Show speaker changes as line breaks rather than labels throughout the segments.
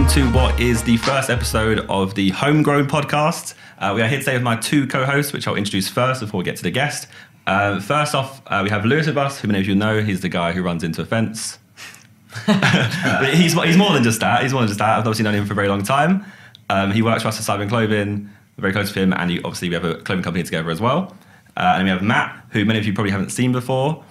to what is the first episode of the Homegrown podcast. We are here today with my two co-hosts, which I'll introduce first before we get to the guest. First off, we have Lewis with us, who many of you know. He's the guy who runs into a fence. he's more than just that. He's more than just that. I've obviously known him for a very long time. He works for us at Sidemen Clothing. We're very close to him, and obviously we have a clothing company together as well. And we have Matt, who many of you probably haven't seen before.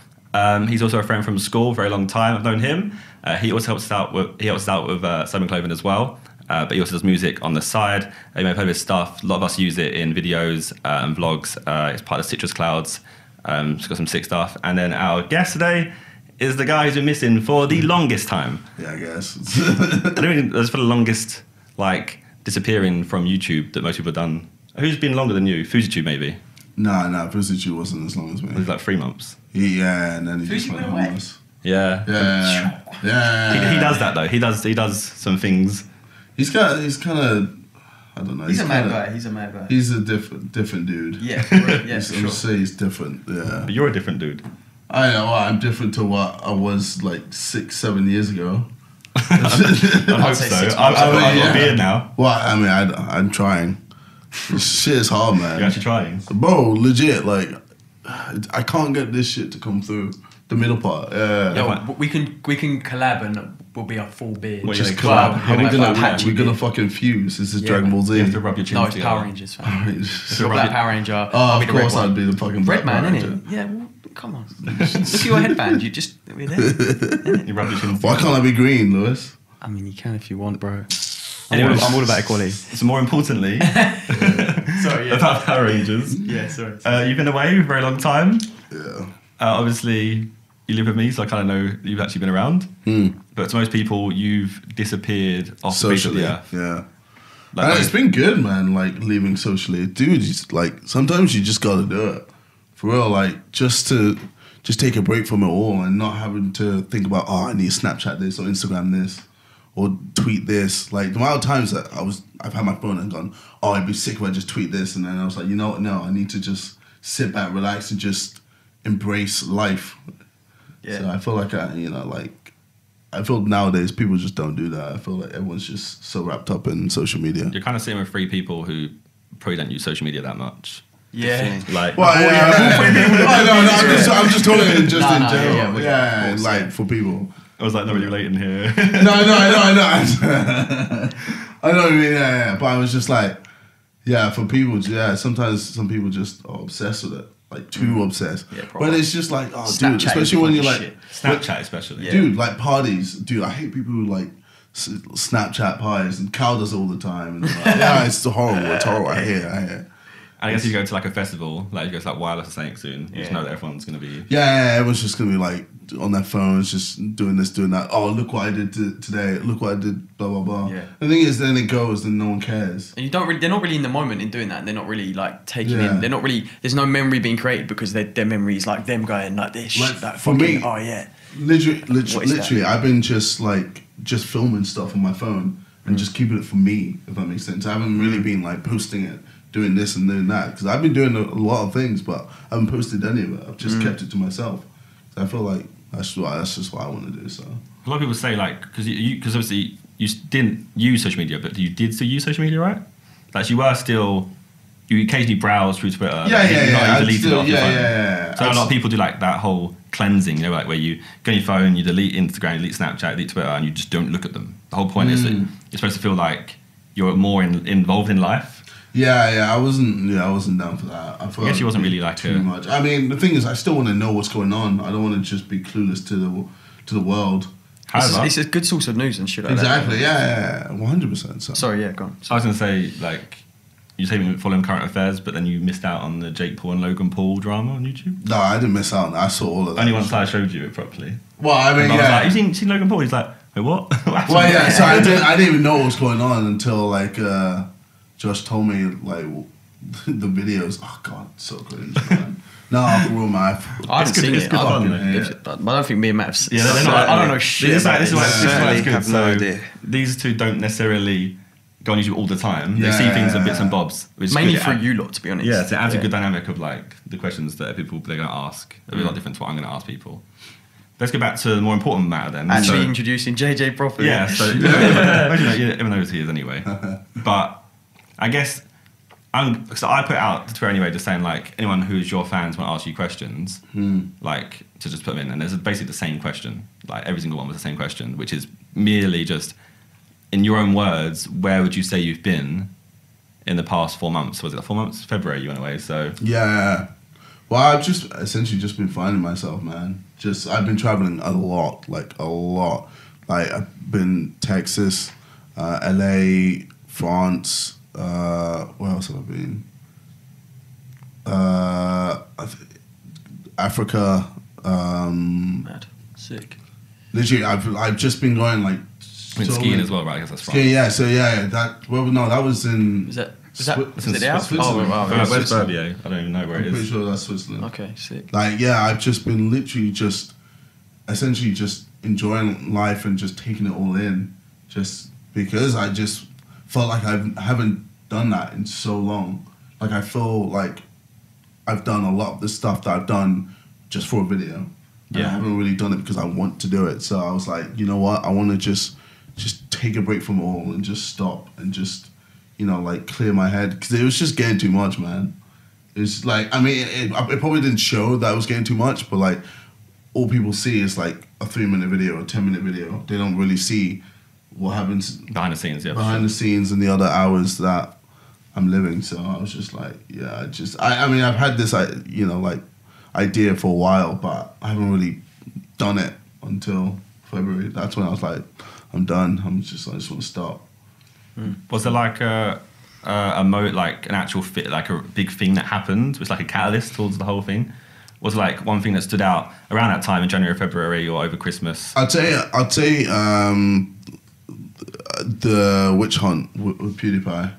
He's also a friend from school, very long time. I've known him. He also helps us out with Sidemen Clothing as well. But he also does music on the side. You may have heard of his stuff. A lot of us use it in videos and vlogs. It's part of Citrus Clouds. It's got some sick stuff. And then our guest today is the guy who's been missing for the longest time.
Yeah, I guess.
I don't mean it's for the longest, like, disappearing from YouTube that most people have done. Who's been longer than you? FujiTube, maybe?
Nah, FujiTube wasn't as long as me.
It was like 3 months.
Yeah, and then he just went homeless.
Yeah. He does that though. He does some things.
He's kind of, I don't know.
He's a mad guy. He's a mad guy.
He's a different dude.
Yeah, yeah.
I would say he's different. Yeah.
But you're a different dude.
I know. I'm different to what I was like 6-7 years ago.
I hope so. I've got a beard now.
Well, I mean, I'm trying. This shit is hard, man.
You're actually trying?
Bro, legit, like, I can't get this shit to come through. The middle part,
Yo, we can collab and we'll be a full beard.
Well,
just
collab.
How are we gonna fucking fuse? This is Dragon Ball Z.
You have to rub your chin
No, it's
together.
Power Rangers, fam. You're Black Power Ranger.
Oh, of course I'd be the fucking
Red
Black
Man,
Power
innit? Yeah, well, come on. Look at your headband. We're there.
You rub your chin
Why can't I be green, Lewis?
I mean, you can if you want, bro.
Anyway,
I'm all about equality.
So more importantly,
Sorry,
about Power Rangers.
Yeah, sorry.
You've been away for a very long time.
Yeah.
Obviously, you live with me, so I kind of know you've actually been around. But to most people, you've disappeared off
Socially,
the face of the earth.
yeah. And it's been good, man, like, leaving socially. Dude, sometimes you just gotta do it. For real, like, just take a break from it all and not having to think about, I need to Snapchat this or Instagram this or tweet this. Like, the amount of times that I've had my phone and gone, I'd be sick if I just tweet this. And then I was like, you know what, no, I need to just sit back, relax, and just embrace life. Yeah. So I feel like I feel nowadays people just don't do that. I feel like everyone's just so wrapped up in social media.
You're kind of sitting with 3 people who probably don't use social media that much.
Yeah.
Like,
well, I'm just talking in general.
Yeah,
like for people.
I was like, not really relating here.
No. I know what you mean, yeah. But I was just like, yeah, for people, yeah, sometimes some people just are obsessed with it. Like, too obsessed. Yeah, but it's just like, oh,
Snapchat,
dude, especially when you're like...
Snapchat especially.
Yeah. Dude, like parties. Dude, I hate people who like Snapchat parties, and Cal does it all the time. And like, yeah, it's horrible. It's horrible. I hear it.
I guess you go to like a festival, like you go to like Wireless or something soon, you just know that everyone's going to be...
Yeah, everyone's just going to be like on their phones, just doing this, doing that. Oh, look what I did today. Look what I did, blah, blah, blah. Yeah. The thing is, then it goes and no one cares.
And they're not really in the moment in doing that. They're not really like taking in, they're not really, there's no memory being created because their memory is like them going like this. Like
for me,
oh yeah.
Literally, I've been just filming stuff on my phone and just keeping it for me, if that makes sense. I haven't really been like posting it, doing this and doing that, because I've been doing a lot of things, but I haven't posted any of it. I've just kept it to myself. So I feel like that's just what I want to do. So
a lot of people say, like, because obviously you didn't use social media, but you did still use social media, right? Like, you occasionally browse through Twitter.
Yeah.
You deleted it off your phone.
Yeah.
So a lot of people do like that whole cleansing, you know, like where you go on your phone, you delete Instagram, you delete Snapchat, delete Twitter, and you just don't look at them. The whole point is that you're supposed to feel like you're more involved in life.
Yeah, I wasn't down for that. I
guess you wasn't really like
too much. I mean, the thing is, I still want to know what's going on. I don't want to just be clueless to the world.
It's a good source of news and shit like
exactly,
that.
Exactly, yeah, 100%. So.
Sorry, yeah, go on.
I was going to say, like, you say following current affairs, but then you missed out on the Jake Paul and Logan Paul drama on YouTube?
No, I didn't miss out. I saw all of that.
Only once I showed you it properly.
Well, I mean,
I was like, you seen Logan Paul? He's like, wait, what?
Well, yeah, so I didn't even know what was going on until, like, Josh told me, like, the videos. Oh, God, so cringe, man. No, real man.
I haven't seen it. I don't think me and Matt have seen it. I don't know shit.
This is why it's good.
Have no idea.
These two don't necessarily go on YouTube all the time. They see things and bits and bobs.
Mainly for you lot, to be honest.
Yeah, so it adds a good dynamic of like the questions that they're going to ask. It'll be a lot different to what I'm going to ask people. let's go back to the more important matter then.
Actually introducing JJ properly.
Yeah, so everyone knows who he is anyway. But I guess so I put out to Twitter anyway, just saying like anyone who's your fans want to ask you questions, like to just put them in, and there's basically the same question. Like every single one was the same question, which is merely just in your own words, where would you say you've been in the past 4 months? Was it 4 months? February you went away, so
yeah. Well, I've just essentially just been finding myself, man. I've been traveling a lot. Like I've been Texas, LA, France. Where else have I been? Africa.
Mad. Sick.
Literally, I've just been going like.
Skiing as well, right? I guess that's France.
Skiing, yeah. So yeah, that was in.
Is it the Alps?
Switzerland.
Where's Verbier? I don't even know where it is.
I'm pretty sure that's Switzerland.
Okay, sick.
Like, yeah, I've just been literally essentially just enjoying life and just taking it all in, just because I just felt like I haven't done that in so long. Like, I feel like I've done a lot of the stuff that I've done just for a video. Yeah. I haven't really done it because I want to do it. So I was like, you know what? I want to just take a break from it all and just stop and just, like clear my head. Because it was just getting too much, man. It's like, I mean, it probably didn't show that I was getting too much, but like, all people see is like a 3-minute video or a 10-minute video. They don't really see what happens
behind the scenes, yeah.
Behind the scenes and the other hours that I'm living. So I was just like, yeah, I mean, I've had this, like idea for a while, but I haven't really done it until February. That's when I was like, I'm done. I just want to stop.
Was there like an actual fit, like a big thing that happened? Was like a catalyst towards the whole thing? Was it like one thing that stood out around that time in January, February, or over Christmas?
I'd say the witch hunt with PewDiePie.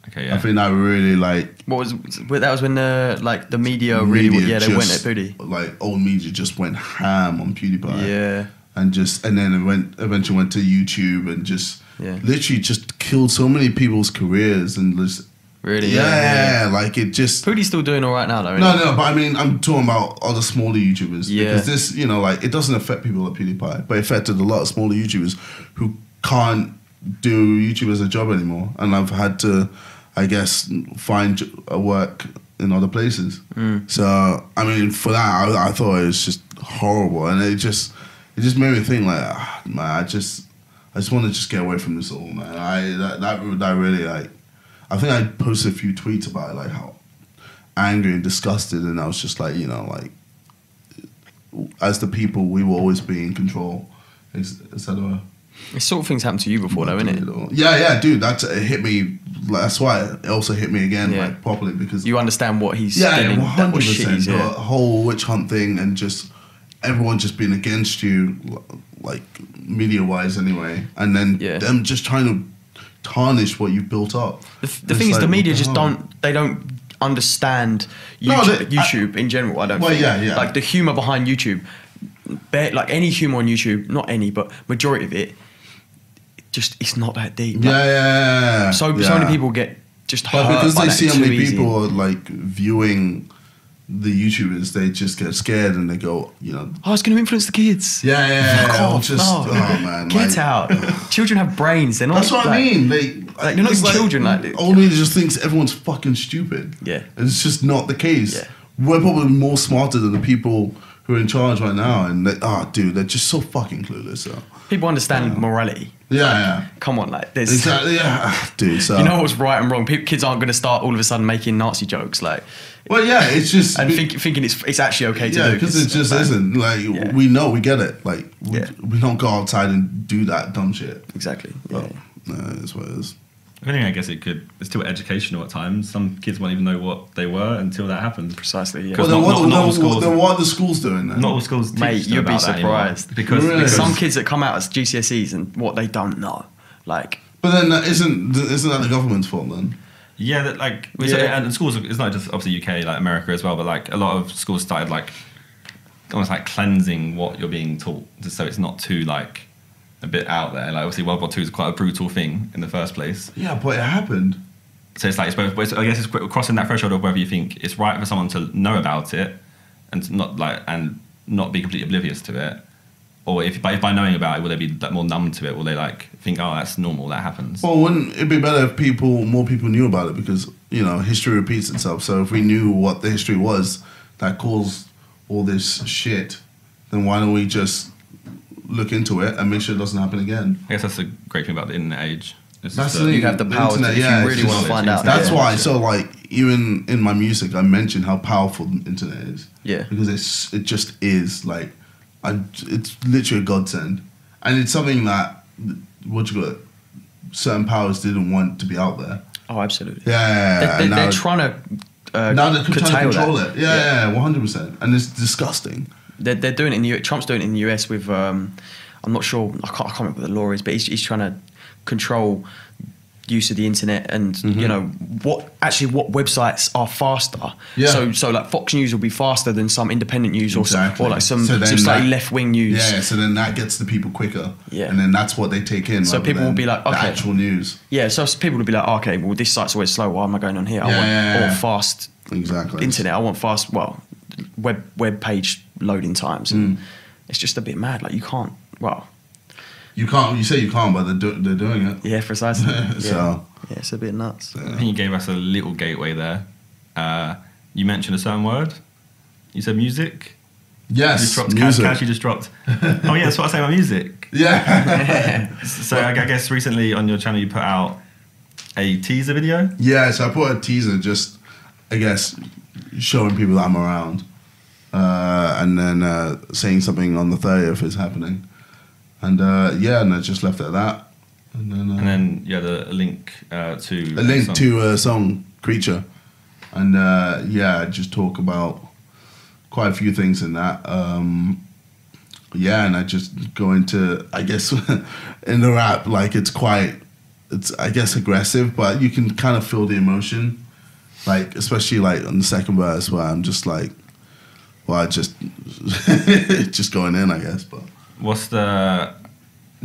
Okay, yeah.
I think that really like.
That was when the media really they went at Pootie.
Like old media just went ham on PewDiePie.
Yeah.
And then eventually went to YouTube and just literally just killed so many people's careers and just.
Really?
Yeah, like it just.
Pootie's still doing all right now, though.
No, but I mean, I'm talking about other smaller YouTubers.
Yeah.
Because this, like, it doesn't affect people like PewDiePie, but it affected a lot of smaller YouTubers who can't do YouTube as a job anymore. And I've had to, I guess, find a work in other places. So, I mean, for that, I thought it was just horrible. And it just made me think, like, man, I just want to just get away from this all, man. That really, like, I think I posted a few tweets about it, like how angry and disgusted, and I was just like, like, as the people, we will always be in control, etc.
This sort of things happened to you before, though, innit?
Yeah, dude, it hit me. That's why it also hit me again, like properly, because
you understand what he's
100%. The whole witch hunt thing and just everyone just being against you, like media wise, anyway, and then them just trying to tarnish what you've built up. The
thing is, the media just don't understand YouTube in general. I don't think.
Yeah.
Like the humor behind YouTube, like any humor on YouTube, not any, but majority of it, it's not that deep.
Like,
so many people get just hurt
because
by
they
that
see how many
easy.
people are like viewing the YouTubers, they just get scared and they go,
oh, it's going to influence the kids.
Fuck off.
Oh man, get out. Children have brains. They're not.
That's what I mean.
You're not children.
Old media just thinks everyone's fucking stupid.
Yeah,
and it's just not the case.
Yeah.
We're probably more smarter than the people who are in charge right now, and they're just so fucking clueless. So
people understand morality.
Yeah.
Come on, like there's
exactly. Yeah, dude. So
you know what's right and wrong. Kids aren't going to start all of a sudden making Nazi jokes, like.
Well, yeah, it's just
and thinking it's actually okay to do.
Because it just isn't. Like we know, we get it. Like we don't go outside and do that dumb shit.
Exactly.
No, that's what it is.
I think I guess it's still educational at times. Some kids won't even know what they were until that happens.
Precisely. Yeah.
Well, then what are the schools doing then?
Not all schools teach.
Mate, you'd be surprised
because
there's some kids that come out as GCSEs and what they don't know, like.
But then isn't that the government's fault then?
Yeah, and schools. It's not just obviously UK, like America as well, but like a lot of schools started like almost like cleansing what you're being taught, just so it's not too like a bit out there. Like obviously World War II is quite a brutal thing in the first place.
Yeah, but it happened.
So it's like I guess it's crossing that threshold of whether you think it's right for someone to know about it and not be completely oblivious to it, Or if by knowing about it, will they be like more numb to it? Will they like think, oh, that's normal, that happens?
Well, wouldn't it be better if more people knew about it? Because, you know, history repeats itself. So if we knew what the history was that caused all this shit, then why don't we just look into it and make sure it doesn't happen again?
I guess that's the great thing about the internet age.
That's
you have the power
internet,
if you really want to find out.
That's why. So like, even in my music, I mention how powerful the internet is.
Yeah.
Because it just is like, it's literally a godsend, and it's something that certain powers didn't want to be out there.
Oh, absolutely.
Yeah.
They're trying to
now they're trying to control
that.
it. Yeah, 100%, and it's disgusting.
They're doing it in the Trump's doing it in the US with I'm not sure, I can't remember what the law is, but he's trying to control use of the internet and you know what websites are faster. Yeah. So like Fox News will be faster than some independent news or like some slightly left wing news.
Yeah. So then that gets the people quicker.
Yeah.
And then that's what they take in.
So people will be like, okay,
the actual news.
Yeah. So people will be like, okay, well this site's always slow. Why am I going on here? I want fast.
Exactly.
Internet. I want fast. Well, web page loading times. And it's just a bit mad. Like you can't. Well.
You can't. You say you can't, but they're doing it.
Yeah, precisely.
So
yeah, it's a bit nuts.
I think you gave us a little gateway there. You mentioned a certain word. You said music.
Yes,
music. Cash, you just dropped. Oh yeah, that's what I say about music.
Yeah.
So I guess recently on your channel you put out a teaser video.
Yeah, so I put a teaser, just I guess showing people that I'm around, and then saying something on the 30th is happening. And and I just left it at that. And then
you had a link to
a song, Creature. And I just talk about quite a few things in that. And I just go into, I guess, in the rap, like it's I guess aggressive, but you can kind of feel the emotion. Like, especially like on the second verse where I'm just like, well, just going in, I guess, but.
What's the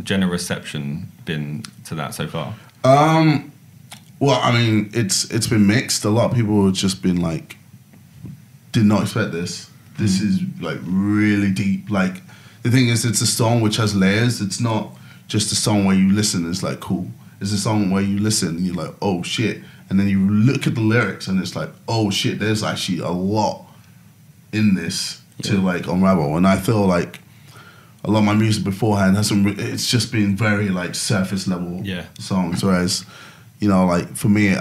general reception been to that so far?
Well, I mean, it's been mixed. A lot of people have just been like, did not expect this. This is like really deep. Like the thing is, it's a song which has layers. It's not just a song where you listen. It's like cool. It's a song where you listen and you're like, oh shit, and then you look at the lyrics and it's like, oh shit, there's actually a lot in this to like unravel. And I feel like a lot of my music beforehand it's just been very like surface level songs, whereas, you know, like for me,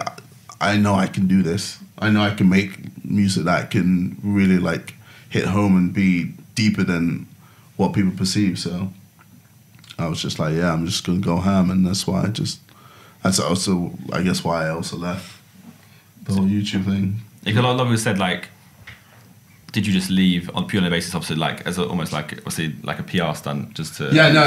I know I can do this. I know I can make music that can really like hit home and be deeper than what people perceive. So I was just like, I'm just gonna go ham, and that's also I guess why I also left the whole YouTube thing.
Because a lot of people said like, did you just leave on purely basis, obviously, like as almost like obviously like a PR stunt, just to?
Yeah, no.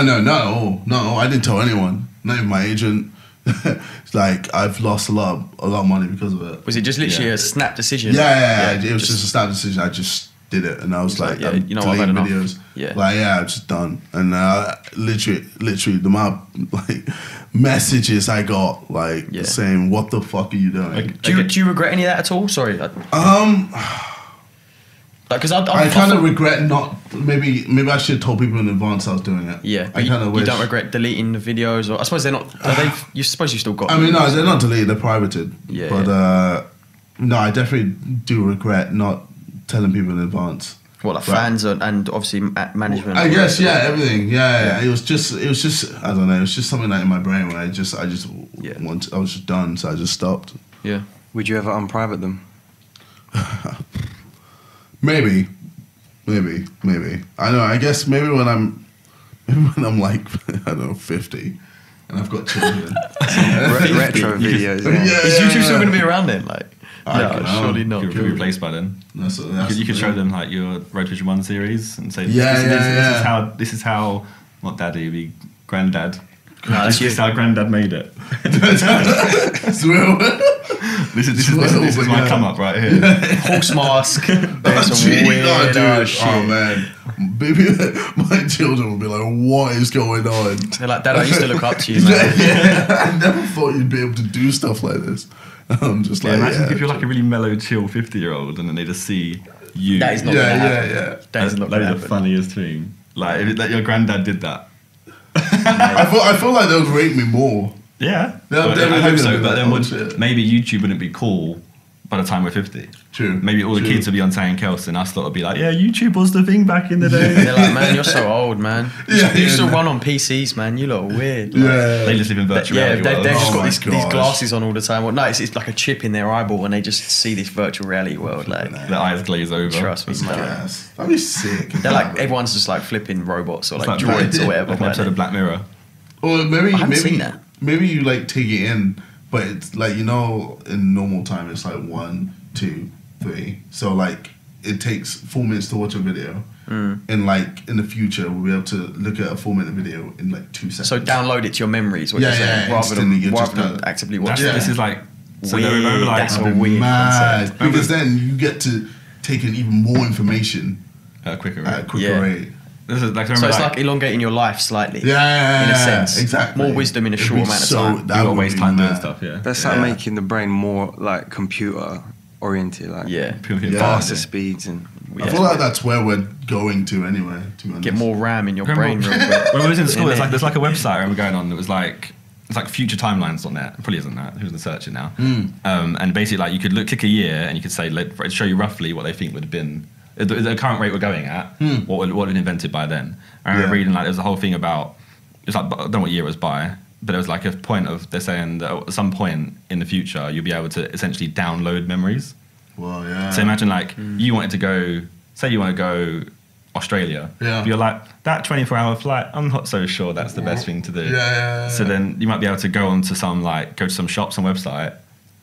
I didn't tell anyone, not even my agent. It's like I've lost a lot of money because of it.
Was it just literally a snap decision?
Yeah. It was just a snap decision. I just did it, and I was like,
you know, I've had enough.
Videos. I'm just done. And literally, the amount like messages I got, like saying, "What the fuck are you doing?"
Like, do you regret any of that at all? Sorry. Because
I kind of regret not. Maybe I should have told people in advance I was doing it.
Yeah, but you don't regret deleting the videos, or I suppose they're not. You suppose you still got.
I mean, no, they're not deleted. They're privated.
Yeah.
But no, I definitely do regret not telling people in advance.
What, like fans and obviously management?
I guess everything. Yeah. It was just. I don't know. It was just something like in my brain where I just I was just done, so I just stopped.
Yeah.
Would you ever unprivate them?
Maybe. I know. I guess maybe when I'm like I don't know 50, and I've got children.
Retro videos.
Is YouTube still going to be around then? Like, no, surely not.
You'll be replaced by then. You could show them like your Road Vision 1 series and say, this is how not daddy, it'd be granddad. No, this is how granddad made it. This is my come up right here.
Horse mask. There's some weird shit.
Oh man, baby, my children will be like, "What is going on?"
They're like, "Dad, I used to look up to you." Man.
I never thought you'd be able to do stuff like this. I'm just like,
imagine if you're like a really mellow, chill 50-year-old, and then they just see you.
That is not.
That is not the funniest thing. Like, if your granddad did that.
I feel like they would rate me more.
Yeah.
They'll
I
definitely
hope
be
so,
like,
but then
oh, shit.
maybe YouTube wouldn't be cool by the time we're 50.
True.
Maybe all the
True.
kids would be on Tay and Kels, and us lot would be like, yeah, YouTube was the thing back in the day.
They're like, man, you're so old, man.
Yeah,
You still
yeah.
run on PCs, man. You lot are weird. Like,
Yeah.
They just live in virtual
yeah,
reality
they've
world.
just
Oh
got
my
these
gosh.
glasses on all the time. Well, no, it's like a chip in their eyeball, and they just see this virtual reality world. Like,
Their eyes glaze over.
trust me, man.
Yes. That'd be sick.
They're like everyone's just like flipping robots or
It's
like
like
droids or whatever.
Like an episode of Black Mirror.
Or maybe
I haven't seen that.
maybe you like take it in, but it's like, you know, in normal time it's like 1, 2, 3. So like it takes 4 minutes to watch a video, and like in the future we'll be able to look at a 4-minute video in like 2 seconds.
So download it to your memories, what
Yeah,
you're saying,
yeah,
rather
instantly you're just
than
done.
actively
That's,
watching.
Yeah.
it.
This is like, so
Weird.
they remember like,
That's a
That'd be
weird
mad,
concept.
because then you get to take in even more information
at a quicker
at a
rate.
quicker
Yeah.
rate.
This is like,
So
remember
it's
like,
like elongating your life slightly.
Yeah,
in a sense.
exactly.
More wisdom in a
It'd
short
be
amount of
so-
time.
you
that
gotta
would
waste
be
time doing
mad.
stuff, yeah.
That's like
Yeah.
making the brain more like computer oriented, like
Yeah.
Yeah.
faster speeds and
I feel like that's where we're going to anyway. To be honest.
Get more RAM in your
Remember-
brain real quick.
When we was in school,
Innit?
there's like a website I remember going on that was like, it's like future timelines on there. It probably isn't that. Who's gonna search it now? And basically, like you could click a year and you could say, it'd show you roughly what they think would have been the current rate we're going at. What would have been invented by then? I remember
Yeah.
reading like there was a whole thing about. It's like I don't know what year it was by, but there was like a point of they're saying that at some point in the future you'll be able to essentially download memories.
Well, yeah.
So imagine like you wanted to go, say you want to go Australia.
Yeah.
But you're like, that 24-hour flight, I'm not so sure that's the best thing to do.
Yeah.
So then you might be able to go onto go to some shops and website,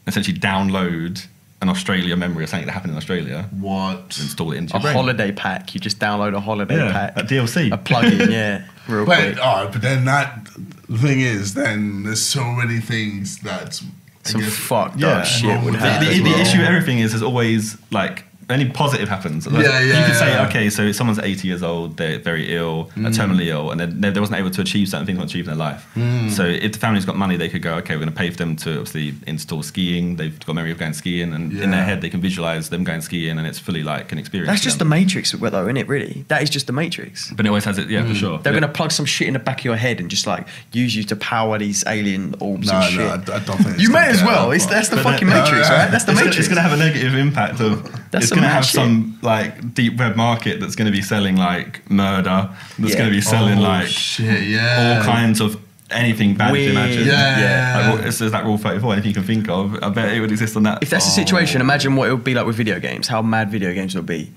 essentially download an Australia memory of something that happened in Australia,
What?
install it into
A
your brain.
holiday pack. You just download a holiday
Yeah,
pack.
a DLC.
A plugin, yeah. Real quick.
But then the thing is, then there's so many things that
Some fucked
Yeah.
up shit would
The-
happen.
The
as well.
issue with everything is there's always like any positive happens. You could say, okay, so someone's 80 years old, they're very ill, terminally ill, and they wasn't able to achieve certain things they want to achieve in their life. So if the family's got money, they could go, okay, we're going to pay for them to obviously install skiing. They've got a memory of going skiing, and in their head they can visualize them going skiing, and it's fully like an experience.
That's
for
just the
them.
Matrix, though, isn't it? Really, that is just the Matrix.
But it always has it, yeah, for sure.
They're gonna plug some shit in the back of your head and just like use you to power these alien orbs
No,
and shit.
I don't think
You
it's
may
gonna
as
get
well.
that
It's,
far.
that's the
But
fucking
then-
Matrix, right? That's the Matrix.
It's going to have a negative impact of.
That's
It's
some
going to have
mad shit.
some like deep web market that's going to be selling like murder. That's
Yeah.
going to be selling like
shit, yeah.
all kinds of anything bad you
Weird.
can imagine.
Yeah.
Like, it's like Rule 34, anything you can think of. I bet it would exist on that.
If that's the situation, imagine what it would be like with video games. How mad video games would be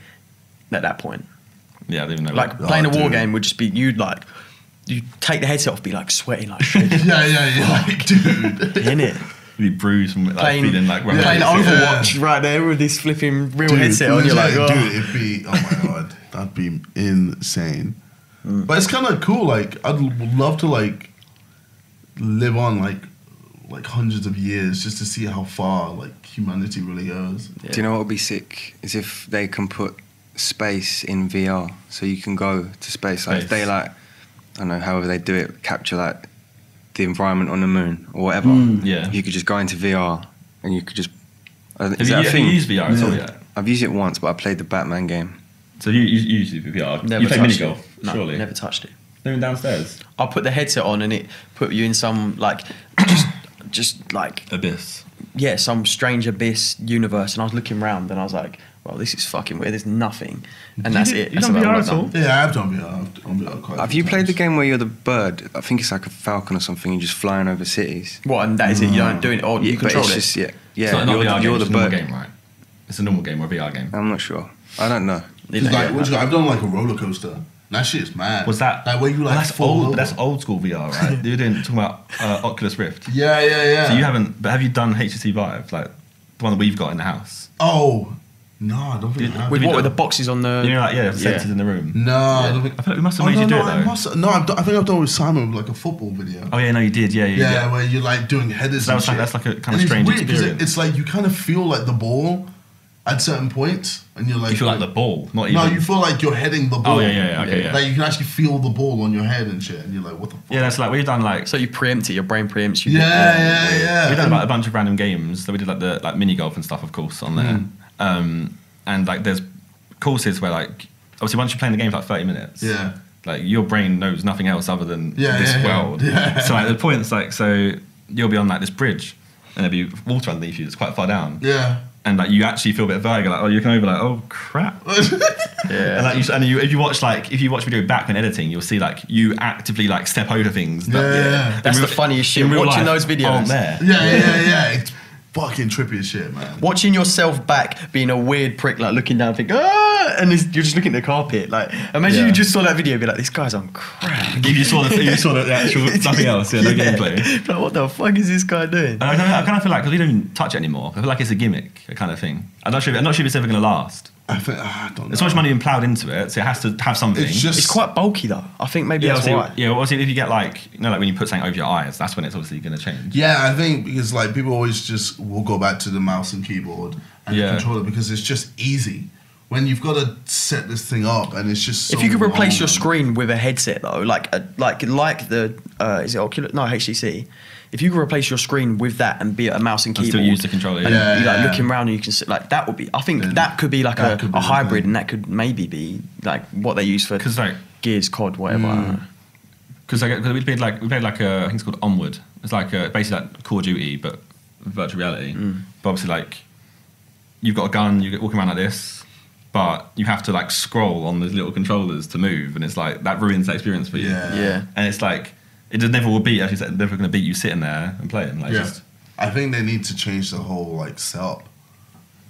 at that point.
Yeah, I don't even know.
Like playing a war
dude.
game would just be you take the headset off, be like sweating like shit.
Yeah. Like, dude.
In it.
you'd be bruised from like feeling like
Yeah.
Playing
rubber.
Overwatch right there with this flipping real
Dude,
headset on. You're like,
dude,
oh.
it'd be, oh my god, that'd be insane. But it's kind of cool. Like, I'd love to like live on like hundreds of years just to see how far like humanity really goes.
Yeah.
Do you know what would be sick? Is if they can put space in VR, so you can go to space. Like if they like, I don't know, however they do it, capture like the environment on the moon or whatever.
Yeah.
You could just go into VR and you could just.
Have
Is
you,
that a
have
thing?
you used VR at all yet?
I've used it once, but I played the Batman game.
So you used VR.
Never
you play mini
touched
golf,
it. No,
surely.
never touched it.
Even downstairs.
I'll put the headset on and it put you in some like just like
Abyss.
yeah, some strange abyss universe, and I was looking around and I was like, well, this is fucking weird. There's nothing, and that's it.
You
That's
done
about
VR
all
at
I've
all?
done.
Yeah, I've done VR. I've done VR quite a
Have
few
you played the
times.
game where you're the bird? I think it's like a falcon or something. You're just flying over cities.
What, and that is it? You don't do it, or you
but
control
it's
it.
just
It's
yeah.
not a VR game,
You're
it's
the
a normal
bird.
game, right? It's a normal game or a VR game.
I'm not sure. I don't know.
You know,
Like,
yeah.
I've done like a roller coaster. That shit's mad.
Was that
like where you like
that's
fall
old?
over?
That's old school VR, right? You're doing talking about Oculus Rift.
Yeah.
So you haven't, but have you done HTC Vive, like the one that we've got in the house?
Oh no, I don't think I have.
With
Have you
what? With the
done-
boxes on the.
You know, like the sensors in the room.
No, I don't think.
I feel like we must have
Oh,
made
no,
you do
no,
it though.
I must. No, I think I've done with Simon with like a football video.
Oh yeah, no, you did. Yeah.
Where you're like doing headers.
So that
and
was like-
shit.
that's like a kind
And
of
it's
strange
weird 'cause
experience.
It's like you kind of feel like the ball at certain points, and you're like
You feel like the ball, not even.
No, you feel like you're heading the ball.
Oh yeah. Okay, yeah.
Like you can actually feel the ball on your head and shit, and you're like, what the fuck?
Yeah, that's like we've done like
So you preempt it. Your brain preempts you.
Yeah.
we've done like a bunch of random games. So we did like the mini golf and stuff, of course, on there. And like there's courses where like obviously once you're playing the game for like 30 minutes.
Yeah.
Like your brain knows nothing else other than this world.
Yeah.
So like the point is like, so you'll be on like this bridge and there'll be water underneath you. It's quite far down.
Yeah.
And like you actually feel a bit of vertigo, like you come over like, oh crap.
Yeah.
And like if you watch video back when editing, you'll see like you actively like step over things. That,
That's the funniest shit. Watching those videos.
Aren't there.
Yeah. It's fucking trippy as shit, man.
Watching yourself back being a weird prick, like looking down, thinking, and you're just looking at the carpet. Like, imagine you just saw that video, and be like, this guy's on crack.
If you saw the actual nothing else, no gameplay.
Like, what the fuck is this guy doing?
And I kind of feel like because we don't even touch it anymore, I feel like it's a gimmick, a kind of thing. I'm not sure if it's ever going to last.
I think I don't know.
There's so much money being ploughed into it, so it has to have something.
It's quite bulky though. I think maybe that's why.
Yeah, obviously if you get like, you know, like when you put something over your eyes, that's when it's obviously going to change.
Yeah, I think because like people always just will go back to the mouse and keyboard and the controller because it's just easy. When you've got to set this thing up and it's just so
if you could replace
long,
your screen with a headset though, like the is it Oculus? No, HTC. If you could replace your screen with that and be a mouse and keyboard,
still use the controller,
and you like looking around and you can sit like that would be. I think that could be like a hybrid, and that could maybe be like what they use for
like
Gears, COD, whatever.
Because we played like I think it's called Onward. It's like basically like Call of Duty but virtual reality. But obviously like you've got a gun, you get walking around like this, but you have to like scroll on the little controllers to move, and it's like that ruins that experience for you.
Yeah.
And it's like it just never will beat. Actually, it's never going to beat you sitting there and playing. Like
I think they need to change the whole like setup.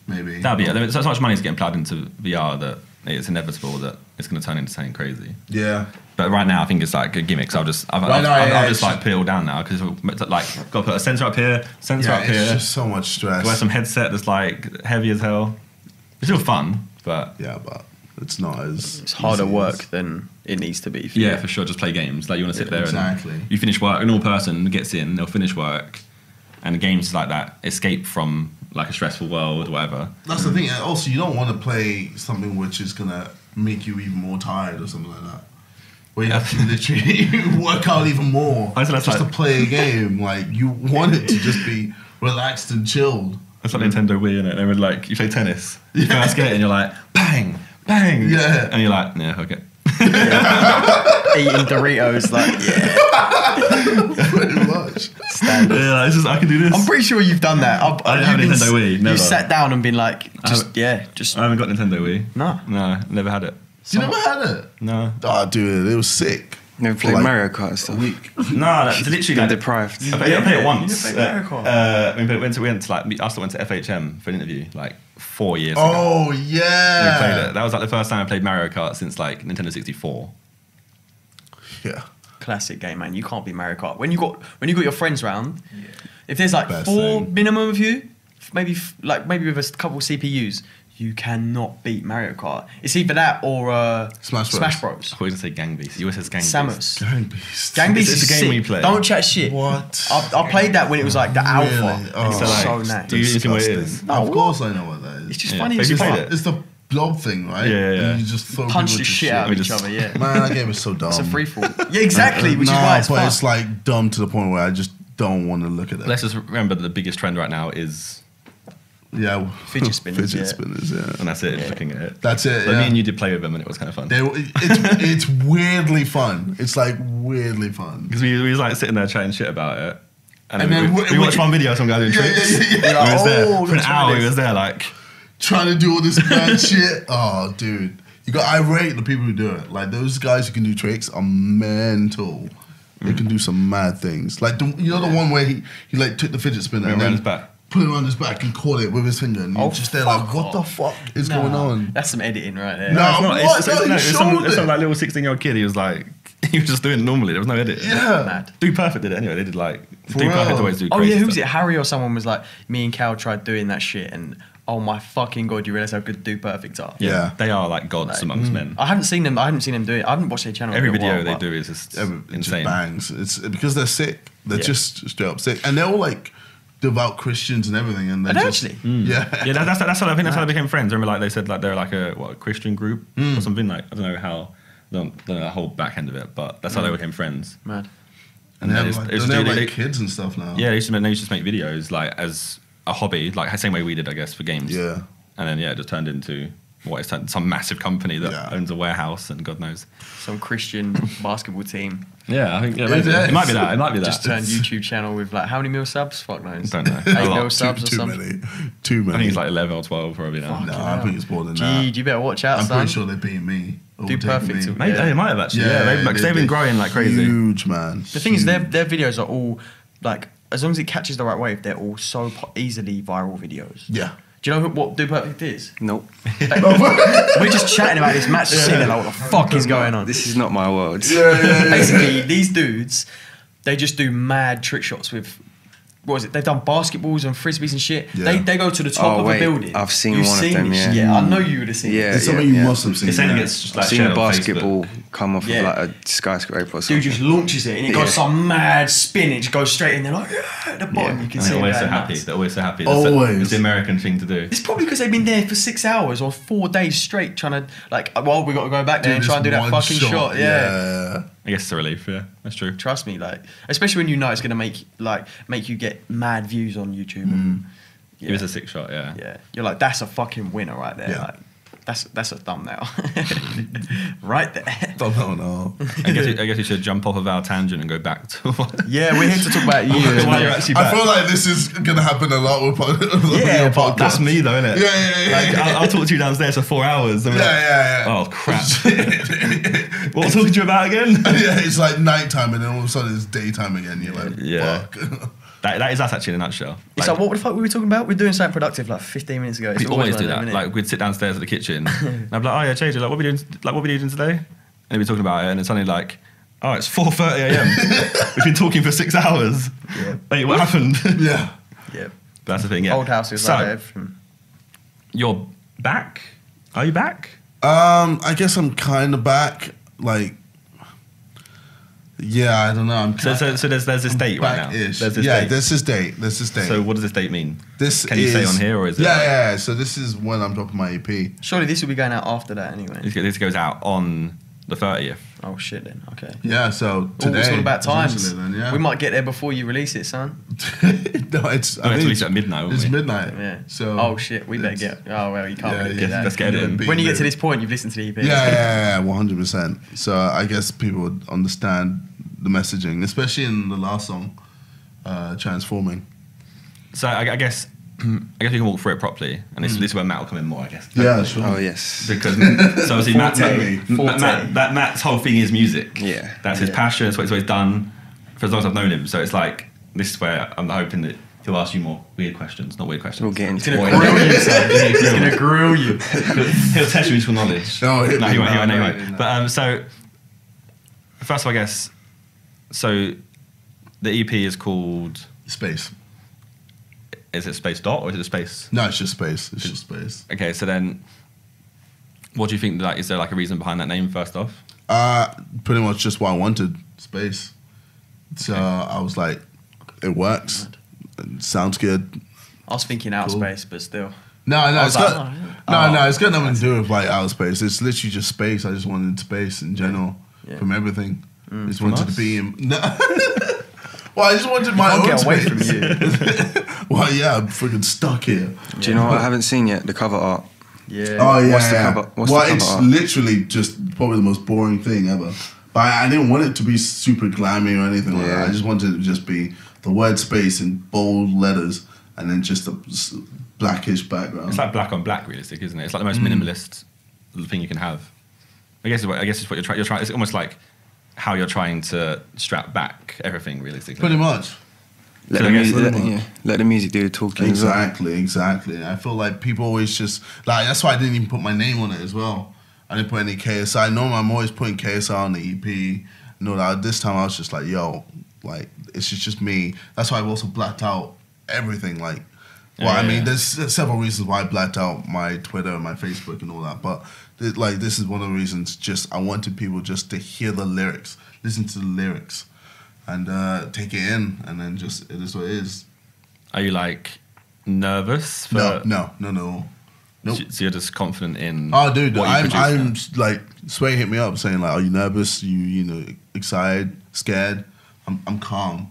Maybe
that'd be it. I mean, so much money is getting plowed into VR that it's inevitable that it's going to turn into something crazy.
Yeah.
But right now, I think it's like a gimmick. So I'll just like put it all down now because like got to put a sensor up here, sensor up here.
It's just so much stress.
Wear some headset that's like heavy as hell. It's still fun, but
but it's not as.
It's harder work than it needs to be. For you.
For sure. Just play games. Like you want to sit there
exactly.
and you finish work. A normal person gets in, they'll finish work, and the games is like that escape from like a stressful world or whatever.
That's the thing. Also, you don't want to play something which is gonna make you even more tired or something like that. Where you have to literally work out even more just to play a game. Like you want it to just be relaxed and chilled.
That's like Nintendo Wii, innit? They would like you play tennis. You first get it and you're like bang, bang, and you're like okay.
Eating Doritos, like
pretty much.
Standard.
Yeah, like, I can do this.
I'm pretty sure you've done that.
I didn't have a Nintendo Wii. Never.
You sat down and been like,
I haven't got Nintendo Wii. No, never had it.
You never had it?
No.
Oh, dude, it was sick.
Never played Mario Kart and stuff.
No, that's literally like
deprived.
I played it once.
You didn't play Mario Kart?
We went to like I still went to FHM for an interview like 4 years ago.
Oh yeah.
We played it. That was like the first time I played Mario Kart since like Nintendo 64.
Yeah.
Classic game, man. You can't beat Mario Kart. When you got your friends round, if there's like
Best
4
thing.
minimum of you, maybe with a couple CPUs, you cannot beat Mario Kart. It's either that or
Smash Bros.
I thought you were going to say Gang Beast. You always says Gang Beast.
Samus.
Gang Beast.
Gang Beast
It's
is
a game
sick.
we play.
Don't chat shit.
What?
I played that when it was like the alpha.
Really?
And it was
So,
so
like,
nice.
do you even know what it is?
Of course I know what that is.
It's just
Yeah.
funny
Have
as
you
fuck.
played it?
It's the blob thing, right?
Yeah.
And you just throw
Punch
people
the
to
shit out of
We
each
just-
other, yeah.
Man, that game is so dumb.
It's a free fall. Yeah, exactly, which is
Nah,
why it's
but
fun.
it's like dumb to the point where I just don't want to look at it.
Let's just remember that the biggest trend right now is,
Yeah,
Fidget spinners,
Fidget
yeah.
spinners, yeah.
and that's it. Just looking at it.
That's it.
Like
Yeah.
me and you did play with them, and it was kind of fun.
It's weirdly fun. It's like weirdly fun.
Because we was like sitting there chatting shit about it, and
And
then
then
we watched one video of some guy doing tricks.
yeah.
We was there for an
let's try
hour.
this.
We was there like,
Trying to do all this mad shit. Oh, dude. I rate the people who do it. Like, those guys who can do tricks are mental. They can do some mad things. Like, you know the one where he like took the fidget spinner and
around
then
his back.
put it around his back and caught it with his finger. And you're just there like, what the fuck is going on?
That's some editing right there.
No.
It's not.
what?
It's
No, he showed
some
it.
like little 16-year-old kid. He was like, he was just doing it normally. There was no edit.
Yeah.
Mad.
Dude Perfect did it anyway. They did like
For
Dude Perfect
real?
always do.
Oh
Crazy
yeah, who was it?
stuff.
Harry or someone was like, me and Cal tried doing that shit, and oh my fucking god, you realise how good Do Perfect are.
Yeah.
They are like gods
Like,
amongst men.
I haven't seen them do it. I haven't watched their channel.
Every
in a
video
while,
they
but
do is just
It
insane.
just bangs. It's because they're sick. They're
Yeah.
just straight up sick. And they're all like devout Christians and everything. And they're
Are they
just,
actually?
Yeah.
Yeah, that's how I think that's how they became friends. Remember, like they said, like they're like a Christian group or something. Like I don't know how, don't know the whole back end of it, but that's how they became friends.
Mad.
And
Yeah,
they're
it's-
like,
it's
they're
really-
like kids and stuff now.
Yeah, they used to make videos like as a hobby, like the same way we did, I guess, for games.
Yeah.
And then it just turned into what is that, some massive company that owns a warehouse and God knows.
Some Christian basketball team.
Yeah, I think maybe. It might be that. It might be that.
Just turned YouTube channel with like how many mil subs? Fuck knows.
Don't know.
8 mil subs or
Too
something.
many. Too many.
I think it's like 11 or 12 probably now.
No, I think it's more than
Gee,
that.
you better watch out,
I'm
son.
pretty sure they beat me.
Do perfect.
Me.
Maybe they might have actually. Yeah, they've been growing like crazy.
Huge, man.
The thing is, their videos are all like, as long as it catches the right wave, they're all so easily viral videos.
Yeah.
Do you know what Do Perfect is?
Nope.
We're just chatting about this match, just sitting there like, what the fuck is going on?
This is not my world.
Basically, these dudes, they just do mad trick shots with, what is it? They've done basketballs and frisbees and shit.
Yeah.
They go to the top of a building.
I've seen
You've
one of them,
this
yeah.
shit? Yeah, I know you would have seen
Yeah.
it.
It's something you must have seen.
It's saying
yeah.
it gets
I've
like
seen
shared
a
on
basketball
Facebook.
come off
Yeah.
of like a skyscraper or something.
Dude just launches it and it goes
Yeah.
some mad spin. It just goes straight in there like, yeah, at the bottom.
Yeah.
You can
And
see
they're
it
always so
going
happy.
nuts.
They're always so happy.
Always.
It's the American thing to do.
It's probably because they've been there for 6 hours or 4 days straight trying to, like, well, we got to go back there and try and do that fucking shot. Yeah.
I guess it's a relief. Yeah, that's true.
Trust me, like, especially when you know it's going to make you get mad views on YouTube. And,
It was a sick shot. Yeah.
yeah, you're like, that's a fucking winner right there.
Yeah.
Like, that's a thumbnail, right there.
No.
I guess we should jump off of our tangent and go back to what.
Yeah, we're here to talk about you.
Why you're actually
I
back.
feel like this is gonna happen a lot with
Yeah,
your
but
podcast.
That's me though, isn't it?
Yeah.
Like I'll talk to you downstairs for 4 hours. And be like,
Yeah.
Oh crap! What was I talking to you about again?
Yeah, it's like nighttime and then all of a sudden it's daytime again. You're like,
Yeah.
fuck.
That is us actually in a nutshell.
It's like, what the fuck were we talking about? We're doing something productive like 15 minutes ago. It's
We always
like
do that.
innit?
Like we'd sit downstairs at the kitchen, and I'd be like, "Oh yeah, JJ, like what we doing? Like what we doing today?" And we'd be talking about it, and it's suddenly like, "Oh, it's 4:30 a.m. We've been talking for 6 hours.
Yeah.
Wait, what happened?"
Yeah.
Yeah.
But that's the thing. Yeah.
Old house is
so,
like everything.
You're back? Are you back?
I guess I'm kind of back. Like, yeah, I don't know. I'm
So there's this date right now.
back-ish.
There's this
yeah,
date.
there's this date. There's this date.
So what does this date mean?
this
Can you say on here or is it?
Yeah. So this is when I'm dropping my EP.
Surely this will be going out after that anyway.
This goes out on the 30th.
Oh shit then. Okay.
Yeah. So today.
It's all about times.
essentially Then, yeah.
We might get there before you release it, son.
No, it's.
I release it at midnight. Won't
It's
we?
midnight.
Yeah.
So.
Oh shit, we better
it's-
get. Oh well, you can't
Yeah,
really
yeah,
do that.
let's get it in.
When you get to this point, you've listened to the EP.
Yeah, 100%. So I guess people would understand the messaging, especially in the last song, Transforming.
So I guess we can walk through it properly, and this is where Matt will come in more, I guess.
Yeah, sure.
Oh yes.
Because so obviously Matt's whole thing is music.
Yeah.
That's his passion. That's what he's done for as long as I've known him. So it's like this is where I'm hoping that he'll ask you more weird questions, not weird questions.
We'll get
He's
into
gonna
it.
grill you, son. He's gonna grill you.
He'll test your musical knowledge.
No,
he won't. He won't.
no.
But so first of all, I guess so. The EP is called.
Space.
Is it Space Dot or is it Space?
No, it's just space. It's just space.
Okay, so then, what do you think? Like, is there like a reason behind that name? First off,
Pretty much just what I wanted, space. So I was like, it works. It sounds good.
I was thinking outer
Cool.
space, but still.
No,
I
it's
was like,
got
oh,
no, it's got nothing to do with like outer space. It's literally just space. I just wanted space in general
Yeah.
from everything. Just
From
wanted
us?
to be in. No. Well, I just wanted my
Can't
own
get away
space.
from you.
Well, yeah, I'm freaking stuck here.
Do you know what I haven't seen yet? The cover art.
Yeah.
Oh yeah.
What's the
yeah.
cover- what's
well,
the cover
it's
art?
literally just probably the most boring thing ever. But I didn't want it to be super glammy or anything like that.
Yeah.
I just wanted it to just be the word space in bold letters and then just a blackish background.
it's like black on black, realistic, isn't it? It's like the most minimalist thing you can have. I guess it's what you're trying. You're trying. It's almost like how you're trying to strap back everything, realistically.
Pretty much.
Let,
So
the
I guess-
music, let the music do the talking as well.
Exactly. I feel like people always just like that's why I didn't even put my name on it as well. I didn't put any KSI. Normally I'm always putting KSI on the EP. No, that this time I was just like, yo, like it's just me. That's why I've also blacked out everything. Like, well, I mean, there's several reasons why I blacked out my Twitter and my Facebook and all that, but this is one of the reasons. Just I wanted people just to hear the lyrics, listen to the lyrics, and take it in, and then just it is what it is.
Are you like nervous? For,
No. Nope.
So you're just confident in.
Oh, dude,
what you produce
I'm
now?
like Sway hit me up saying like, "Are you nervous? You know, excited, scared?" I'm calm.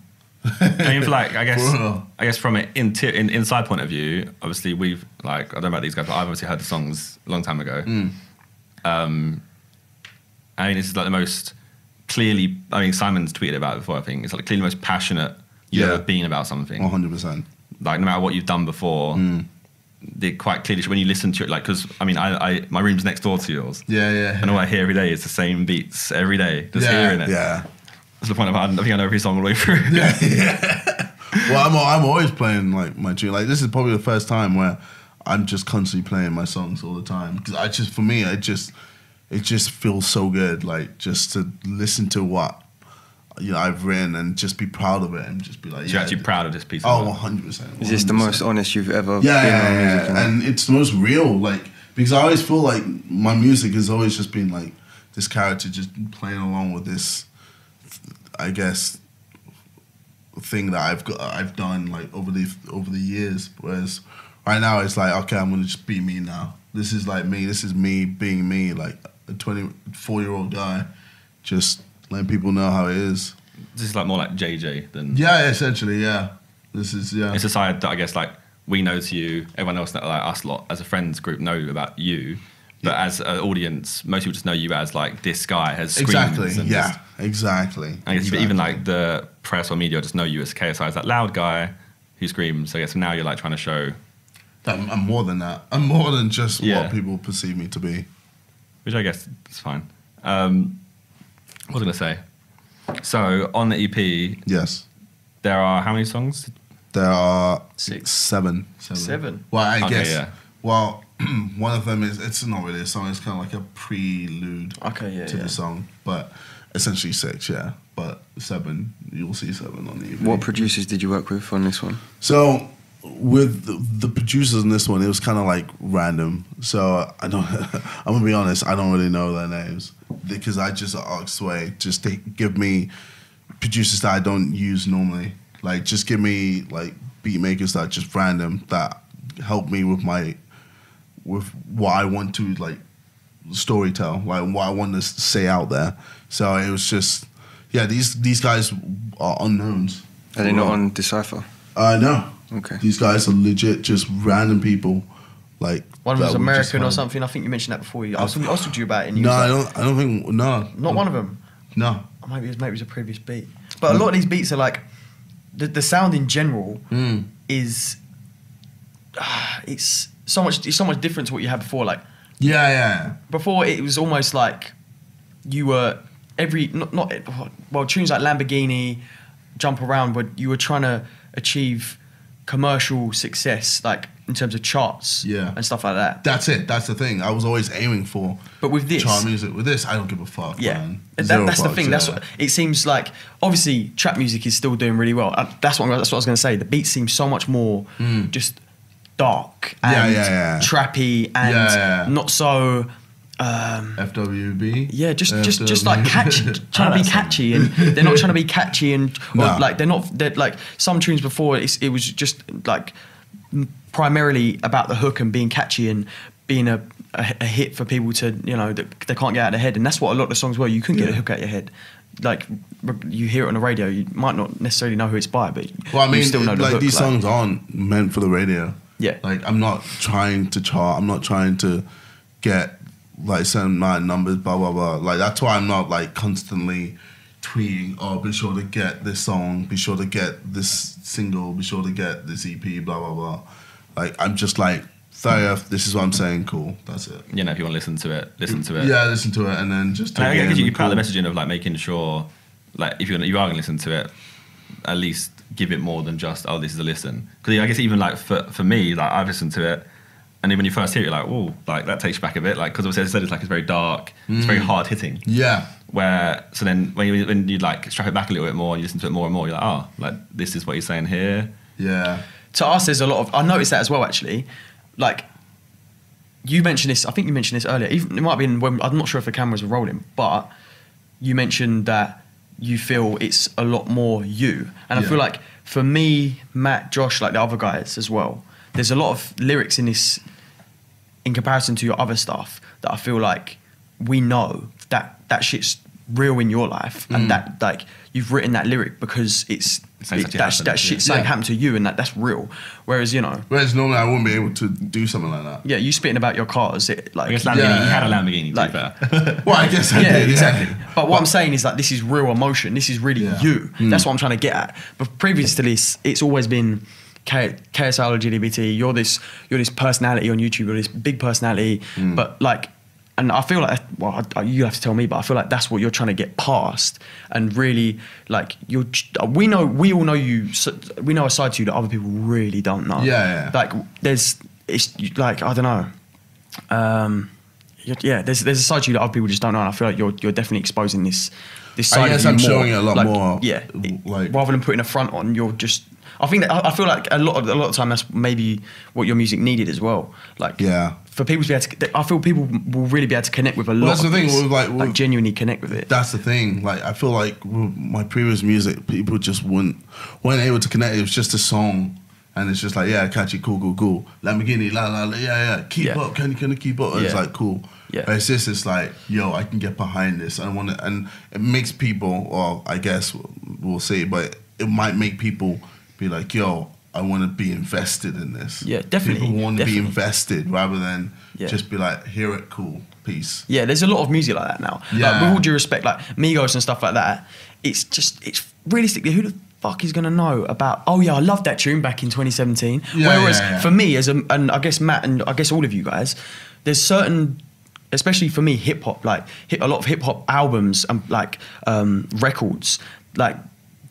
I mean, for like,
For real.
I guess from an inside point of view, obviously we've like, I don't know about these guys, but I've obviously heard the songs a long time ago. I mean, this is like the most clearly, I mean, Simon's tweeted about it before, I think. It's like clearly the most passionate you've ever been about something.
100%.
Like, no matter what you've done before, they quite clearly, when you listen to it, like, because, I mean, my room's next door to yours.
Yeah.
And all I hear every day is the same beats every day, just hearing it.
Yeah.
That's the point of I think I know every song all the way through.
Yeah. Well, I'm always playing like my tune. Like this is probably the first time where I'm just constantly playing my songs all the time because for me, it just feels so good. Like just to listen to what I've written and just be proud of it and just be like,
So you're actually proud of this piece of work?
100%.
Is this the most honest you've ever been on music?
And it's the most real. Like because I always feel like my music has always just been like this character just playing along with this, I guess, thing that I've done like over the years. Whereas right now it's like, okay, I'm gonna just be me now. This is like me. This is me being me, like a 24-year-old guy, just letting people know how it is.
This is like more like JJ than...
Yeah, essentially, yeah. This is, yeah.
It's a side that I guess like we know to you, everyone else, like us lot as a friends group know about you. But as an audience, most people just know you as like this guy has screams.
Exactly.
And
Yeah. Exactly.
I guess even like the press or media just know you as KSI as that loud guy who screams. So I guess now you're like trying to show
that I'm more than that. I'm more than just what people perceive me to be.
Which I guess is fine. What was I gonna say? So on the EP,
Yes,
there are how many songs?
there are
6.
7.
7.
Well, I
Okay,
guess.
yeah.
Well, one of them it's not really a song. It's kind of like a prelude to the song, but essentially 6. Yeah, but 7. You'll see 7 on the EP.
What producers did you work with on this one?
So with the producers in this one, it was kind of like random. So I'm gonna be honest, I don't really know their names because I just asked Sway just to give me producers that I don't use normally. Like just give me like beat makers that are just random that help me with what I want to like storytell, like what I want to say out there. So it was just these guys are unknowns.
Are they not on Decipher?
No.
Okay.
These guys are legit just random people. Like
One of them was
that we just
American or
find.
something. I think you mentioned that before. I was talking to you about it. And you
No,
was like,
I don't think. No,
not one of them.
No.
Or maybe it was a previous beat. But a lot of these beats are like the sound in general is it's so much different to what you had before. Like
Yeah.
before, it was almost like you were tunes like Lamborghini, Jump Around, where you were trying to achieve commercial success, like in terms of charts and stuff like that.
That's it. That's the thing. I was always aiming for.
But with this,
chart music. With this, I don't give a fuck.
yeah,
Man.
that's
Zero
the
fucks,
thing. That's what it seems like. Obviously, trap music is still doing really well. That's what I was going to say. The beats seem so much more just dark and trappy and not so.
FWB.
Yeah, just like catchy, trying to be catchy, and they're not trying to be catchy, and like they're like some tunes before. It was just like primarily about the hook and being catchy and being a hit for people to that they can't get out of their head, and that's what a lot of the songs were. You couldn't get a hook out of your head. Like you hear it on the radio, you might not necessarily know who it's by, but you still know the hook.
These songs aren't meant for the radio.
Yeah,
like I'm not trying to chart. I'm not trying to get like certain numbers, blah blah blah. Like that's why I'm not like constantly tweeting, oh, be sure to get this song, be sure to get this single, be sure to get this EP, blah blah blah. Like I'm just like, this is what I'm saying, cool, that's it.
If you want to listen to it.
Yeah, listen to it and then just take it.
I guess you put out the message in of like making sure, like if you are going to listen to it, at least give it more than just this is a listen. Because I guess even like for me, like I've listened to it. And then when you first hear it, you're like, oh, like that takes you back a bit. Like, because obviously, as I said, it's very dark, it's very hard hitting.
Yeah.
So then when you like strap it back a little bit more and you listen to it more and more, you're like, oh, like this is what you're saying here.
Yeah.
To us, there's a lot of, I noticed that as well, actually. Like, you mentioned this, I think you mentioned this earlier. Even, it might have been when, I'm not sure if the cameras were rolling, but you mentioned that you feel it's a lot more you. And I feel like for me, Matt, Josh, like the other guys as well, there's a lot of lyrics in this, in comparison to your other stuff, that I feel like we know that shit's real in your life, and that like you've written that lyric because that shit something happened to you, and that's real. Whereas
normally I wouldn't be able to do something like that.
Yeah, you spitting about your cars,
I guess Lamborghini, he had a Lamborghini.
Like,
well, I guess I did.
Exactly. But what I'm saying is like this is real emotion. This is really you. That's what I'm trying to get at. But previous to this, it's always been ksiolajidebt. You're this personality on YouTube. You're this big personality, but like. And I feel like, well, you have to tell me, but I feel like that's what you're trying to get past. And really, like, we all know you, we know a side to you that other people really don't know.
Yeah.
Like, it's like, I don't know. There's a side to you that other people just don't know. And I feel like you're definitely exposing this side
I guess
of you
I'm
more.
showing it a lot more.
Yeah.
Like,
rather than putting a front on, you're just. I think that I feel like a lot of the time that's maybe what your music needed as well. Like, for people to be able to, I feel people will really be able to connect with a lot.
That's the thing.
Like genuinely connect with it.
That's the thing. Like, I feel like with my previous music, people just weren't able to connect. It was just a song, and it's just like, yeah, catchy, cool. Lamborghini, la, yeah. Keep up, can you keep up? And it's like, cool.
Yeah.
But it's like, yo, I can get behind this. I want to, and it makes people, or I guess we'll see, but it might make people be like, yo, I want to be invested in this.
Yeah, definitely.
People want to be invested rather than just be like, hear it, cool, peace.
Yeah, there's a lot of music like that now.
Yeah.
Like, with all due respect, like Migos and stuff like that, it's realistically, who the fuck is going to know about, oh yeah, I love that tune back in 2017. Whereas for me, and I guess Matt and I guess all of you guys, there's certain, especially for me, hip hop, like a lot of hip hop albums and like records, like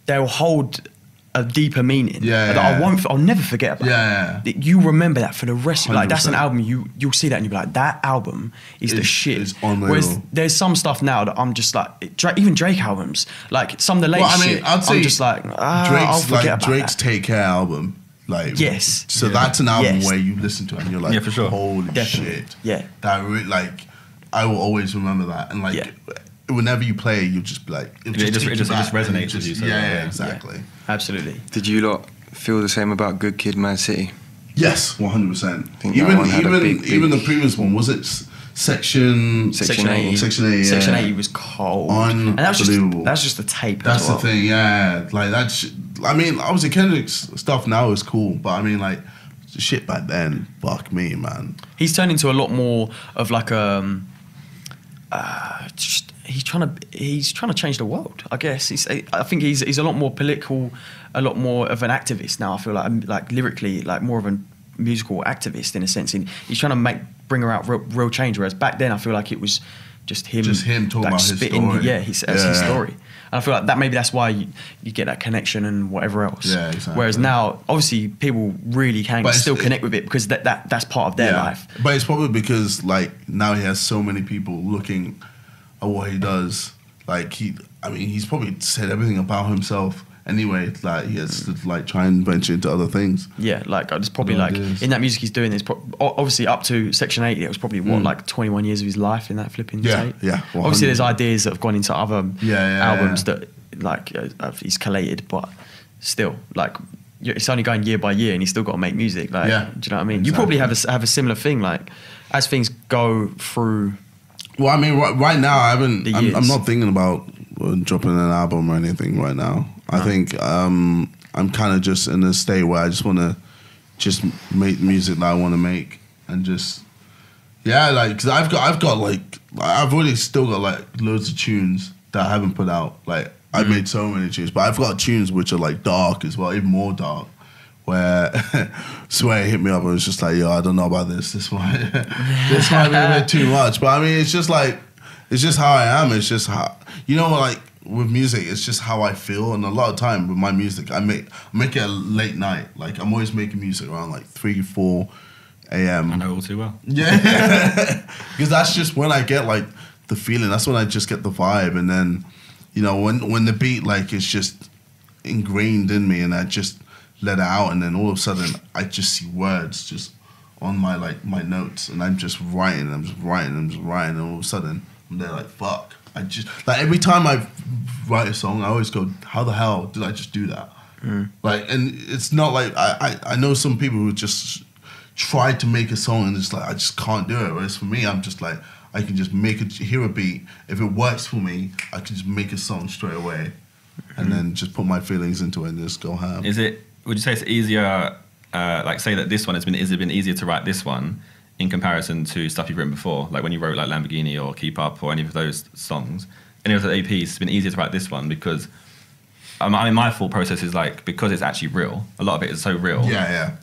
they'll hold a deeper meaning that I'll never forget about. You remember that for the rest of like that's an album you'll see that and you'll be like, that album is the shit.
It's unreal.
Whereas there's some stuff now that I'm just like, even Drake albums, like some of the latest shit, I'd say I'm just like, I'll forget about
Drake's
that.
Take Care album. Like, so that's an album where you listen to it and you're like,
for sure.
Holy shit.
Yeah.
That like, I will always remember that. And like, whenever you play it, you'll just be like,
it just resonates with you. So
exactly.
Absolutely.
Did you lot feel the same about Good Kid, Mad City?
Yes, 100%.
Big...
Even the previous one, was it Section
8? Section 8, Section 8 was cold.
Unbelievable.
And that's just the tape.
That's the thing, yeah. Like that's. I mean, obviously Kendrick's stuff now is cool, but I mean, like, shit back then, fuck me, man.
He's turned into a lot more of like he's trying to change the world. I guess I think he's a lot more political, a lot more of an activist now. I feel like lyrically, like more of a musical activist in a sense. He's trying to bring about real change. Whereas back then, I feel like it was just him
talking
like
about
spitting,
his story.
His story. And I feel like maybe that's why you get that connection and whatever else.
Yeah, exactly.
Whereas now, obviously, people really can still connect with it because that's part of their life.
But it's probably because like now he has so many people looking at what he does. Like he's probably said everything about himself anyway. Like he has to like try and venture into other things.
Yeah, like it's probably like in that music he's doing. It's obviously up to Section 8. It was probably like 21 years of his life in that flipping tape.
Yeah. 100%.
Obviously, there's ideas that have gone into other albums that like he's collated, but still like it's only going year by year, and he's still got to make music. Like, do you know what I mean? Exactly. You probably have a similar thing. Like as things go through.
Well, I mean, right now I'm not thinking about dropping an album or anything right now. I think I'm kind of just in a state where I just want to just make music that I want to make and just like because I've got like I've already still got like loads of tunes that I haven't put out. Like I've made so many tunes, but I've got tunes which are like dark as well, even more dark. Where Sway hit me up and was just like, yo, I don't know about this. This might be a bit too much. But I mean, it's just like, it's just how I am. It's just how, like with music, it's just how I feel. And a lot of time with my music, I make it a late night. Like I'm always making music around like 3, 4 a.m.
I know all too well.
Yeah. Because that's just when I get like the feeling. That's when I just get the vibe. And then, when the beat like is just ingrained in me and I just let it out, and then all of a sudden I just see words just on my notes, and I'm just writing, and all of a sudden I'm there like, fuck. I just like every time I write a song, I always go, how the hell did I just do that? Like, and it's not like I know some people who just try to make a song and it's like I just can't do it. Whereas for me, I'm just like I can just hear a beat. If it works for me, I can just make a song straight away, and then just put my feelings into it and just go ham.
Would you say it's easier? Like, say that this one has been easier to write this one in comparison to stuff you've written before, like when you wrote like Lamborghini or Keep Up or any of those songs, any of the APs, it's been easier to write this one because I mean, my thought process is like, because it's actually real, a lot of it is so real,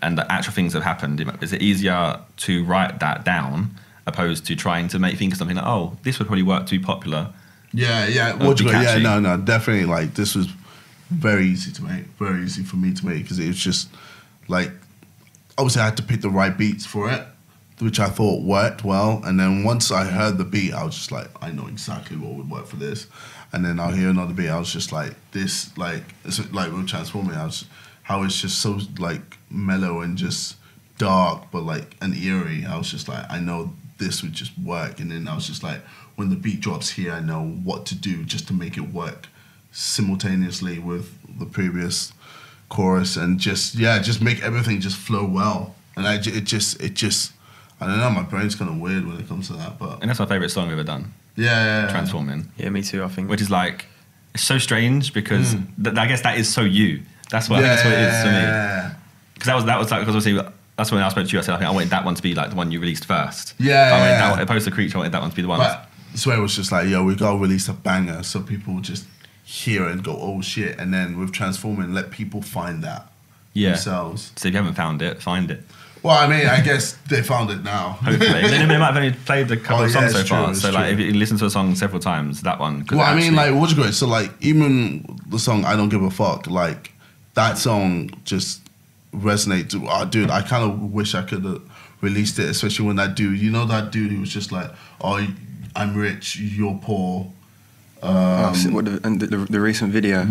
and the actual things have happened. Is it easier to write that down opposed to trying to think of something like, oh, this would probably work to be popular?
No, definitely. Like, this was very easy to make, very easy for me to make, because it was just like, obviously I had to pick the right beats for it, which I thought worked well. And then once I heard the beat, I was just like, I know exactly what would work for this. And then I'll hear another beat, I was just like, this, like, it's like with Transforming, how it's just so like mellow and just dark, but like and eerie. I was just like, I know this would just work. And then I was just like, when the beat drops here, I know what to do just to make it work simultaneously with the previous chorus, and just make everything just flow well. And it just I don't know, my brain's kind of weird when it comes to that, but...
And that's my favourite song we've ever done. Transforming.
Yeah, me too, I think.
Which is like, it's so strange because I guess that is so you. That's what I think that's what it is to me. Because that was like, because obviously that's when I spoke to you. I said I think I wanted that one to be like the one you released first. Opposed to Creature, I wanted that one to be the one.
But so it was just like, yo, we gotta release a banger so people just hear it and go, oh shit. And then with Transforming, let people find that themselves.
So if you haven't found it, find it.
Well, I mean, I guess they found it now.
Hopefully. They might have only played a couple of songs so far. So, like, if you listen to a song several times, that one.
Well, I mean, like, what's great? So, like, even the song "I Don't Give a Fuck," like, that song just resonates. Oh, dude, I kind of wish I could have released it, especially when that dude, that dude who was just like, "Oh, I'm rich, you're poor."
The recent video.
I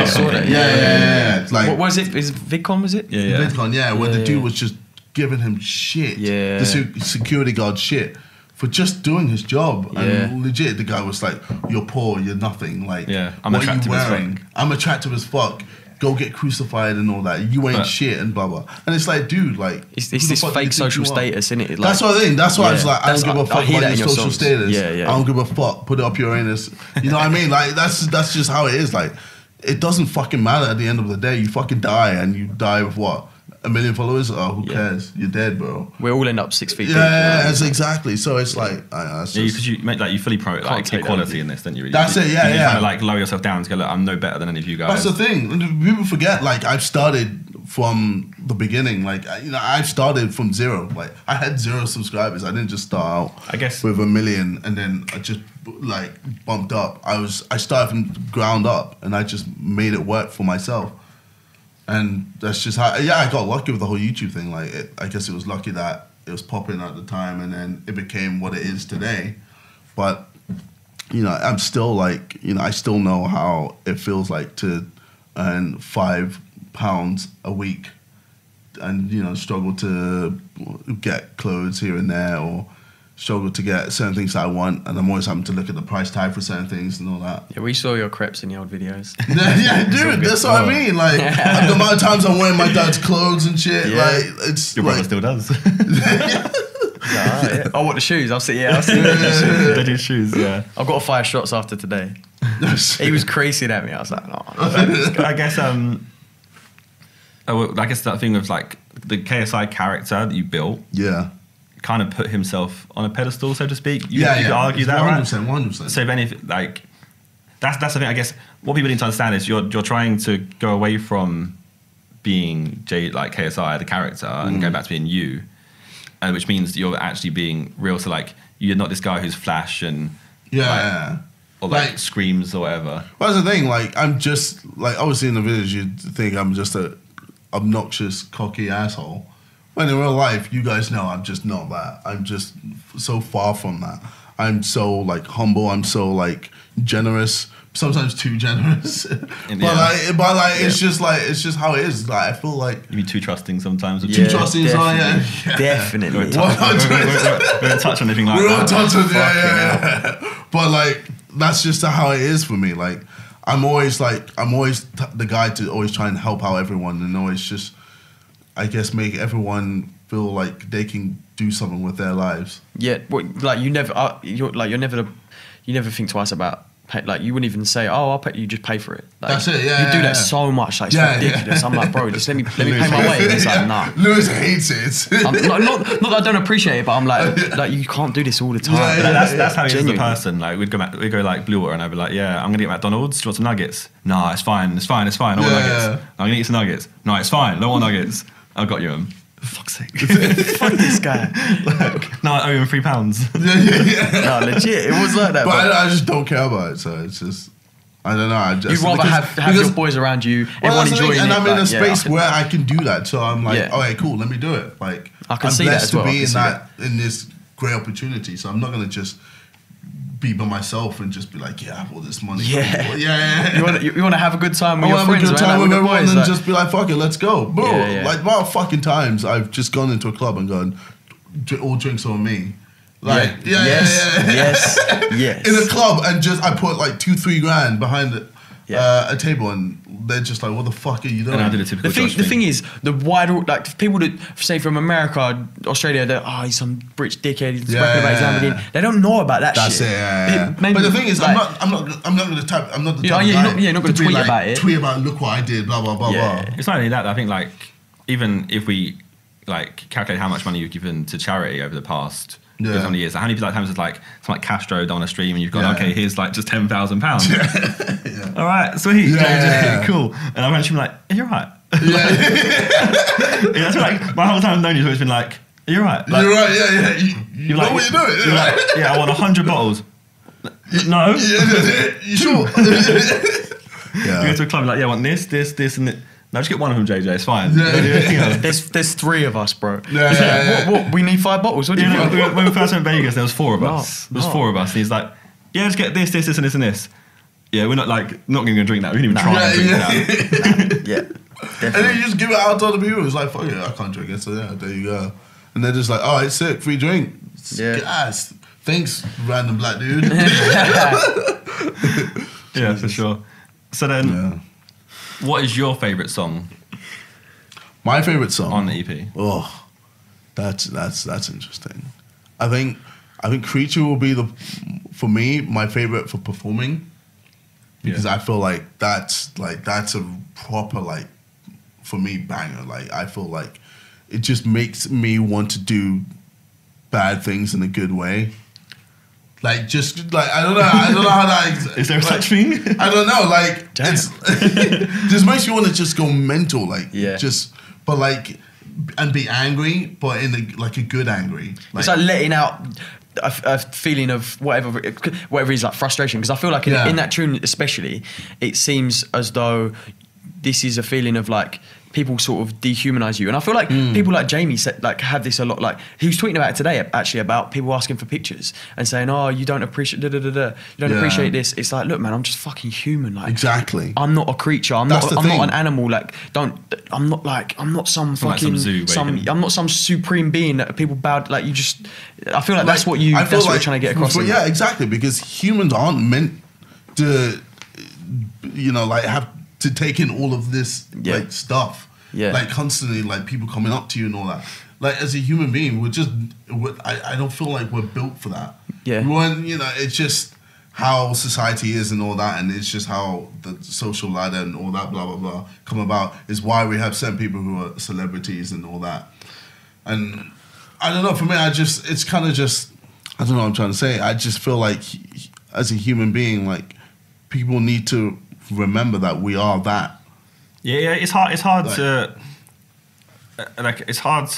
saw that.
Yeah. Like,
what was it? Is it VidCon, was it?
Yeah.
VidCon, where the dude was just giving him shit.
Yeah.
The security guard shit for just doing his job. And legit, the guy was like, you're poor, you're nothing. Like,
I'm
what are you
attractive as
wearing?
fuck.
I'm attractive as fuck. Go get crucified and all that. You ain't shit and blah, blah. And it's like, dude, like...
It's this fake social status, isn't it? Like,
that's what I think. That's why I was like, I don't give a fuck about your social status.
Yeah.
I don't give a fuck. Put it up your anus. You know what I mean? Like, that's just how it is. Like, it doesn't fucking matter at the end of the day. You fucking die, and you die with what? 1 million followers? Oh, who cares? You're dead, bro.
We all end up 6 feet deep.
Yeah, that's exactly. So it's like...
because you make like you fully promote like equality in this, don't you? Really?
That's it,
You kind of like lower yourself down to go, look, I'm no better than any of you guys.
That's the thing. People forget, like, I've started from the beginning. Like, I've started from zero. Like, I had 0 subscribers. I didn't just start out,
I guess,
with 1 million and then I just like bumped up. I started from ground up and I just made it work for myself. And that's just how. Yeah, I got lucky with the whole YouTube thing. Like, I guess it was lucky that it was popping at the time, and then it became what it is today. But I'm still like, I still know how it feels like to earn £5 a week, and struggle to get clothes here and there, or struggle to get certain things that I want, and I'm always having to look at the price tag for certain things and all that.
Yeah, we saw your crepes in the old videos.
Yeah, dude, that's what I mean. Like, the amount of times I'm wearing my dad's clothes and shit, like, it's
your brother still does.
Oh, what, the shoes? I'll see the shoes.
They do shoes, yeah.
I've got to fire shots after today. He was creasing at me. I was like, no.
I guess that thing of like the KSI character that you built.
Yeah.
Kind of put himself on a pedestal, so to speak. You could argue
it's
that,
100%,
right?
100%.
So if anything, like, that's the thing. I guess what people need to understand is you're trying to go away from being like KSI, the character, and go back to being you, which means you're actually being real. So like, you're not this guy who's flash and or like screams or whatever.
Well, that's the thing. Like, I'm just like, obviously in the videos you think I'm just a obnoxious, cocky asshole. When in real life, you guys know I'm just not that. I'm just so far from that. I'm so like humble. I'm so like generous. Sometimes too generous. But it's just how it is. Like, I feel like
you be too trusting sometimes.
Too trusting,
definitely.
We don't touch on anything like that.
We don't touch on But like, that's just how it is for me. Like, I'm always the guy to always try and help out everyone, and always just, I guess, make everyone feel like they can do something with their lives.
Yeah, well, like you never, you never think twice about. Like you wouldn't even say, "Oh, I'll pay." You just pay for it. Like,
That's it. Yeah,
you do that so much. Like it's ridiculous. I'm like, bro, just let me pay my way. And it's like, nah.
Lewis hates it.
Not that I don't appreciate it, but I'm like, you can't do this all the time.
That's how he is as a person. Like we'd go like Blue Water, and I'd be like, yeah, I'm gonna get McDonald's. Do you want some nuggets? Nah, it's fine. I want nuggets. I'm gonna eat some nuggets. No, it's fine. No more nuggets. I got you them. For fuck's sake.
Fuck this guy.
Like, no, I owe him £3.
No, legit. It was like that.
But I just don't care about it. So it's just, I don't know.
You'd rather have your boys around you, everyone enjoying it.
And I'm in a space where I can do that. So I'm like, okay, cool, let me do it. Like,
I can see that as well.
I'm blessed to be in this great opportunity. So I'm not going to just be by myself and just be like, yeah, I have all this money.
Yeah.
Yeah.
You want to have a good time with your friends,
have a good time with everyone
boys,
and just be like, fuck it, let's go. Bro,
Yeah.
like, what fucking times I've just gone into a club and gone, all drinks on me. Like,
Yes.
In a club, and just I put like 2-3 grand behind a table, and they're just like, "What the fuck are you doing?"
And I did a typical.
The thing is, the wider like people that say from America, Australia, that he's some rich dickhead, he's rapping about his Lamborghini. They don't know about that
That's
shit.
That's it. But the thing is,
like,
I'm not going to type. I'm not the type
you're
of guy
not going to tweet
like,
about it.
Tweet about look what I did, blah blah blah blah.
It's not only that. I think like even if we like calculate how much money you've given to charity over the past. How many years? How many times is like some like Castro done a stream and you've gone, okay, here's like just £10,000. All right, sweet, cool. And I'm actually like, are you all right? That's like my whole time I've known you, it's been like, are you all right? Like,
you're right, You know
like,
what you're doing.
You're like, yeah, I want 100 bottles. No.
You sure?
You go to a club like, yeah, I want this, and this. No, just get one of them, JJ. It's fine.
There's 3 of us, bro.
What?
We need 5 bottles. What do you think?
When we first went to Vegas, there was 4 of us. There was 4 of us, and he's like, "Yeah, just get this, and this." Yeah, we're not going to drink that. We didn't even try and drink that.
Yeah,
definitely. And then you just give it out to other people. It's like, fuck it, I can't drink it. So yeah, there you go. And they're just like, "Oh, it's sick, free drink."
Yeah.
Yes. Thanks, random black dude.
Yeah, for sure. So then. What is your favourite song?
My favourite song
on the EP.
Oh, that's interesting. I think Creature will be for me my favourite for performing, because I feel like that's a proper like for me banger. Like I feel like it just makes me want to do bad things in a good way. Like just like I don't know how that
is there such thing?
I don't know. Like it's just makes you want to just go mental. Like but like and be angry, but in a good angry. Like,
it's like letting out a feeling of whatever is like frustration. Because I feel like in that tune especially, it seems as though this is a feeling of like people sort of dehumanize you, and I feel like people like Jamie said like have this a lot. Like he was tweeting about it today actually about people asking for pictures and saying, "Oh, you don't appreciate you don't appreciate this." It's like, look, man, I'm just fucking human. Like
exactly,
I'm not a creature. I'm not an animal. Like I'm not some fucking I'm not some supreme being that people bowed. Like you just, I feel like that's what you're trying to get across.
Yeah, exactly, because humans aren't meant to, like have to take in all of this like stuff. Yeah. Like constantly like people coming up to you and all that. Like as a human being, I don't feel like we're built for that.
Yeah.
It's just how society is and all that, and it's just how the social ladder and all that blah blah blah come about, is why we have certain people who are celebrities and all that. And I don't know, for me it's kind of just, I don't know what I'm trying to say. I just feel like as a human being, like people need to remember that we are that. Yeah,
it's hard to explain, but I feel like you're trying to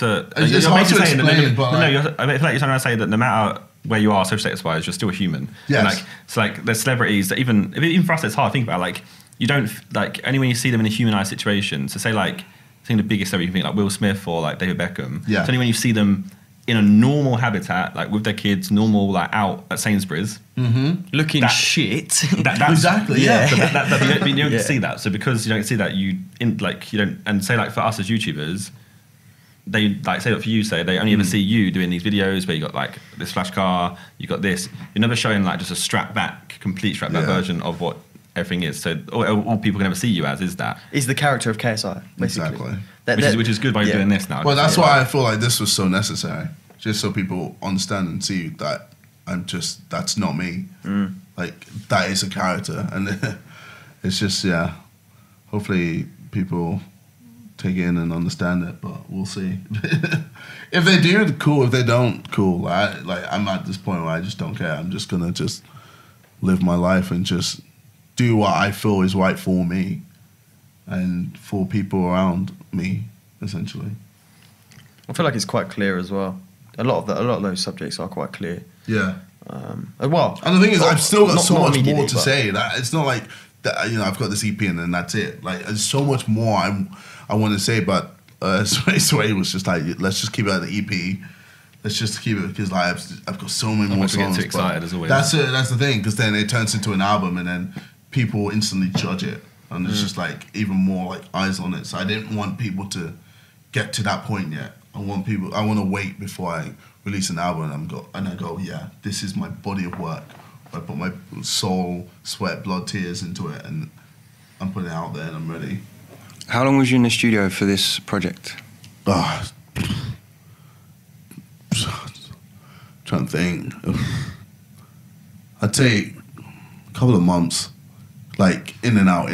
say that no matter where you are social status wise, you're still a human.
Yes.
And there's celebrities that even for us it's hard to think about. Like you don't like only when you see them in a humanized situation. So say like I think the biggest celebrity you can think like Will Smith or like David Beckham.
Yeah.
It's only when you see them in a normal habitat, like with their kids, normal, like out at Sainsbury's,
looking shit.
That's exactly, yeah.
But you don't see that. So because you don't see that, you don't. And say like for us as YouTubers, they like say what for you say they only ever see you doing these videos where you got like this flash car, you got this. You're never showing like just a complete strapped back version of what everything is. So all people can ever see you as is
the character of KSI, basically.
Exactly.
Which is good by doing this now.
Well, that's why I feel like this was so necessary. just so people understand and see that that's not me. Like that is a character, and it's just hopefully people take it in and understand it, but we'll see. If they do, cool. If they don't, cool. I'm at this point where I just don't care. I'm just gonna just live my life and just do what I feel is right for me and for people around me, essentially.
I feel like it's quite clear as well. A lot of those subjects are quite clear.
Yeah.
Well,
and the thing is, I've still got so much more to
but
say. That it's not like that. I've got this EP and then that's it. Like, there's so much more I want to say, but Sway was just like, let's just keep it at the EP. Let's just keep it because like, I've got so many more songs.
Get too excited as always.
That's it. That's the thing, because then it turns into an album and then people instantly judge it, and it's just like even more like eyes on it. So I didn't want people to get to that point yet. I want to wait before I release an album and I go, yeah, this is my body of work. I put my soul, sweat, blood, tears into it, and I'm putting it out there and I'm ready.
How long was you in the studio for this project?
Trying to think. I'd say a couple of months, like in and out.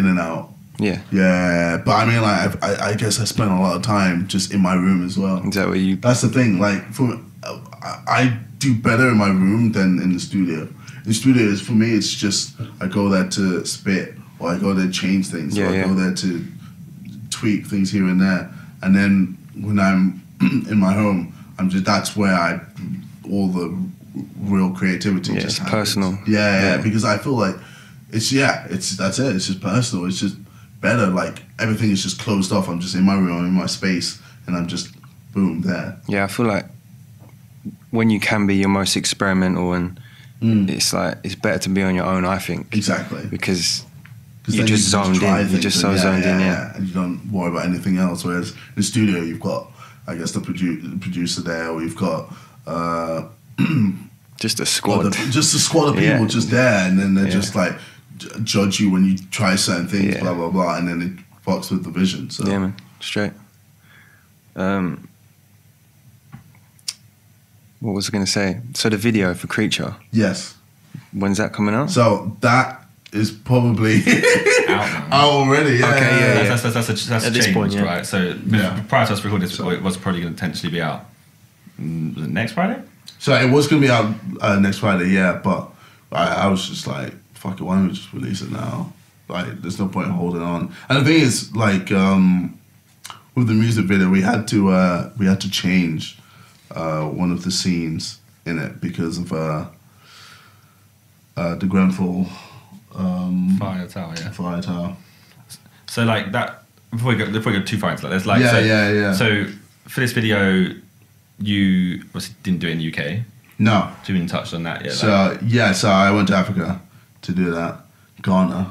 Yeah.
Yeah, but I mean, like, I guess I spent a lot of time just in my room as well.
Is that what you...
That's the thing, like, I do better in my room than in the studio. In the studio, for me, it's just, I go there to spit, or I go there to change things, or I go there to tweak things here and there. And then when I'm in my home, that's where all the real creativity just
it's
happens.
Personal.
Yeah, because I feel like that's it. It's just personal. It's just better. Like everything is just closed off. I'm just in my room, I'm in my space, and I'm just boom there.
Yeah, I feel like when you can be your most experimental, and it's like it's better to be on your own. I think
Exactly,
because you're just zoned in. You're just so zoned in. Yeah,
and you don't worry about anything else. Whereas in the studio, you've got, I guess, the producer there, or you've got.
Just a squad.
Just a squad of people just there, and then they're just like judge you when you try certain things, blah blah blah, and then it fucks with the vision. So
yeah, man, straight. What was I going to say? So the video for Creature.
Yes.
When's that coming out?
So that is probably out already. Yeah.
Okay, yeah.
That's
at this point,
right? So prior to us recording this, it was probably going to potentially be out next Friday.
So it was going to be out next Friday, yeah. But I was just like, fuck it, why don't we just release it now? Like, there's no point in holding on. And the thing is, like, with the music video, we had to change one of the scenes in it because of the Grenfell
Fire Tower, yeah.
Fire Tower.
So like that, before we go too far into that, there's like So for this video, you obviously didn't do it in the UK.
No.
So you haven't touched on that yet.
So so I went to Africa to do that. Ghana.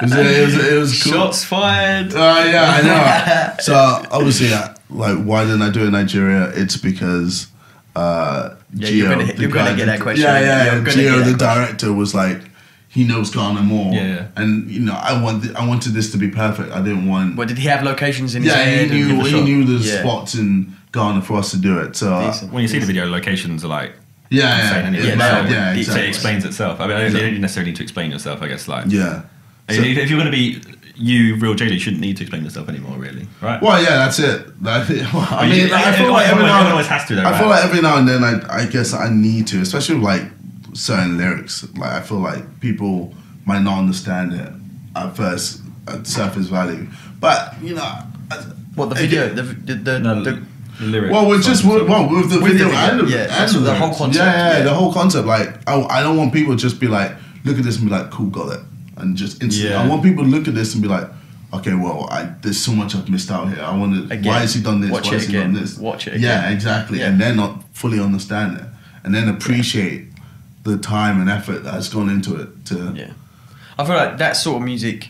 It was cool.
Shots fired.
Yeah, I know. So obviously, like, why didn't I do it in Nigeria? It's because Gio,
you're gonna get that question.
Gio, the director, was like, he knows Ghana more.
Yeah.
And I wanted this to be perfect. I didn't want.
Well, did he have locations in his
Yeah,
head?
he knew the spots in Ghana for us to do it. So
when you see the video, locations are like.
Yeah,
exactly.
So
it explains itself. I mean, you don't necessarily need to explain yourself, I guess. Like,
yeah.
So, if you're going to be real Jada, you shouldn't need to explain yourself anymore, really, right?
Well, yeah, that's it. I mean, I feel like
everyone always has to, though.
I feel like every now and then, I guess I need to, especially with like certain lyrics. Like, I feel like people might not understand it at first at surface value, but
what the video, the
lyrics.
Well, with the video and
the whole concept.
Yeah, the whole concept. Like, I don't want people to just be like, look at this and be like, cool, got it, and just instantly. I want people to look at this and be like, okay, well, there's so much I've missed out here. I want to. Why has he done this? Why has he done this?
Watch it again.
Yeah, exactly. Yeah. And then not fully understand it, and then appreciate the time and effort that has gone into it.
I feel like that sort of music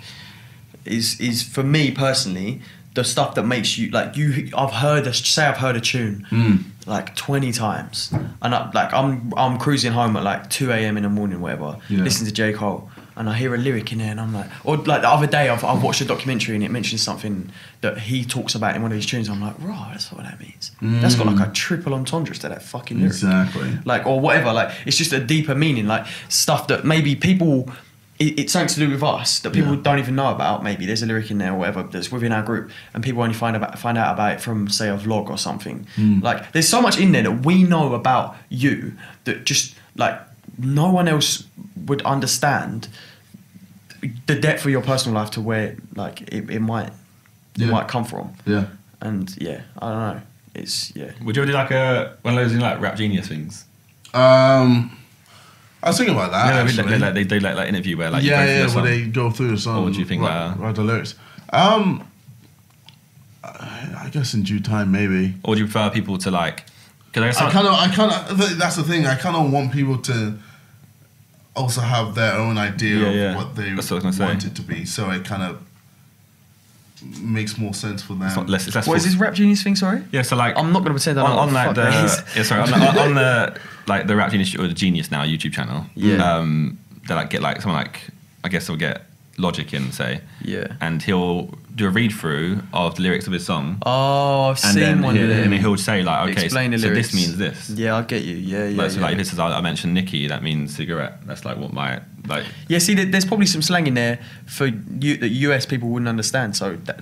is for me personally. The stuff that makes you like I've heard a tune like 20 times, and I'm cruising home at like 2 a.m. in the morning, whatever, listening to J. Cole, and I hear a lyric in there, and I'm like, or like the other day, I've watched a documentary and it mentions something that he talks about in one of his tunes. I'm like, right, that's what that means. That's got like a triple entendre to that fucking lyric.
Exactly.
Like, or whatever. Like, it's just a deeper meaning. Like stuff that maybe people. It's something to do with us that people don't even know about. Maybe there's a lyric in there or whatever that's within our group, and people only find out about it from, say, a vlog or something. Like, there's so much in there that we know about you that just like no one else would understand the depth of your personal life to where like it might come from.
Yeah.
And I don't know. It's
Would you ever do like one of those like Rap Genius things?
I was thinking about that.
Yeah, they do like interview where like
where they go through the song.
What would you think?
Write the lyrics. I guess in due time, maybe.
Or do you prefer people to like? Because
I kind of. That's the thing. I kind of want people to also have their own idea of what they want it to be. So it kind of makes more sense for them.
It's less
what is this Rap Genius thing? Sorry.
Yeah. So like,
I'm not going to pretend I don't know
on
what the fuck that is.
on the like the Rap Genius or the Genius Now YouTube channel.
Yeah.
They like get like someone like I guess they'll get Logic in say.
Yeah.
And he'll do a read through of the lyrics of his song.
Oh, I've seen one of them.
And then he'll say like, okay,
Explain the
so
lyrics.
this means this.
Yeah, I get you. Yeah.
So like if this is I mentioned Nicky, that means cigarette. That's like what my like.
Yeah, see, there's probably some slang in there for you that US people wouldn't understand. So that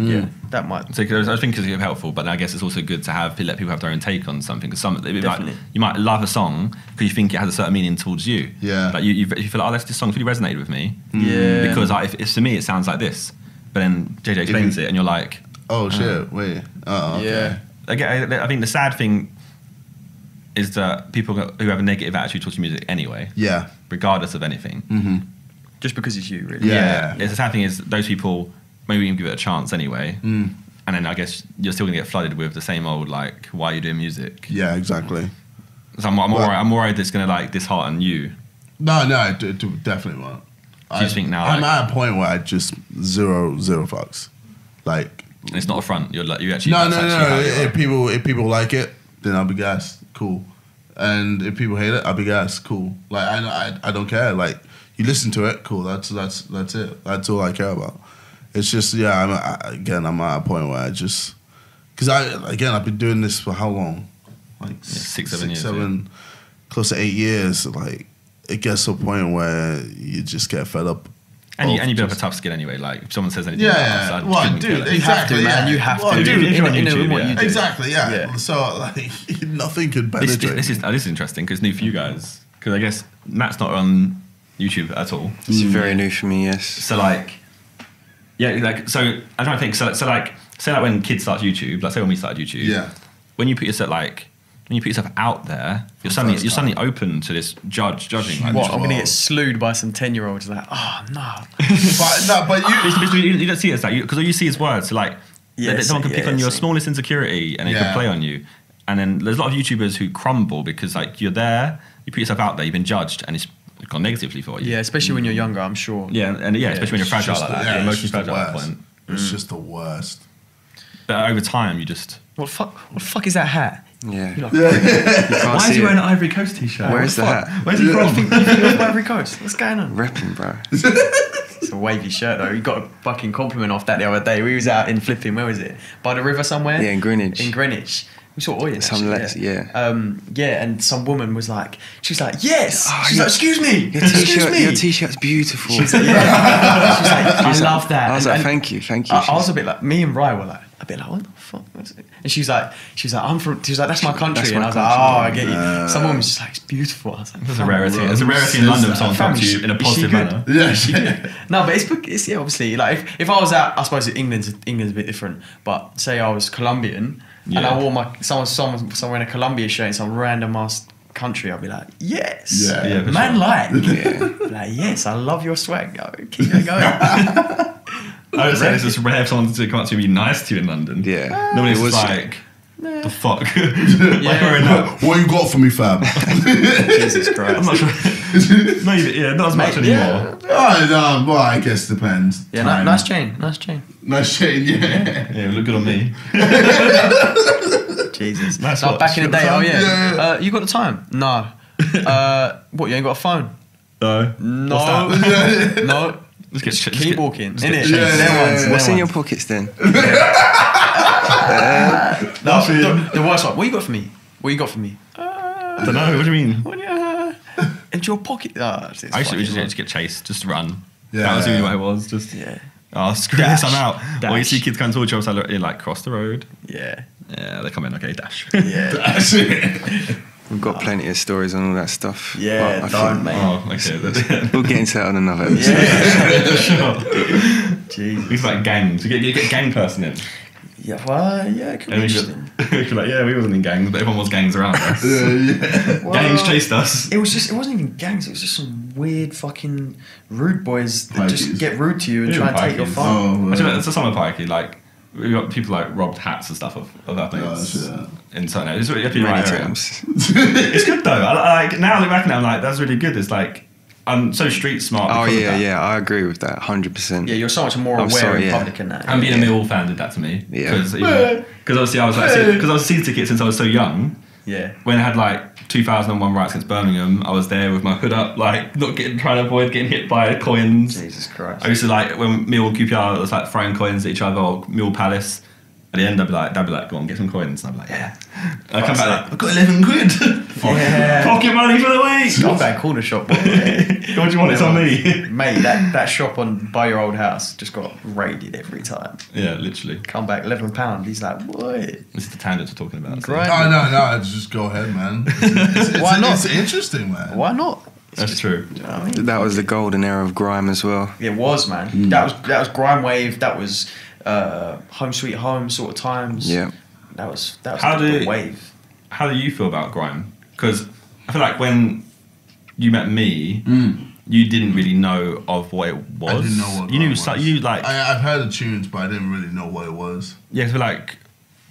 might.
So I think it's helpful, but I guess it's also good to let people have their own take on something. Because
Definitely.
You might love a song because you think it has a certain meaning towards you.
Yeah.
Like you feel like, this song's really resonated with me.
Yeah.
Because if to me it sounds like this, but then JJ explains it, and you're like,
oh shit, wait.
Yeah.
Again, I think the sad thing is that people who have a negative attitude towards music anyway.
Yeah.
Regardless of anything.
Mm-hmm.
Just because it's you, really.
Yeah.
It's the sad thing is those people maybe even give it a chance anyway. And then I guess you're still gonna get flooded with the same old like, why are you doing music?
Yeah, exactly.
So I'm worried that it's gonna like dishearten you.
No, I definitely won't.
Do you think now?
I'm at a point where I just zero fucks. Like,
it's not a front. You're like you actually.
No. If people like it, then I'll be gassed. Cool. And if people hate it, I'll be gassed. Cool. Like I don't care. Like you listen to it, cool. That's it. That's all I care about. It's just I'm at a point where I just because I've been doing this for how long? Like
6-7 years.
Close to 8 years. Like it gets to a point where you just get fed up.
And you build up a tough skin anyway. Like if someone says anything,
dude,
you have to, man. You have to.
Dude, if you're on YouTube,
what you do.
Exactly, yeah. So like nothing could penetrate.
This is interesting because it's new for you guys. Because I guess Matt's not on YouTube at all.
It's very new for me. Yes.
So like, so I'm trying to think. So like, say like when kids start YouTube, like say when we started YouTube.
Yeah.
When you put yourself out there, you're suddenly open to this judging. Like,
What? I'm gonna get slewed by some 10-year-olds. Like, oh no.
but
you don't see it as that because all you see is words. So like, someone can pick on your
see.
smallest insecurity and it can play on you. And then there's a lot of YouTubers who crumble because like you're there, you put yourself out there, you've been judged, and it's gone negatively for you.
Yeah, especially when you're younger, I'm sure.
Yeah, especially when you're fragile like that. You're emotionally fragile at that point.
It's just the worst.
But over time, you just.
What the fuck is that hat?
Yeah.
Like,
Why is he wearing an Ivory Coast t-shirt?
Where's the hat?
Where's he from?
You think you're from Ivory Coast? What's going on?
Repping, bro.
It's a wavy shirt though. You got a fucking compliment off that the other day. We was out in flipping. Where was it? By the river somewhere.
Yeah, in Greenwich.
We saw oil.
Some less, yeah.
And some woman was like, yes. She's like, excuse me.
Your t-shirt's beautiful.
She's like, I love that.
I was like, thank you.
I was a bit like, me and Rye were like, what the fuck? And she's like, that's my country. And I was like, I get you. Some woman was just like, it's beautiful. I was like,
it's a rarity. It's a rarity in London. Someone talks to you in a positive manner.
Yeah,
she good. No, but it's obviously like if I was out, I suppose England's a bit different. But say I was Colombian and I wore someone in a Colombia shirt in some random ass country, I'd be like, yes, man, like, like, yes, I love your swag. Keep it going.
I would say it's just rare for someone to come up to you and be nice to you in London.
Yeah.
Normally it's like, the fuck?
What you got for me, fam?
Jesus Christ.
I'm not sure. Not as much anymore.
Well, I guess it depends.
Yeah, nice chain.
Nice chain, yeah.
Yeah, look good on me.
Jesus.
Nice
back in the day,
Yeah.
you got the time? No. What, you ain't got a phone?
No.
No. No.
Let's get
Keep walking. Innit?
Yeah.
What's in your pockets then?
The worst one. What you got for me? What you got for me?
I don't know. What do you mean?
Into your pocket.
I used to get chased, just run.
Yeah.
That was really what it was. Just oh, screw
Dash.
this, I'm out.
Dash.
Or you see kids coming towards you, you like cross the road.
Yeah.
Yeah, they come in. Okay, dash.
Yeah.
We've got plenty of stories on all that stuff.
Yeah,
But I
don't,
think
mate.
Oh, okay.
we'll get into that on another episode.
Yeah.
Sure.
Jesus.
It's like gangs. You get a gang person in.
Yeah, well, yeah, it could be
And
interesting.
we could like, yeah, we wasn't in gangs, but everyone was gangs around us.
Well,
Gangs chased us.
It wasn't even gangs, it was just some weird fucking rude boys that just
Pikeys.
get rude to you and
We
try
were
and take your
Pikeys.
phone.
Oh,
Actually, it's a summer pikey. Like we got people like robbed hats and stuff of our things in certain areas. It's really
Many
right area.
times.
It's good though. I like now I look back and I'm like, that's really good. It's like I'm so street smart.
Oh
because of
yeah,
that.
yeah, I agree with that, 100%.
Yeah, you're so much more
I'm
aware
sorry,
in
yeah.
public and that.
And being a Millwall fan did that to me.
Yeah.
Because obviously I was like, because I was season ticket since I was so young.
Yeah.
When I had like 2001 riots against Birmingham, I was there with my hood up, like trying to avoid getting hit by coins.
Jesus Christ.
I used to like when Millwall QPR was like throwing coins at each other, or Millwall Palace. At the end, they'd be like, go on, get some coins. And I'd be like, yeah. And I come back like, I've got 11 quid.
Yeah.
Pocket money for the week.
Scumbag corner shop.
What do you want? It's on me.
Mate, that shop by your old house just got raided every time.
Yeah, literally.
Come back, £11. He's like, what?
This is the tangents we're talking about. so-
Right.
No, just go ahead, man.
Why not?
It's interesting, man.
Why not?
That's true.
You know what I mean?
That was the golden era of grime as well.
It was, man. That was grime wave. That was home sweet home sort of times.
Yeah.
That was
How
the
do-
wave.
How do you feel about grime? Because I feel like when you met me, you didn't really know of what it was.
I didn't know what
you knew.
grime was.
You knew like
I've heard the tunes, but I didn't really know what it was.
yeah. I feel like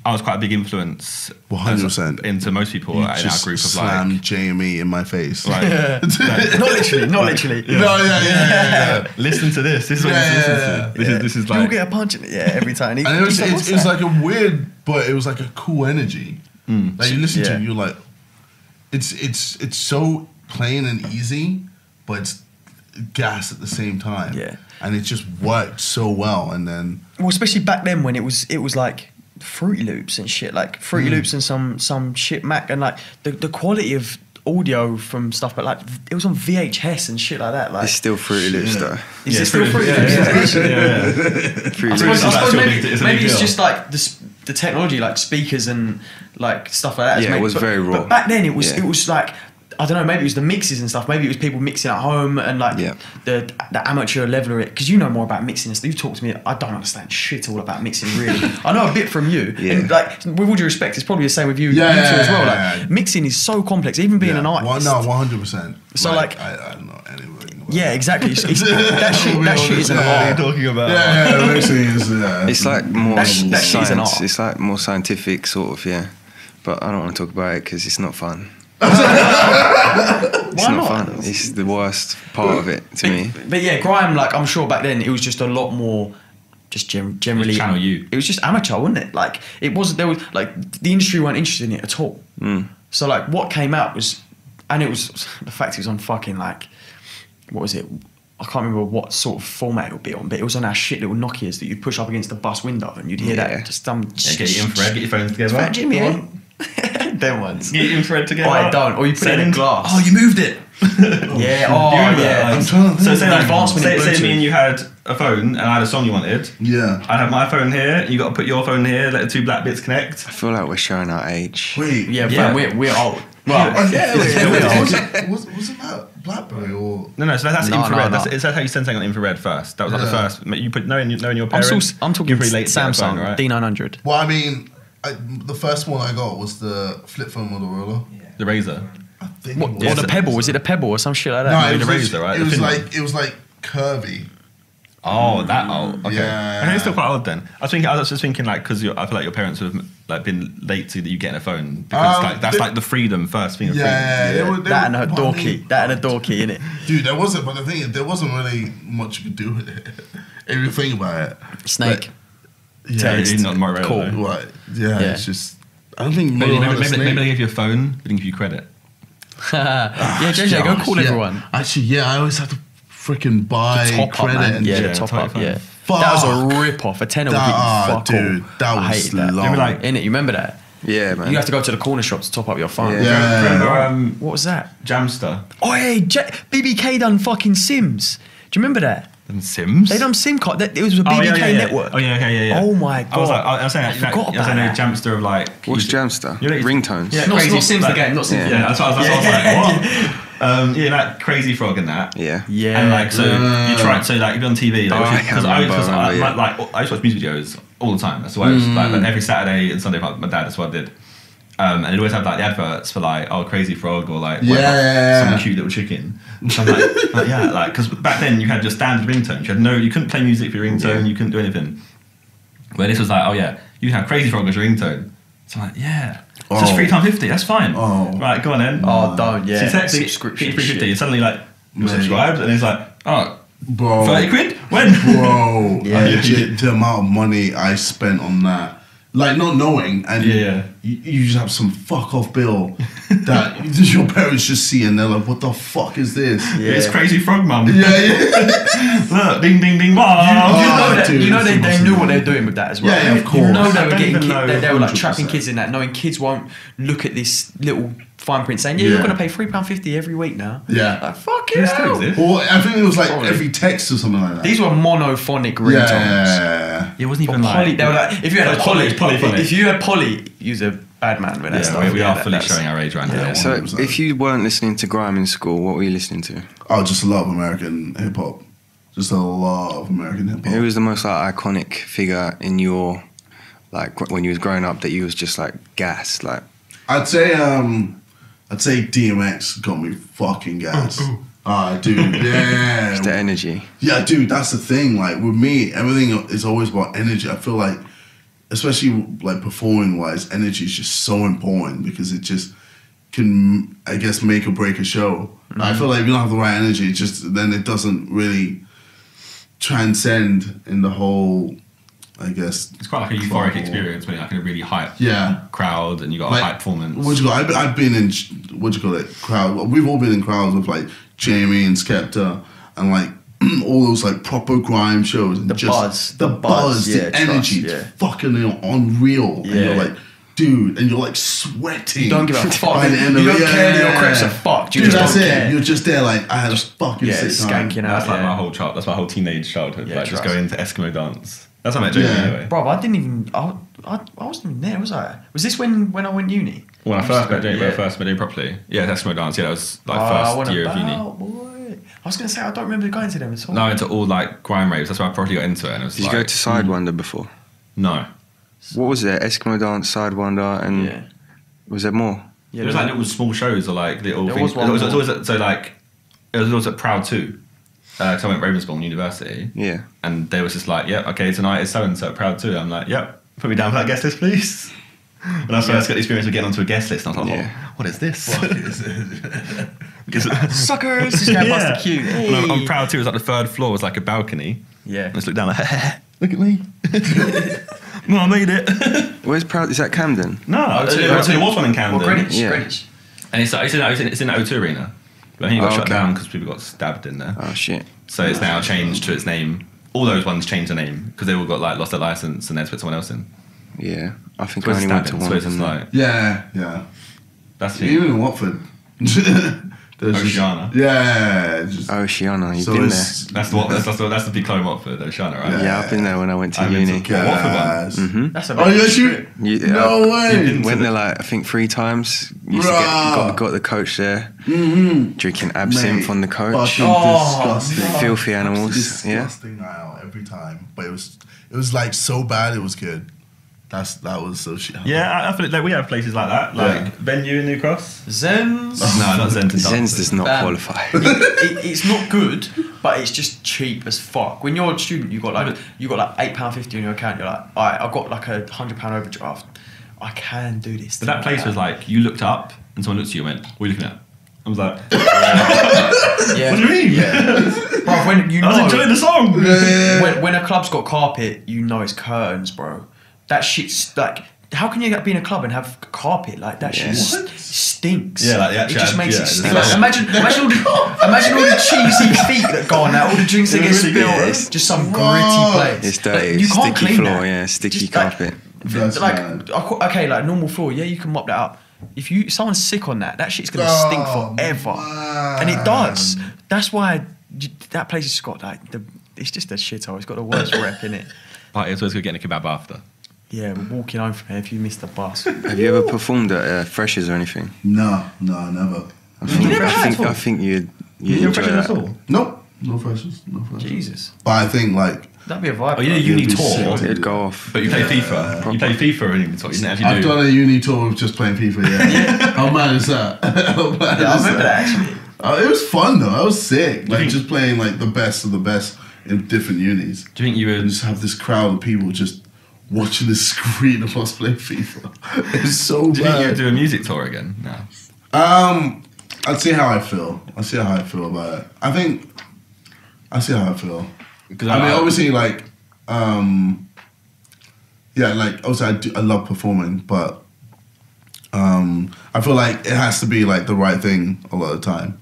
I was quite a big influence.
100%.
into most people
You
in our
just
group of
slammed
like.
JME in my face.
Like,
Not literally. Not literally.
No, yeah.
listen to this. This is what you
Yeah,
listen
yeah,
to. This is
You'll
like.
get a punch in it. Yeah, every time.
And it was like a weird, but it was like a cool energy. Like you listen to
Yeah.
it, you're like, it's so plain and easy, but it's gas at the same time.
Yeah.
And it just worked so well. And then
Well, especially back then when it was like Fruity Loops and shit, like Fruity Loops and some shit Mac, and like the quality of audio from stuff, but like it was on VHS and shit like that. Like
It's still Fruity Loops though.
is it still Fruity
Yeah,
Loops?
yeah.
Fruity
I
Loops.
suppose
It's a big
maybe it's
deal.
just like the technology, like speakers and like stuff like that.
Yeah, it was
but,
very raw.
But back then it was
Yeah.
like, I don't know, maybe it was the mixes and stuff. Maybe it was people mixing at home and like
Yeah.
the amateur level of it. Because you know more about mixing and stuff. You talk to me, I don't understand shit all about mixing really. I know a bit from you.
Yeah.
And like, with all due respect, it's probably the same with you,
Yeah,
you two
yeah,
as well.
yeah,
Like
yeah.
mixing is so complex, even being an artist.
Well, no, 100%.
So, like-
I don't know anything about
Yeah,
it.
exactly. that shit is an
Yeah.
art.
Talking about.
Yeah, mixing is.
It's like more
That shit is an
science.
art.
It's like more scientific sort of, yeah. But I don't want to talk about it because it's not fun. It's
Why
not
not?
fun. It's the worst part of it to me.
But yeah, grime, like I'm sure back then it was just a lot more just generally
Channel U.
It was just amateur, wasn't it? Like it wasn't, there was like the industry weren't interested in it at all. So like what came out was, and it was the fact it was on fucking like, what was it? I can't remember what sort of format it would be on, but it was on our shit little Nokias that you'd push up against the bus window and you'd hear
Yeah.
that just some
Yeah, get your infrared, get your phones together.
Fat Jimmy,
Go
eh?
on.
Them ones.
Get your infrared together.
Oh, I don't. Or you put it in a glass.
Oh, you moved it.
Yeah. Oh,
Do you remember
yeah.
that?
I'm trying to
So
think.
say,
The
like,
advancement in
say
Bluetooth.
me and you had a phone and I had a song you wanted.
Yeah.
I'd have my phone here. You got to put your phone here. Let the two black bits connect.
I feel like we're showing our age.
Wait.
Yeah,
Yeah.
fam, we're old. Well,
Was it that BlackBerry or?
No. So that's
No,
infrared.
no.
That's how you send something on infrared first. That was like the
Yeah.
first. You put knowing your
I'm
parents.
talking
you're pretty late to get a
Samsung
phone, right?
D900.
Well, I mean, the first one I got was the flip phone Motorola.
The Razor.
I think.
What,
it
Yeah,
or the
so-
Pebble? Was it a Pebble or some shit like that?
No,
No,
it
the
was
Razor, right?
It
The
was
thin one.
like curvy.
Oh, that old. Okay.
Yeah.
I think it's still quite old then. I was just thinking like because I feel like your parents would have like been late to you getting a phone because like that's like the freedom first thing. Of
Yeah,
freedom.
they were-
That and a
well,
door
I mean,
key. That and a door key, innit?
Dude, there wasn't. But the thing is, there wasn't really much you could do with it. If you think about it.
Snake.
Yeah,
Taste.
It's not Motorola.
Cool.
though.
Right. Yeah,
Yeah.
It's just. I don't think
Maybe
Motorola
they
Snake-
gave you a phone, but didn't give you credit.
Yeah, JJ, go call everyone.
Actually, yeah, I always have to freaking buy
Top up,
credit.
man.
And
Yeah,
shit.
the top up. Yeah,
Fuck.
that was a rip off. A tenner would get you fuck
dude,
all.
that
I
was
hated that.
long.
Remember, like,
Innit? You remember that?
Yeah, man.
You have to go to the corner shop to top up your phone.
Yeah.
Remember
What was that?
Jamster
Oh, hey, BBK done fucking Sims. Do you remember that?
and Sims?
They done SIM card. It was a BBK network.
Oh yeah, okay, yeah.
Oh my god.
I was saying,
I forgot about that.
Jamster of like.
What's Jamster?
You know,
Ringtones.
Yeah,
Not
crazy,
Sims
like,
the game. Not Sims.
Yeah, that's what I was like. What? Yeah, that Crazy Frog and that.
Yeah.
Yeah.
And like, so you try, so like, you'd be on TV.
Oh, I
Because
remember,
I used to watch music videos all the time. That's why I was like every Saturday and Sunday. My dad. That's what I did. And they'd always have like the adverts for like, oh, Crazy Frog or like some cute little chicken. So I'm like, yeah, like, because back then you had your standard ringtone. You couldn't play music for your ringtone. You couldn't do anything. Where this was like, oh yeah, you can have Crazy Frog as your ringtone. So I'm like, yeah, it's just £3.50. That's fine. Right, go on then.
Oh, don't. Yeah.
So it's
Subscription.
£3.50. Suddenly like you're subscribed, and it's like, oh,
Bro.
30 quid? When?
Bro,
Yeah.
legit, the amount of money I spent on that. Like, not knowing, and you just have some fuck off bill that your parents just see, and they're like, what the fuck is this?
Yeah.
It's Crazy Frog, mum.
Yeah.
Look, ding, ding, ding, wow.
Dude,
you know
it's
they knew what they were
impossible.
doing with that as well.
Yeah, of
You
course.
know they
I
were
don't
getting
even know,
they were like
100%.
trapping kids in that, knowing kids won't look at this little fine print saying, you're going to pay £3.50 every week now.
Yeah.
Like, fuck
This
it.
still exists.
Or I think it was like
Probably.
every text or something like that.
These were monophonic ringtones.
Yeah.
It wasn't
Or
even
Polly,
like.
they were like, if you had a
Polyphonic.
Polly, if you had Polly, you was a bad man with that stuff.
We are fully
that's-
showing our age right now.
Yeah.
So
100%.
if you weren't listening to grime in school, what were you listening to?
Oh, just a lot of American hip hop. Just a lot of American hip hop.
Who was the most like iconic figure in your, like when you was growing up that you was just like gassed? Like,
I'd say DMX got me fucking gas. Dude, yeah.
just the energy.
Yeah, dude, that's the thing. Like with me, everything is always about energy. I feel like, especially like performing wise, energy is just so important because it just can, I guess, make or break a show. I feel like if you don't have the right energy, then it doesn't really transcend in the whole, I guess.
It's quite like a euphoric experience when you're like in a really hype crowd and you got
Like,
a hype performance.
What you call? I've been in crowd. We've all been in crowds with like Jamie and Skepta and like all those like proper grime shows. And
The
just
buzz,
the energy,
trust,
it's fucking unreal. And
Yeah.
you're like, dude, and you're like sweating.
You don't give a fuck.
by the end
You
of
don't
it.
care that your crepes are fucked. You
Dude,
just
that's
don't
it.
care.
You're just there like, I had a fucking sick time.
skanking out.
That's like my whole child. That's my whole teenage childhood.
Yeah,
like just
trust.
going to Eskimo dance. That's how I met Jamie
Yeah.
anyway.
Bro, I didn't even. I wasn't even there, was I? Was this when I went uni?
When I first met Jamie,
Yeah.
properly. Yeah, Eskimo dance. Yeah, that was like
I went
first year of uni.
boy. I was gonna say I don't remember going to them at all.
No, I went to all like grime raves. That's why I probably got into it. And it was
Did
like,
you go to Sidewinder before?
No.
What was there? Eskimo dance, Sidewinder, and
Yeah.
was there more?
Yeah,
It was like little small shows or like little
There
things.
was one
It was
more.
always so like it was always at Proud 2. Because I went Ravensbourne University.
Yeah.
And they was just like, yep, okay, tonight is so and so at Proud 2. I'm like, yep, put me down for that guest list, please. And that's when I got the experience of getting onto a guest list. And I was like,
Yeah.
oh, what is this?
Suckers! Just going past the queue.
And on Proud 2, it was like the third floor was like a balcony.
Yeah.
I just looked down like, look at me. No, I made it.
Where's Proud? Is that Camden?
No, there was one in Camden.
Well, Greenwich.
Yeah.
Greenwich.
And it's in the O2 Arena. But I think it got shut
okay.
down because people got stabbed in there.
Oh shit.
So it's now changed to its name. All those ones changed the name because they all got like lost their license and they had to put someone else in.
Yeah. I think
So
I
it's
only went to
stabbing.
one
So
of
it's just
them.
like
Yeah.
that's the
Even in Watford. There's just-
Oceana.
Yeah. Just,
Oceana, you've
so
been there.
it's-
That's the big club in Watford, Oceana, right?
Yeah, I've been there when I went to
I've been
uni.
to- What, Watford one?
Gas.
That's a
Oh,
bit
yes,
shit.
No way.
Went there like I think 3 times. Used to
Bruh.
got the coach there,
Mm-hmm.
drinking absinthe on the coach.
Fucking
Oh,
disgusting.
Filthy animals. Yeah.
Disgusting night out every time. But it was like so bad it was good. That was so shit.
Yeah, I feel like we have places like that, like
Yeah.
Venue in New Cross.
Zens.
No, not Zenton.
Zen's does not qualify.
It's not good, but it's just cheap as fuck. When you're a student, you got like £8.50 on your account. You're like, alright, I've got like a £100 overdraft. I can do this.
But that place was like, you looked up and someone looked at you and went, what are you looking at? I was like,
yeah.
what do you mean?
Yeah. Bro, when you
I was
know,
enjoying the song.
when a club's got carpet, you know it's curtains, bro. That shit's like how can you be in a club and have carpet like that? Shit stinks.
Yeah, like
it just makes it stink. Like,
yeah.
imagine all the cheesy feet that go on there, all the drinks that get spilled, just some gritty place.
It's dirty.
Like, you can't
sticky
clean
floor,
that.
yeah, sticky
Just,
carpet.
Okay, like normal floor, yeah, you can mop that up. If someone's sick on that shit's gonna stink forever, and it does. That's why that place has got like it's just a shithole. It's got the worst rep in it.
But it's always good getting a kebab after.
Yeah, we're walking home from here if you missed the bus.
Have you ever performed at Freshers or anything?
No, never.
I think you'd
You
enjoy
never
that.
at all?
Nope, no freshers.
Jesus,
But I think like
that'd be a vibe.
Oh, you did a uni
It'd be
tour,
sick.
It'd go off.
but you play FIFA. You play FIFA or anything? So you didn't actually
I've
do.
done a uni tour of just playing FIFA. Yeah. How mad is that? How mad
Yeah, I
is
remember that actually.
It was fun though. I was sick. Like
think-
just playing like the best of the best in different unis.
Do you think you
And
would?
just have this crowd of people just watching the screen of us play FIFA. It's so
Do you think you would
bad.
do a music tour again? No.
I'd see how I feel. I'll see how I feel about it. I see how I feel.
Because
I mean, obviously, like, yeah, like, obviously, I love performing, but I feel like it has to be like the right thing a lot of the time.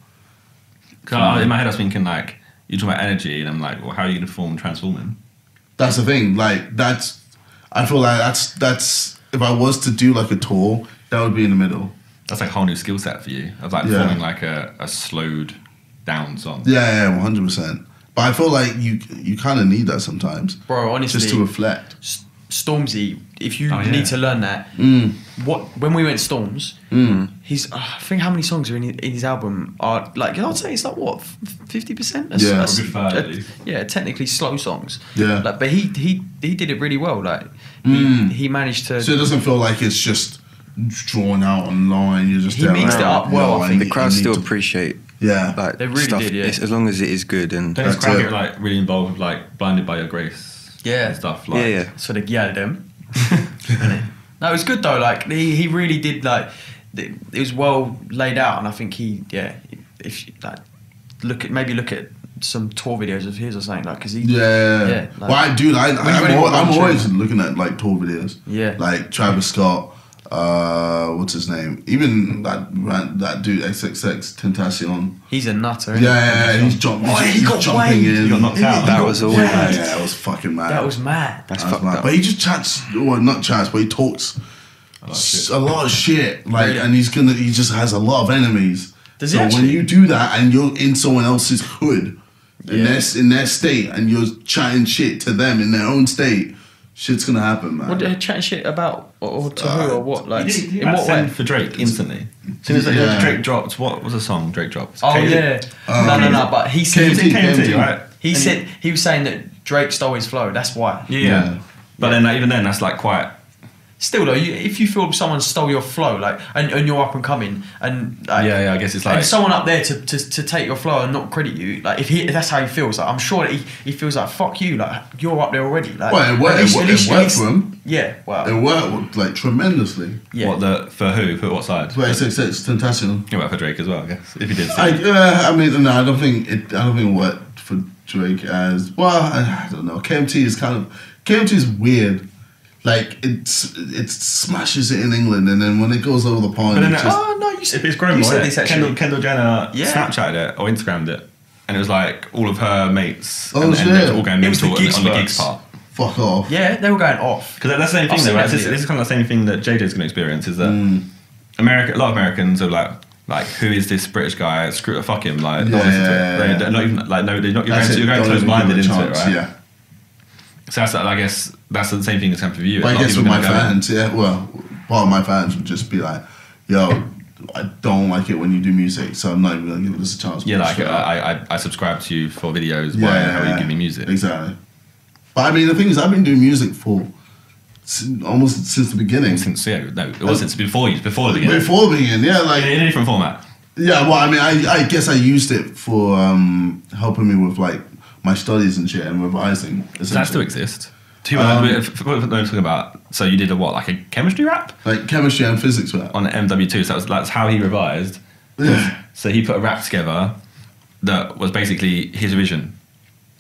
Cause in my head, I was thinking like you're talking about energy, and I'm like, well, how are you going to perform transforming?
That's the thing. Like, I feel like that's if I was to do like a tour, that would be in the middle.
That's like a whole new skill set for you of like performing like a slowed down song.
Yeah, 100%. But I feel like you kind of need that sometimes,
Bro, honestly,
just to reflect.
Stormzy, if you
Oh, yeah.
need to learn that, when we went Storms, he's I think how many songs are in his album are like I'd say it's like what 50%.
Yeah.
A good third, at least.
Yeah, technically slow songs.
Yeah.
like but he did it really well. Like he managed to.
So it doesn't feel like it's just drawn out online. You're just
He mixed it up well, I think.
The crowd still appreciate like
They really
stuff,
did, yeah.
as long as it is good and
Then his
That's
crowd
it.
get like really involved with like Blinded by Your Grace.
Yeah.
And stuff like.
yeah.
So they yelled at him. No, it was good though. Like he really did like it was well laid out, and I think if you, like look at some tour videos of his or something like because he
Yeah.
like,
Well, I'm
really want
always
to-
looking at like tour videos.
Yeah.
Like Travis Scott. What's his name? Even that dude XXX Tentacion.
he's a nutter.
Yeah, he's jumping.
Oh, he
he's
got
jumping
waved.
in.
He got knocked out.
That was all
Yeah,
mad.
it was fucking mad.
That was mad.
That's
That was
fucked
mad.
up.
But he just chats, well, not chats, but he talks a lot of shit. Like,
Really?
and he just has a lot of enemies.
Does he
so when
actually?
you do that and you're in someone else's hood, in their state, and you're chatting shit to them in their own state, shit's gonna happen, man.
What they chatting shit about or to who or what? Like
He
in what way?
send for Drake instantly. As soon as
Yeah.
Drake dropped, what was the song Drake dropped?
Oh
KSI.
yeah. No. But he said
KMT,
right?
he said he was saying that Drake stole his flow. That's why.
Yeah. But then like, even then, that's like quite.
Still though, if you feel someone stole your flow, like and you're up and coming, and like,
Yeah, I guess it's like.
and someone up there to take your flow and not credit you, like if that's how he feels, like I'm sure that he feels like fuck you, like you're up there already. Like,
Well, it worked,
at least-
it worked for him.
Yeah, wow.
It worked like tremendously.
Yeah.
What for who? For what side?
For XXX Tentacion.
Yeah, well, for Drake as well, I guess. If he did.
I mean, no, I don't think it worked for Drake as well. I don't know. KMT is weird. Like it smashes it in England, and then when it goes over the pond,
But then,
it's just,
Oh no, you said
If it's grown
you
more,
said
yeah.
this actually.
Kendall Jenner
Yeah.
Snapchatted it or Instagrammed it, and it was like all of her mates.
Oh,
and
shit.
they were all going
It was
mental
the gigs
on the
verse.
gigs part.
fuck off.
Yeah, they were going off.
Because that's the same
I've
thing, though.
seen
Right?
that
This
video.
is kind of the same thing that JJ's going to experience. Is that a lot of Americans are like, who is this British guy? Screw it, fuck him. Like, not listen to it. They're not even like, no, they're not. You're
That's
going,
it.
you're going
Don't even
close-minded
give it a
into it,
chance,
right?
Yeah.
So that's, I guess, that's the same thing that's happened for you.
But
A
I
lot of
guess
people
with my
gonna go,
fans, yeah, well, part of my fans would just be like, yo, I don't like it when you do music, so I'm not even going to give this a chance.
Yeah, like
Straight up.
I subscribe to you for videos. Why and how you give me music?
Exactly. But I mean, the thing is, I've been doing music for almost since the beginning.
Since it was since before the beginning.
Before the beginning, yeah, like
In a different format.
yeah. Well, I mean, I guess I used it for helping me with like my studies and shit and revising.
Does that still exist? What we're talking about. So you did like a chemistry rap
Like chemistry and physics rap.
on MW2. So that's how he revised.
Yeah.
So he put a rap together that was basically his vision.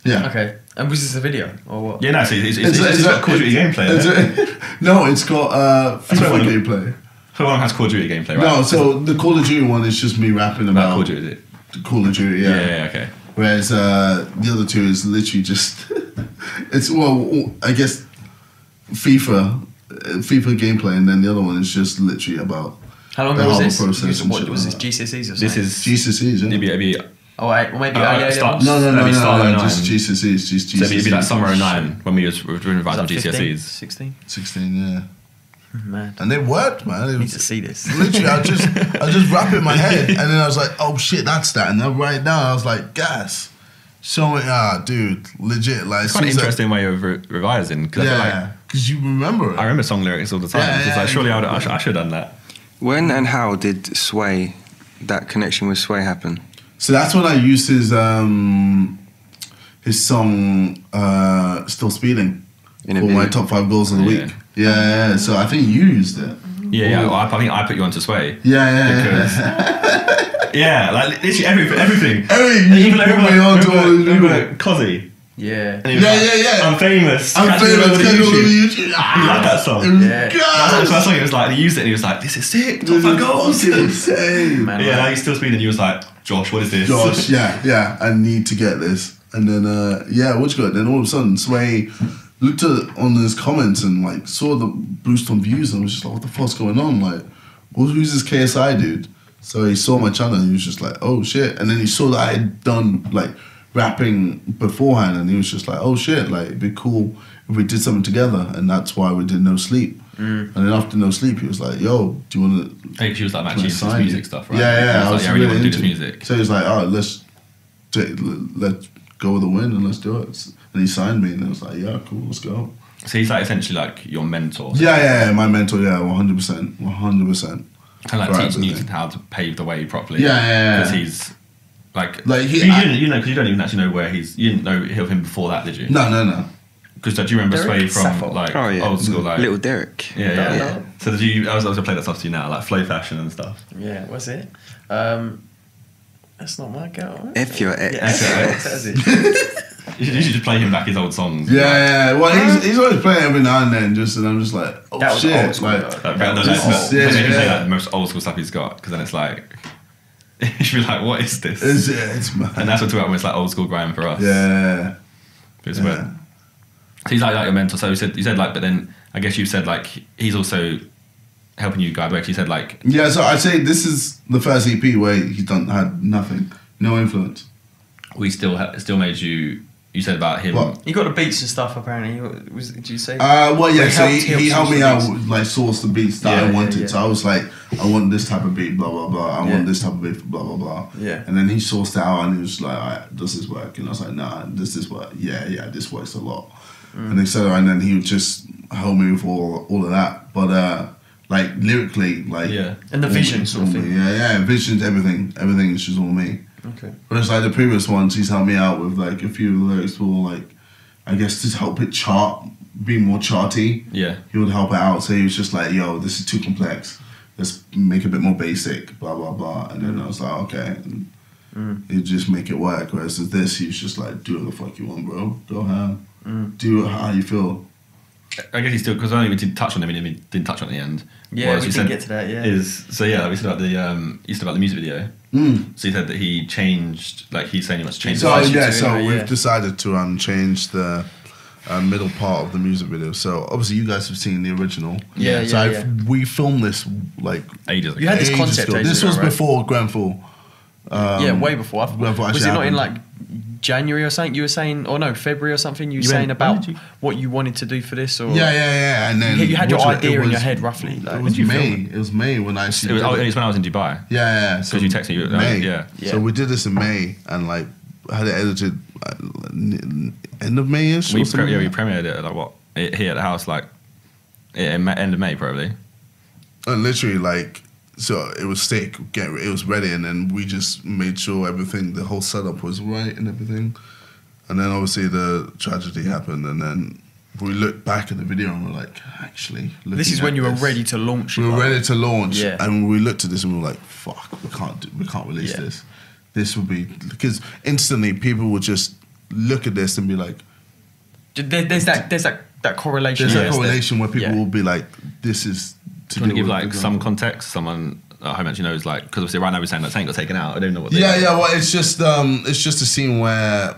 Yeah.
Okay. And was this a video or what?
Yeah, no, so it's got Call of Duty gameplay.
No, it's got FIFA gameplay.
So one has Call of Duty gameplay, right?
No, so the Call of Duty one is just me rapping about
Call of Duty, is it?
Call of Duty,
Yeah, okay.
Whereas the other two is literally just it's I guess FIFA gameplay, and then the other one is just literally about
how long ago was this?
What
was this GCSEs or something?
This is
GCSEs, yeah.
It'd be
oh, right. Well, maybe
No, just GCSEs, just GCSEs.
So it'd be like summer 09 when we were doing advice on
15?
GCSEs.
16?
16, yeah.
Man.
And it worked, man.
I need to see this.
Literally, I just rap in my head, and then I was like, oh shit, that's that. And then right now, I was like, gas. So, dude, legit. Like,
It's quite an interesting way of revising.
Yeah, because you remember it.
I remember song lyrics all the time.
Yeah,
It's like, surely I should have done that.
When and how did Sway, that connection with Sway happen?
So that's when I used his song "Still Speeding" for my top 5 goals of the week. Yeah. So I think you used it.
Yeah. Well, I think I put you onto Sway.
Yeah.
Yeah, like literally everything.
Even like
Cozzy.
Yeah.
And he was I'm famous.
I'm famous.
YouTube. He liked that song.
Yeah.
That's the first song. He was like, he used it, and he was like, "This is sick. Top 5 goals."
Insane.
Man,
Yeah, like, he's still speeding. He was like, "Josh, what is this?"
Josh, yeah, I need to get this. And then, what's good? Then all of a sudden, Sway looked on his comments and like saw the boost on views and was just like, what the fuck's going on? Like, who's this KSI dude? So he saw my channel and he was just like, oh shit. And then he saw that I had done like rapping beforehand and he was just like, oh shit, like it'd be cool if we did something together. And that's why we did No Sleep. And then after No Sleep, he was like, yo, do you want to...
I think she was like matching his music stuff, right?
Yeah.
I was like, I really want to do this music.
So he was like, all right, let's go with the win and let's do it. And he signed me and I was like, yeah, cool, let's go.
So he's like essentially like your mentor.
Yeah, my mentor, 100%.
Kind of like teaching you how to pave the way properly.
Yeah.
Because he's like
he,
you know, because you don't even actually know where you didn't know of him before that, did you?
No.
Because do you remember Sway from
Sappho.
like old school, like
Little Derek?
Yeah. So did you? I was going to play that stuff to you now, like flow fashion and stuff.
Yeah, what's it? That's not my girl. Right?
F your ex.
That's it.
You should just play him back his old songs.
Yeah. Well, he's always playing every now and then, and I'm just like, oh
that was
shit,
old school,
like
maybe play like the most old school stuff he's got, because then it's like you should be like, what is this?
It's mad.
And that's what when it's like old school grime for us.
Yeah.
It's weird. So he's like your mentor. So you said like, but then I guess you said like he's also helping you guide the way. You said like
So I'd say this is the first EP where he's had nothing, no influence.
We still made you. You said about him.
You got the beats and stuff apparently. Did you say?
Well, yeah. So he helped me out,
beats.
like source the beats that I wanted. Yeah. So I was like, I want this type of beat, blah blah blah. I want this type of beat, blah blah blah.
Yeah.
And then he sourced it out, and he was like, all right, does this work? And I was like, nah, does this work? Yeah, this works a lot. And and then he would just help me with all of that. But like lyrically, like
and the vision sort of thing.
Yeah, visions, everything is just all me.
Okay.
But it's like the previous ones, he's helped me out with like a few lyrics for like, I guess to help it be more charty.
Yeah.
He would help it out. So he was just like, yo, this is too complex. Let's make it a bit more basic, blah, blah, blah. And then I was like, okay. And he'd just make it work. Whereas with this, he was just like, do what the fuck you want, bro. Go ham. Do it how you feel.
I guess he still, because I only didn't touch on him, he didn't touch on it at the end.
Yeah, we didn't get to that, yeah.
We said about the music video. So he said that he changed, like he's saying he must change.
So we've decided to change the middle part of the music video. So obviously you guys have seen the original. We filmed this like
ages ago.
You had this concept ago.
This was before Grand Fall.
Way before. Was it not in like January or something? You were saying, or no, February or something. You were saying about what you wanted to do for this, or
yeah. And then
you had your idea in your head roughly. Like,
it was May. It was May when I.
It was when I was in Dubai.
Yeah.
Because you texted me.
May.
Yeah.
So we did this in May, and like had it edited end of May-ish.
We premiered it like here at the house like end of May probably.
And literally like. So it was sick. It was ready, and then we just made sure the whole setup was right and everything. And then obviously the tragedy happened, and then we looked back at the video and we're like, actually,
this is when you were ready to launch.
We were ready to launch, and we looked at this and we were like, fuck, we can't release this. This would be because instantly people would just look at this and be like,
there's that correlation.
there's that correlation where people
Yeah.
will be like, this is.
Do you want to give like some context? Someone at home actually knows, like, because obviously right now we're saying that something got taken out. I don't know what.
Well, it's just a scene where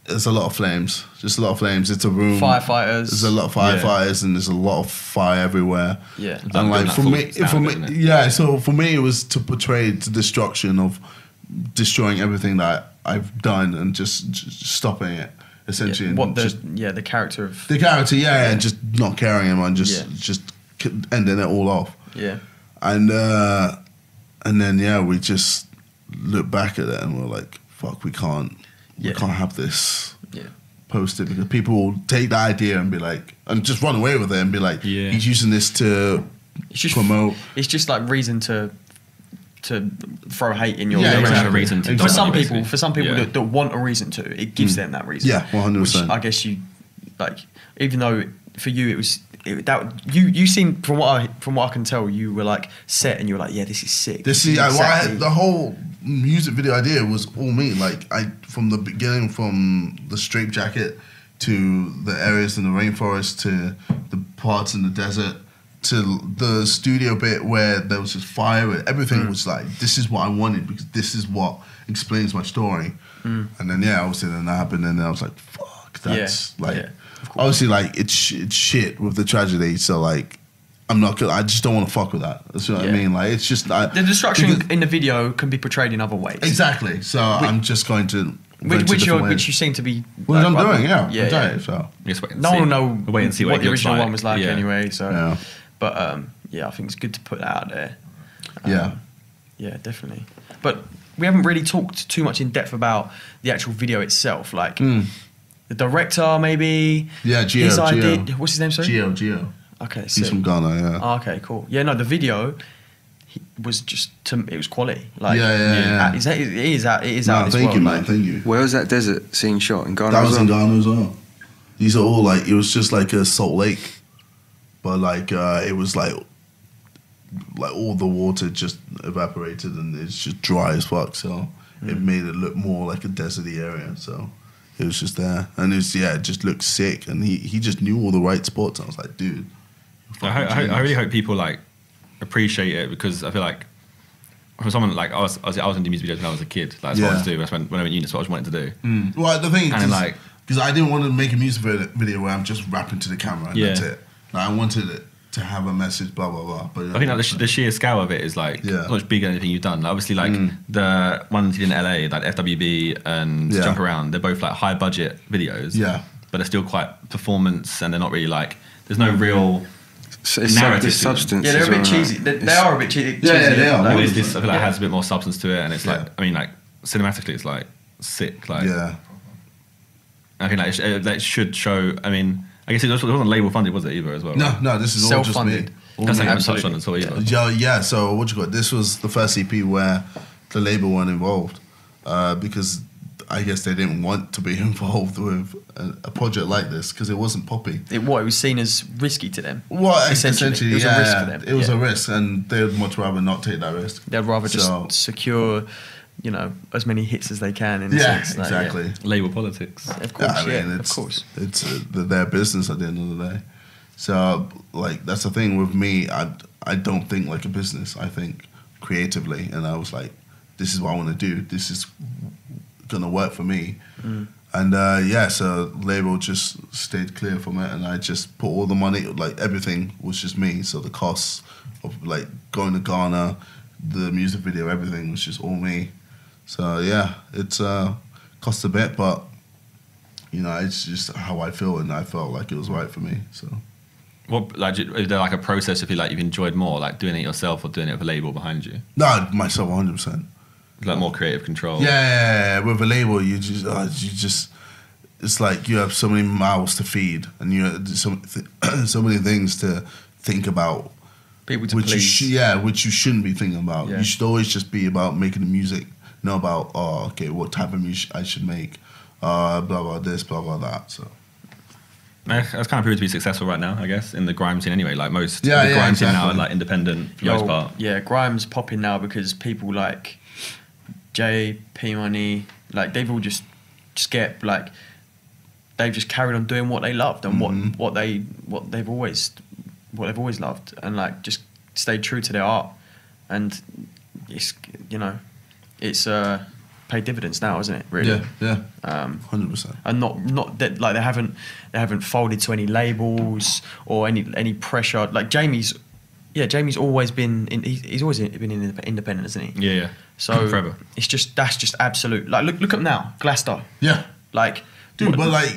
there's a lot of flames. Just a lot of flames. It's a room.
Firefighters.
There's a lot of firefighters and there's a lot of fire everywhere.
Yeah.
And like for me, so for me, it was to portray the destruction of destroying everything that I've done and just stopping it essentially.
Yeah.
And
The character of
the character, and just not caring him and just ending it all off.
Yeah.
And then we just look back at it and we're like, fuck, we can't have this posted because people will take the idea and be like, and just run away with it and be like, he's using this to promote.
It's just like reason to throw hate in your
exactly.
reason to
for some
basically.
people that want a reason to, it gives them that reason.
Yeah, 100%.
Which I guess you like, even though for you you seem from what I can tell, you were like set and you were like, this is sick.
The whole music video idea was all me. Like from the beginning, from the straight jacket to the areas in the rainforest to the parts in the desert to the studio bit where there was just fire and everything was like, this is what I wanted because this is what explains my story. And then obviously then that happened and then I was like, fuck, that's obviously like it's shit with the tragedy. So like I just don't want to fuck with that. That's what I mean. Like it's just the
destruction in the video can be portrayed in other ways.
Exactly. So I'm just going to
which you seem to be.
Well, I'm doing. I'm
doing.
So
No one will know
wait and see
what the original
like.
one was like anyway. So,
yeah.
But I think it's good to put that out there. Yeah, definitely. But we haven't really talked too much in depth about the actual video itself, like the director, maybe.
Yeah, Gio.
What's his name? Sorry.
Gio.
Okay,
he's from Ghana. Yeah.
Oh, okay, cool. Yeah, no, the video was just it was quality. Like,
yeah.
It is out.
Thank you, man. Thank you.
Where was that desert scene shot in Ghana?
That was in Ghana as well. These are all like, it was just like a salt lake, but like it was like all the water just evaporated and it's just dry as fuck. So it made it look more like a deserty area. So it was just there, and it just looked sick. And he just knew all the right spots. I was like, dude.
I really hope people like appreciate it because I feel like for someone like I was into music videos when I was a kid. Like, that's what I wanted to do. That's when I went to uni. That's what I wanted to do.
Well, the thing is,
like,
because I didn't want to make a music video where I'm just rapping to the camera and that's it. Like, I wanted it to have a message, blah blah blah. But
I think like the sheer scale of it is like not much bigger than anything you've done. Like, obviously, like the ones you did in LA, like FWB and Jump Around, they're both like high budget videos.
Yeah,
but they're still quite performance, and they're not really like there's no real.
Narrative substance.
Yeah, they're a bit cheesy. They are a bit cheesy.
Yeah, they are.
Like, this I feel like it has a bit more substance to it, and it's like I mean, like cinematically, it's like sick. Like I think like it should show. I mean, I guess it wasn't label funded, was it either as well?
No, this is all just me.
That's like I'm touched on it, so
yeah. So what you got? This was the first EP where the label weren't involved because I guess they didn't want to be involved with a project like this because it wasn't poppy.
It was seen as risky to them.
Well, essentially,
it was a risk for them.
It was a risk, and they would much rather not take that risk.
They'd rather just secure, as many hits as they can. In a sense. Like,
exactly.
Label politics.
Of course,
of course. It's their business at the end of the day. So, like, that's the thing with me. I don't think like a business. I think creatively, and I was like, this is what I want to do. This is gonna work for me. And so label just stayed clear from it, and I just put all the money, like everything was just me. So the costs of like going to Ghana, the music video, everything was just all me. So it's cost a bit, but it's just how I feel, and I felt like it was right for me. So
what, like, is there like a process if you've enjoyed more, like doing it yourself or doing it with a label behind you?
No, myself 100%.
Like more creative control.
Yeah. With a label, you just, it's like you have so many mouths to feed, and you have so many things to think about.
People to
which
please.
Which you shouldn't be thinking about. Yeah. You should always just be about making the music. Know about what type of music I should make. Blah blah this, blah blah that. So.
That's kind of proved to be successful right now, I guess, in the grime scene anyway. Like most the grime scene now are like independent for the most part.
Yeah, grime's popping now because people like Jay, P Money, like they've all just just get like they've just carried on doing what they loved and what they've always loved, and like just stayed true to their art, and it's it's paid dividends now, isn't it? Really?
Yeah. 100%.
And not that like they haven't folded to any labels or any pressure. Like Jamie's always been he's always been independent, isn't he?
Yeah.
So
forever.
That's just absolute. Like look up now, Glasgow.
Yeah.
Like
Dude, but like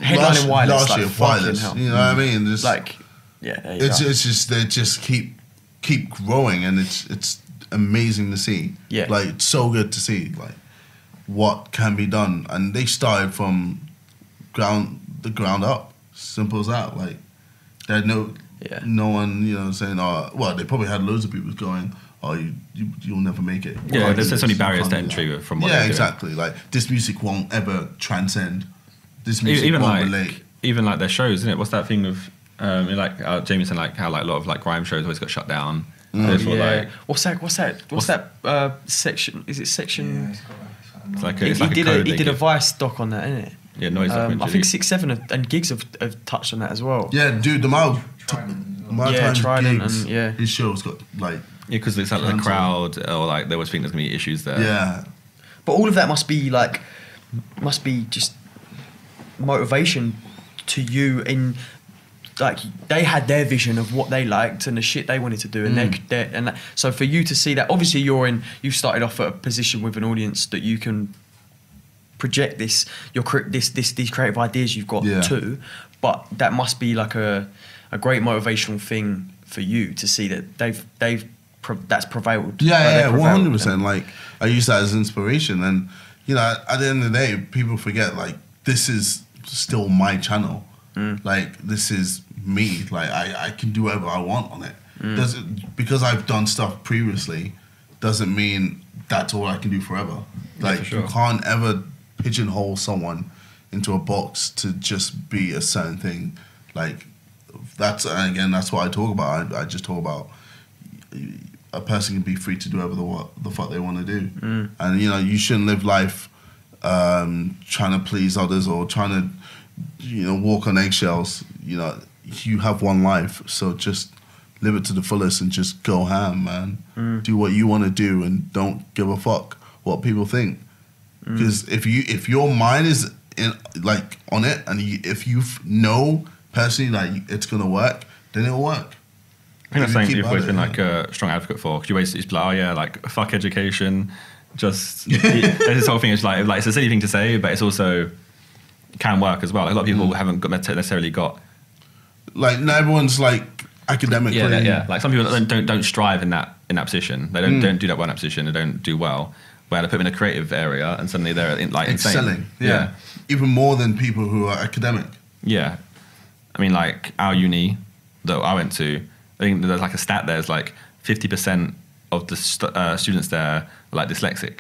headlining wireless,
last year,
like,
wireless.
fucking hell.
You know what I mean? Just,
like
it's just they just keep growing, and it's amazing to see.
Yeah.
Like it's so good to see like what can be done, and they started from the ground up. Simple as that. Like they had no one saying well, they probably had loads of people going, you'll never make it.
Yeah, there's so many barriers to entry from what they're doing.
Exactly. Like this music won't ever transcend. This music
even
won't
like
relate.
even like their shows, isn't it? What's that thing of Jamie said like how like a lot of like grime shows always got shut down. Like,
what's that section? Is it section?
It's like
He
a
did a Vice doc on that, innit?
Yeah, noise
I think 6, 7 and Gigs have touched on that as well.
Yeah, dude, the amount of
Trident
gigs,
and
his show's got like
because it's like the crowd or like they always think there's gonna be issues there.
Yeah,
but all of that must be just motivation to you in. Like they had their vision of what they liked and the shit they wanted to do, and so for you to see that, obviously you started off at a position with an audience that you can project these creative ideas you've got too, but that must be like a great motivational thing for you to see that that's prevailed.
Yeah, 100%. Like I use that as inspiration, and at the end of the day, people forget like this is still my channel. Like this is me. Like I can do whatever I want on it. Because I've done stuff previously doesn't mean that's all I can do forever. Like you can't ever pigeonhole someone into a box to just be a certain thing. Like that's what I talk about. I just talk about a person can be free to do whatever the fuck they want to do. And you shouldn't live life trying to please others or trying to walk on eggshells. You have one life, so just live it to the fullest and just go ham, man. Do what you want to do and don't give a fuck what people think. Because if your mind is on it, and if you know personally like it's gonna work, then it'll work.
I think that's something you've always been like a strong advocate for. Because you always be like, like fuck education. Just there's this whole thing. It's like it's a silly thing to say, but it's also can work as well. Like, a lot of people haven't necessarily got. Like
not everyone's like academically.
Yeah. Like some people don't strive in that position. They don't do that well in that position. They don't do well. Where they put them in a creative area and suddenly they're
excelling.
Insane.
Yeah, even more than people who are academic.
Yeah, I mean like our uni that I went to. I think there's like a stat there. It's like 50% of the students there are like dyslexic.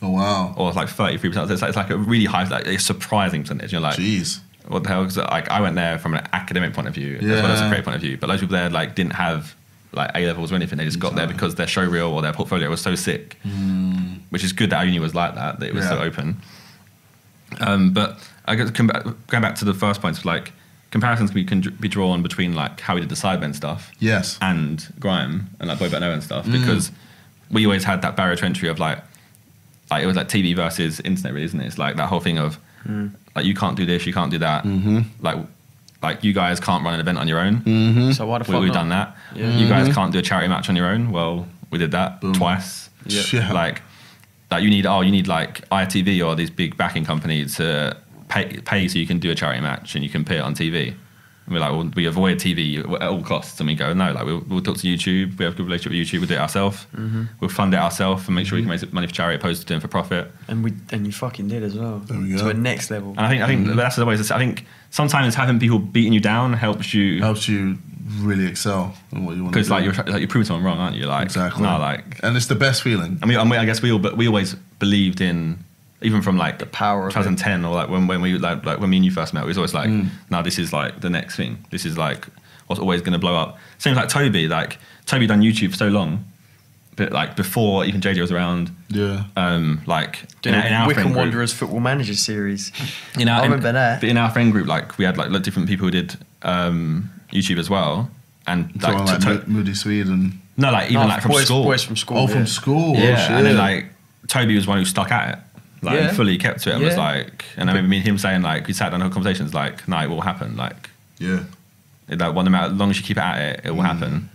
Oh wow!
Or like 33%. It's like a really high, like a surprising percentage. You're like,
jeez,
what the hell? Because like I went there from an academic point of view as well as a creative point of view. But loads of people there like didn't have like A levels or anything. They just got there because their show reel or their portfolio was so sick. Which is good that our uni was like that it was so open. But I guess going back to the first point, like comparisons can be drawn between like how we did the sidemen stuff, and grime and like Boy But No and stuff, because we always had that barrier to entry of like it was like TV versus internet, really, isn't it? It's like that whole thing of like you can't do this, you can't do that. Like you guys can't run an event on your own.
So why the fuck
we've
not?
done that. You guys can't do a charity match on your own. Well, we did that twice. Like you need like ITV or these big backing companies to pay so you can do a charity match and you can put it on TV. And we're like, well, we avoid TV at all costs, and we go, no, like we'll talk to YouTube. We have a good relationship with YouTube. We'll do it ourselves. We'll fund it ourselves and make sure we can raise money for charity, opposed to doing for profit.
And you fucking did as well.
There we go.
To a next level.
And I think that's the way. I think sometimes having people beating you down helps you
really excel in what you want to do.
Because like you're proving someone wrong, aren't you? Like
exactly.
No, like,
and it's the best feeling.
I mean, I guess we always believed in. Even from like
the power of
2010 or like when we like when me and you first met, we was always like, no, this is like the next thing. This is like what's always going to blow up. Same like Toby. Like Toby done YouTube for so long, but like before even JJ was around.
Yeah.
Like
Doing
in our
Wickham
friend group,
Wanderers Football Manager series.
I
remember that.
But in our friend group, like we had like different people who did YouTube as well, and
like Moody Sweden.
No, like even like from school.
Boys from school.
Oh, from school.
Yeah,
Oh, shit.
and then like Toby was one who stuck at it, like
Yeah.
fully kept to it, and was
Yeah.
like, and I remember me and him saying like we sat down and had conversations like, no, it will happen, like,
Yeah.
like one amount, as long as you keep it at it, it will happen.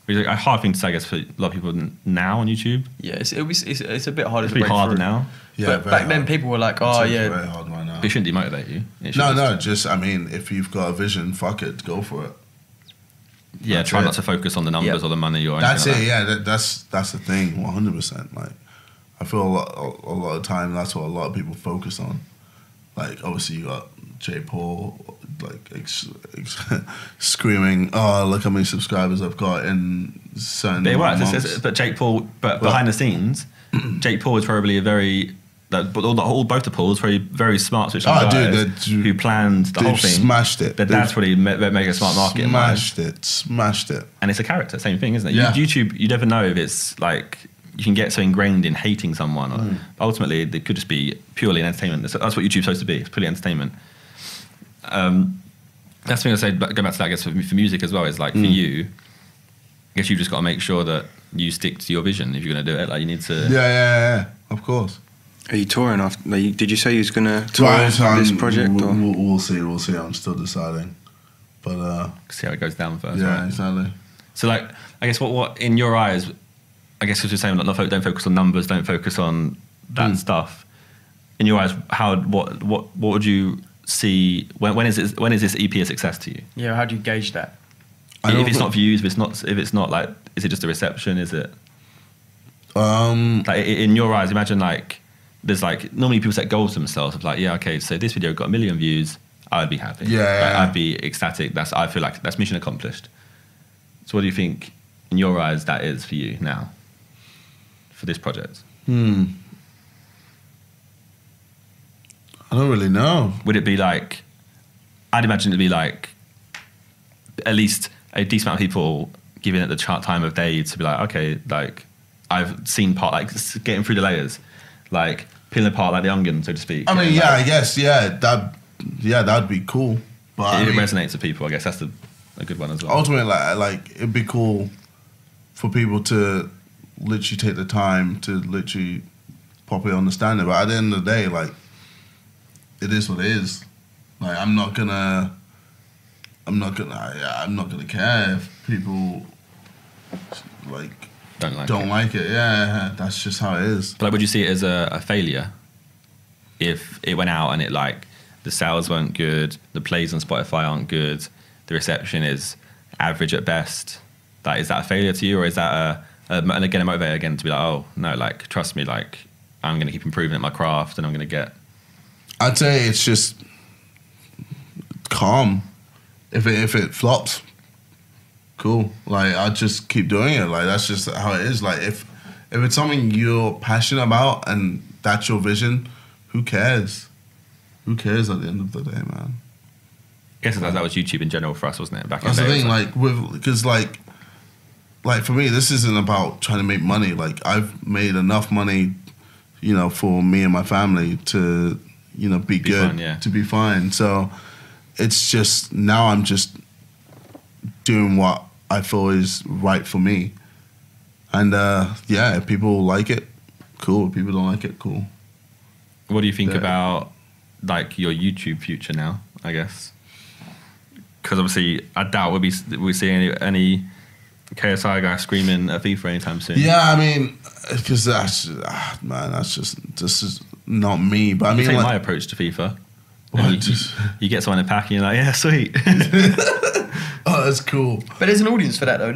Which is a hard thing to say, I guess, for a lot of people now on YouTube.
Yeah, it's a bit harder
It's
to
pretty
break
harder
through.
now.
Yeah,
But
very
back then
hard.
people were like, oh
It's
yeah,
very hard right now.
But it shouldn't demotivate you. It should
No,
just-
I mean, if you've got a vision, fuck it, go for it.
Yeah,
That's
try
it.
not to focus on the numbers
Yeah.
or the money or
That's
anything
it.
like that.
Yeah, that's the thing. 100%. Like, I feel a lot of time that's what a lot of people focus on. Like, obviously you got J. Paul, like screaming, "Oh, look how many subscribers I've got in certain."
But it works.
months."
But Jake Paul, but behind the scenes, Jake Paul is probably a very, but both the Pauls very smart switch on guys who planned the whole
they've
thing.
smashed it.
But that's really make a smart market.
Smashed it.
And it's a character, same thing, isn't it?
Yeah.
YouTube, you never know if it's like you can get so ingrained in hating someone. Or, ultimately, it could just be purely an entertainment. That's what YouTube's supposed to be. It's purely entertainment. That's the thing I say. Going back to that, I guess for music as well is like for you. I guess you've just got to make sure that you stick to your vision if you're going to do it. Like you need to.
Yeah. Of course.
Are you touring after? Like, did you say you was gonna tour this project? Or?
We'll see. I'm still deciding, but
See how it goes down first.
yeah,
Right?
exactly.
So like, I guess what in your eyes, I guess what you're saying, don't focus on numbers, don't focus on that stuff. In your eyes, what would you see when is this EP a success to you?
yeah. How do you gauge that?
If it's not views, if it's not like, is it just a reception? Is it like in your eyes? Imagine like there's like normally people set goals for themselves of like, yeah, okay, so this video got 1 million views, I'd be happy.
Yeah,
Like,
yeah.
I'd be ecstatic. I feel like that's mission accomplished. So what do you think in your eyes that is for you now for this project?
I don't really know.
Would it be like, I'd imagine it'd be like at least a decent amount of people giving it the time of day to be like, okay, like I've seen getting through the layers, like peeling apart like the onion, so to speak.
I mean,
And,
yeah,
like,
I guess, that'd be cool. But
it
I mean,
resonates with people. I guess that's a good one as well.
ultimately, like it'd be cool for people to literally take the time to literally properly understand it. But at the end of the day, like it is what it is. Like I'm not gonna care if people like
don't
like it. Yeah, that's just how it is.
But like, would you see it as a failure if it went out and it like the sales weren't good, the plays on Spotify aren't good, the reception is average at best? Like, is that a failure to you, or is that and again a motivator again to be like, oh no, like trust me, like I'm gonna keep improving at my craft and I'm gonna get.
I'd say it's just calm. If it flops, cool. Like I'll just keep doing it. Like that's just how it is. Like if it's something you're passionate about and that's your vision, who cares? Who cares at the end of the day, man?
I guess that was YouTube in general for us, wasn't it? Back in
That's
the
the
day,
thing. Because for me, this isn't about trying to make money. Like I've made enough money, for me and my family to, be good,
fine, yeah.
to be fine. So it's just now I'm just doing what I feel is right for me. And if people like it, cool. If people don't like it, cool.
What do you think
Yeah.
about like your YouTube future now? I guess because obviously I doubt we'll see any KSI guy screaming at FIFA anytime soon.
Yeah, I mean, because that's this is not me. But I mean,
take
like,
my approach to FIFA.
What?
You get someone in a pack and you're like, yeah, sweet.
oh, that's cool.
But there's an audience for that though.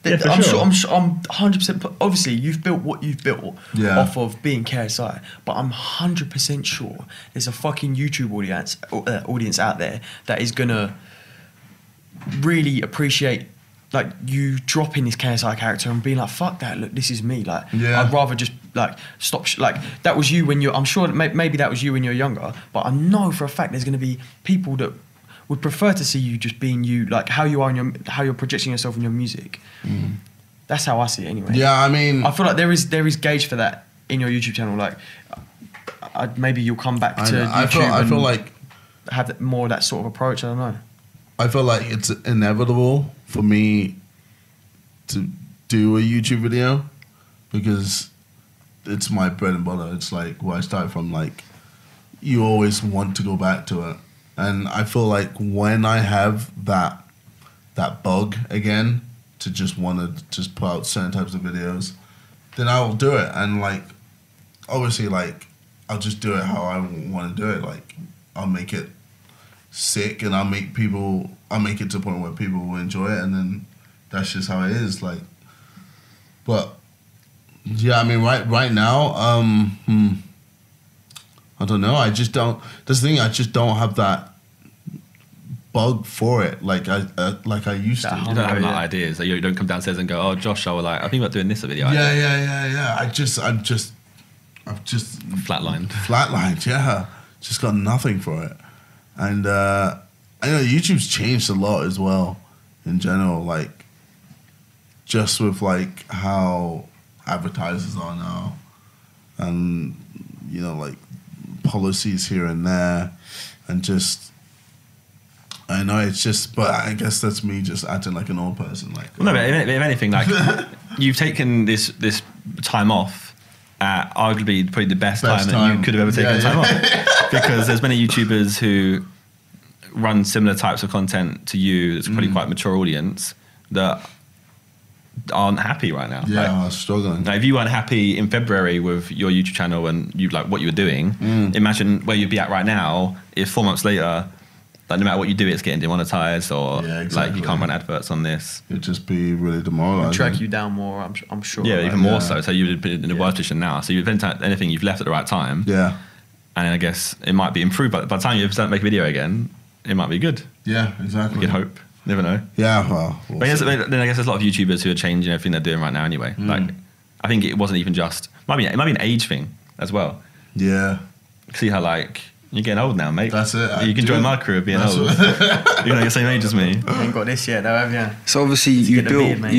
Yeah, for
I'm
sure.
sure. I'm 100%. Obviously, you've built what you've built
Yeah.
off of being KSI. But I'm 100% sure there's a fucking YouTube audience out there that is gonna really appreciate like you dropping this KSI character and being like, fuck that. Look, this is me. Like,
Yeah.
I'd rather just like stop. Like that was you when you're. I'm sure maybe that was you when you're younger. But I know for a fact there's gonna be people that would prefer to see you just being you, like how you are in how you're projecting yourself in your music. That's how I see it anyway.
Yeah, I mean,
I feel like there is gauge for that in your YouTube channel. Like, maybe you'll come back to YouTube.
I feel like
have more of that sort of approach. I don't know.
I feel like it's inevitable for me to do a YouTube video because it's my bread and butter. It's like where I started from. Like, you always want to go back to it, and I feel like when I have that bug again to just want to just put out certain types of videos, then I'll do it. And like, obviously, like, I'll just do it how I want to do it. Like, I'll make it sick, and I'll make it to the point where people will enjoy it, and then that's just how it is. Like, but yeah, I mean, right now, I don't know. I just don't. That's the thing. I just don't have that bug for it like I used to.
You don't have any ideas. Like, you don't come downstairs and go, "Oh, Josh, I think about doing this video."
Yeah. I've just flatlined. Yeah, just got nothing for it. And I know YouTube's changed a lot as well in general. Like, just with like how advertisers are now, and you know, like policies here and there, and just. I know it's just, but I guess that's me just acting like an old person. Like,
well, no, but if anything, like you've taken this time off at arguably probably the best time that you could have ever taken time off, because there's many YouTubers who run similar types of content to you. That's probably quite a mature audience that aren't happy right now.
Yeah,
like,
I was struggling.
Like, if you weren't happy in February with your YouTube channel and you like what you were doing, imagine where you'd be at right now if 4 months later. Like, no matter what you do, it's getting demonetized, or like you can't run adverts on this.
It'd just be really demoralizing.
Track you down more, I'm sure.
Yeah, even more so. So you would be in a worse position now. So you've anything you've left at the right time.
Yeah.
And I guess it might be improved, but by the time you start to make a video again, it might be good.
Yeah, exactly.
You can hope. Never know.
Yeah, well.
But then I guess there's a lot of YouTubers who are changing everything they're doing right now anyway. Like, I think it wasn't even just, it might be an age thing as well.
Yeah.
See how, like, you're getting old now, mate.
That's it.
You can join my crew of being old. You're the same age as me.
You ain't got this yet, though, have you?
So obviously you've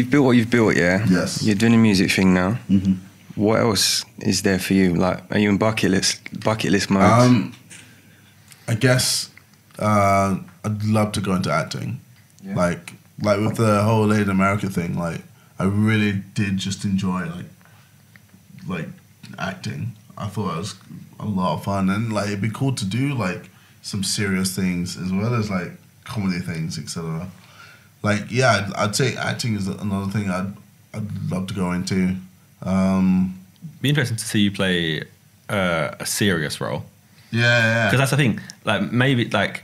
built what you've built, yeah.
Yes.
You're doing a music thing now. Mm-hmm. What else is there for you? Like, are you in bucket list mode?
I guess I'd love to go into acting. Yeah. Like with the whole Latin America thing. Like, I really did just enjoy like acting. I thought it was a lot of fun, and like it'd be cool to do like some serious things as well as like comedy things, etc. Like, yeah, I'd say acting is another thing I'd love to go into.
Be interesting to see you play a serious role.
Yeah.
Because that's the thing. Like, maybe like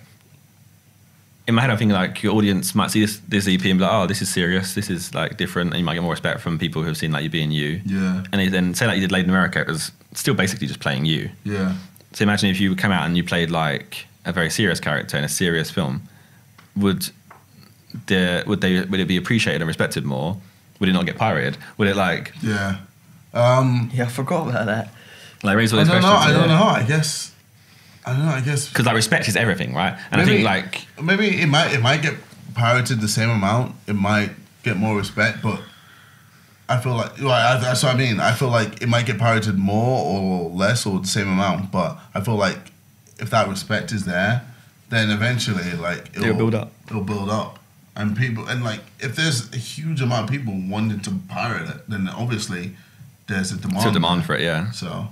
in my head, I'm thinking like your audience might see this EP and be like, "Oh, this is serious. This is like different," and you might get more respect from people who have seen like you being you.
Yeah.
And then say like you did Latin America, it was still basically just playing you.
Yeah.
So imagine if you come out and you played like a very serious character in a serious film, would it be appreciated and respected more? Would it not get pirated? Would it like?
Yeah.
Yeah, I forgot about that.
Like, raise all these questions.
I don't know. I guess.
Because like respect is everything, right? And
maybe,
I think like
maybe it might get pirated the same amount. It might get more respect, but I feel like that's what I mean. I feel like it might get pirated more or less or the same amount, but I feel like if that respect is there, then eventually like it'll build up. It'll build up, and people, and like if there's a huge amount of people wanting to pirate it, then obviously there's a demand.
It's a demand for it, yeah.
So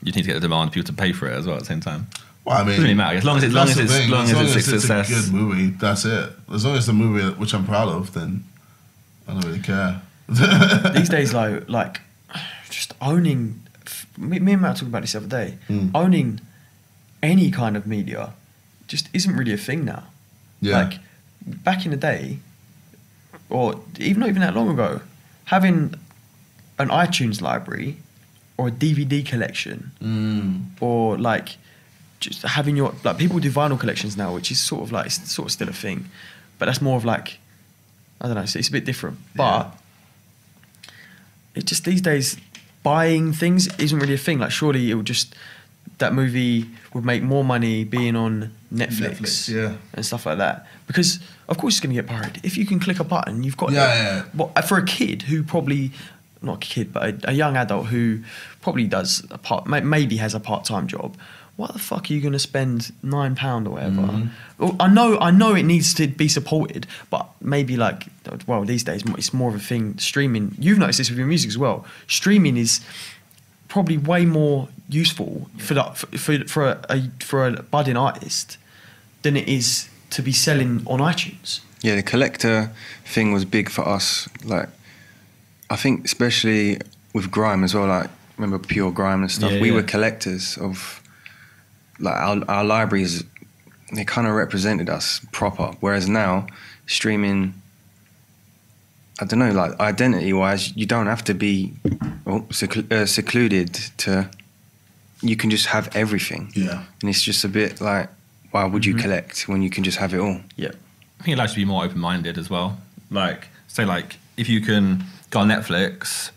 you need to get the demand for people to pay for it as well at the same time.
Well, I mean,
doesn't really matter. As long as it's a success,
a good movie. That's it. As long as it's a movie which I'm proud of, then I don't really care.
These days, like just owning. Me and Matt talked about this the other day. Owning any kind of media just isn't really a thing now.
Yeah.
Like back in the day, or not even that long ago, having an iTunes library or a DVD collection, or like just having your, like, people do vinyl collections now, which is sort of still a thing, but that's more of like, I don't know, it's a bit different. But it just, these days, buying things isn't really a thing. Like, surely it would just, that movie would make more money being on Netflix,
yeah,
and stuff like that. Because of course it's going to get parodied. If you can click a button, you've got
yeah.
Well, for a kid who probably, not a kid, but a young adult who probably does maybe has a part-time job. What the fuck are you going to spend £9 or whatever? Well, I know it needs to be supported, but maybe like, well, these days it's more of a thing. Streaming, you've noticed this with your music as well. Streaming is probably way more useful for a budding artist than it is to be selling on iTunes.
Yeah, the collector thing was big for us. Like, I think especially with grime as well. Like, remember Pure Grime and stuff. We were collectors of. Like our libraries, they kind of represented us proper. Whereas now, streaming, I don't know, like identity-wise, you don't have to be secluded to. You can just have everything.
Yeah.
And it's just a bit like, why would you collect when you can just have it all?
Yeah.
I think it allows you to be more open-minded as well. Like, say, like if you can go on Netflix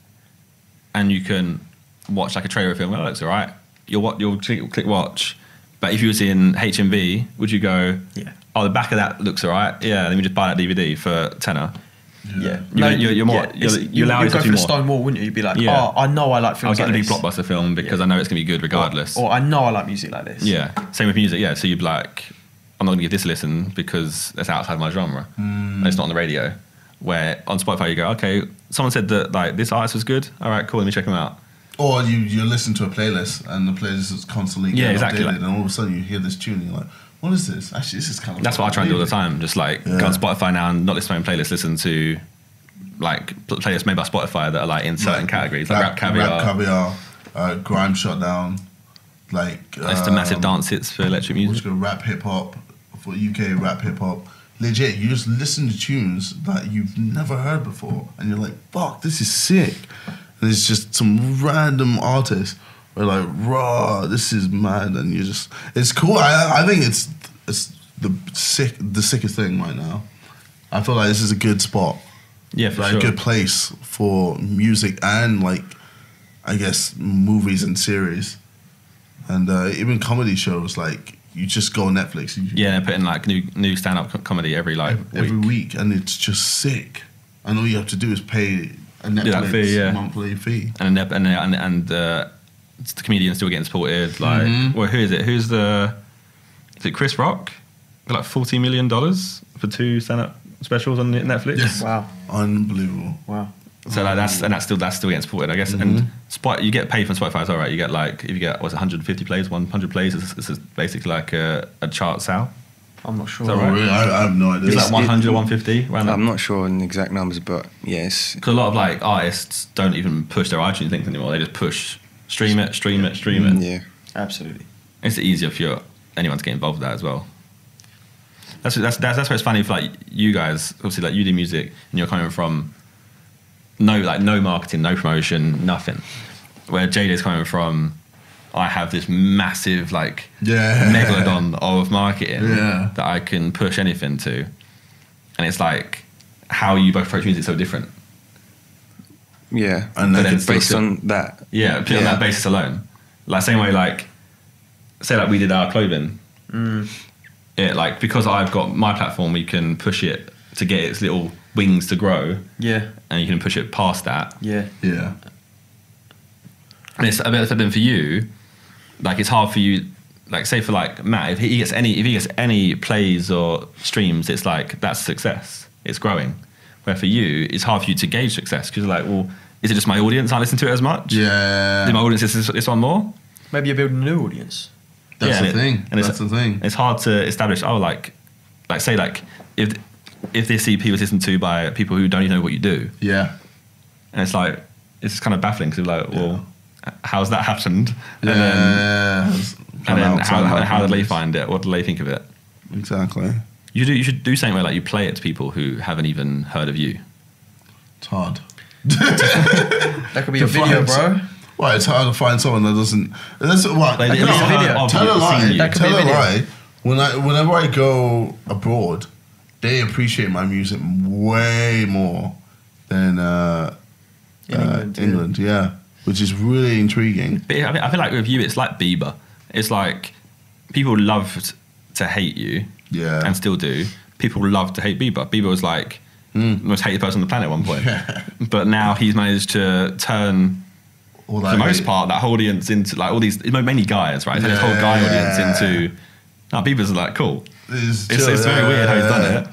and you can watch like a trailer film, well, that looks alright. You'll click watch. But if you was in HMV, would you go, oh, the back of that looks all right. Yeah, let me just buy that DVD for tenner.
Yeah.
You're more. You allow yourself
go
to
for
be more.
Stonewall, wouldn't you? You'd be like, oh, I know I like films
I'll get
like
a big blockbuster film because I know it's going to be good regardless.
Or I know I like music like this.
Yeah. Same with music. Yeah. So you'd be like, I'm not going to give this a listen because that's outside my genre. And it's not on the radio. Where on Spotify you go, okay, someone said that like this artist was good. All right, cool. Let me check them out.
Or you listen to a playlist and the playlist is constantly getting updated, and all of a sudden you hear this tune and you're like, what is this? Actually, this is kind of.
That's what I try and do all the time. Just like go on Spotify now and not listen to my own playlist. Listen to like playlists made by Spotify that are like in certain categories, like Rap Caviar,
Grime Shutdown, like
it's the massive dance hits for electric music.
Rap hip hop for UK rap hip hop. Legit, you just listen to tunes that you've never heard before, and you're like, "Fuck, this is sick." And it's just some random artist. We're like, "Raw, this is mad," and you just—it's cool. I think it's the sickest thing right now. I feel like this is a good spot.
Yeah, for
like
sure.
A good place for music and like, I guess, movies and series, and even comedy shows. Like you just go on Netflix.
They're putting like new stand-up comedy every
week, and it's just sick. And all you have to do is pay a Netflix monthly fee, and
the comedian's still getting supported. Like, well, who is it? Is it Chris Rock? For like $40 million for 2 stand-up specials on Netflix.
Yes.
Wow,
unbelievable.
Wow.
So like that's still getting supported, I guess. And you get paid from Spotify as well, right? You get like if you get 150 plays, 100 plays, it's basically like a chart sale.
I'm not sure.
Is that right?
Really? I have no idea.
It's like 100 or 150.
I'm not sure on the exact numbers, but yes.
Because a lot of like artists don't even push their iTunes links anymore. They just push stream it.
Yeah,
absolutely.
It's easier for anyone to get involved with that as well. That's why it's funny for like you guys. Obviously, like you do music and you're coming from no marketing, no promotion, nothing. Where Jada's coming from, I have this massive like megalodon of marketing that I can push anything to, and it's like how you both approach music so different.
Yeah,
and
then based on that.
On that basis alone, like same way like say like we did our clothing. It like because I've got my platform, we can push it to get its little wings to grow. Yeah, and you can push it past that.
Yeah.
And it's a bit then for you, like it's hard for you. Like say for like Matt, if he gets any plays or streams, it's like that's success. It's growing. Where for you, it's hard for you to gauge success because you're like, well, is it just my audience I listen to it as much?
Yeah.
Did my audience listen to this one more?
Maybe you're building a new audience.
That's the thing. That's the thing.
It's hard to establish. Oh, like say like if this EP was listened to by people who don't even know what you do.
Yeah.
And it's like it's kind of baffling because you're like, well, how's that happened? And then how did they find it? What do they think of it?
Exactly.
You should do something where like you play it to people who haven't even heard of you.
It's hard.
That could be a video, bro.
Well, it's hard to find someone that doesn't. That's what.
Like,
Tell a lie.
That could be a video.
Whenever I go abroad, they appreciate my music way more than England. Yeah, which is really intriguing.
But I feel like with you, it's like Bieber. It's like people loved to hate you, and still do. People love to hate Bieber. Bieber was like the most hated person on the planet at one point, but now he's managed to turn, for the most part, that whole audience into like all these mainly guys, right? This whole guy audience into. No, Bieber's like cool. It's very weird how he's done it.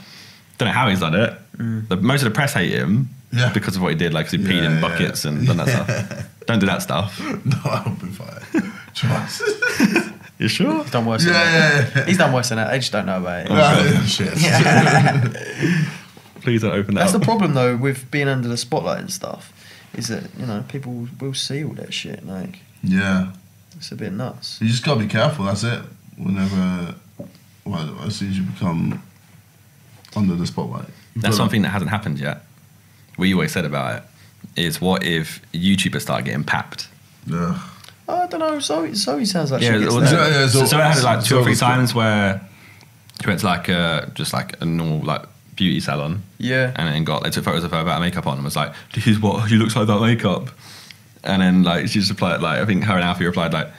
Don't know how he's done it. But most of the press hate him because of what he did, like 'cause he peed in buckets and done that stuff. Don't do that stuff.
No, I'll be fine. Trust.
You sure?
He's done worse than that. He's done worse than that. They just don't know about it.
Shit.
Please don't open that
That's
up.
the problem though with being under the spotlight and stuff, is that, you know, people will see all that shit. Like, it's a bit nuts.
You just gotta be careful. That's it. Whenever, as soon as you become under the spotlight.
That's one thing that hasn't happened yet. We always said about it is, what if YouTubers start getting papped?
Yeah.
I don't know. Zoe sounds like she gets
so I had it like 2 or 3 times where she went to like just like a normal like beauty salon.
Yeah.
And then they took photos of her without makeup on and was like, "This is what she looks like without makeup." And then like she just replied, like, I think her and Alfie replied like,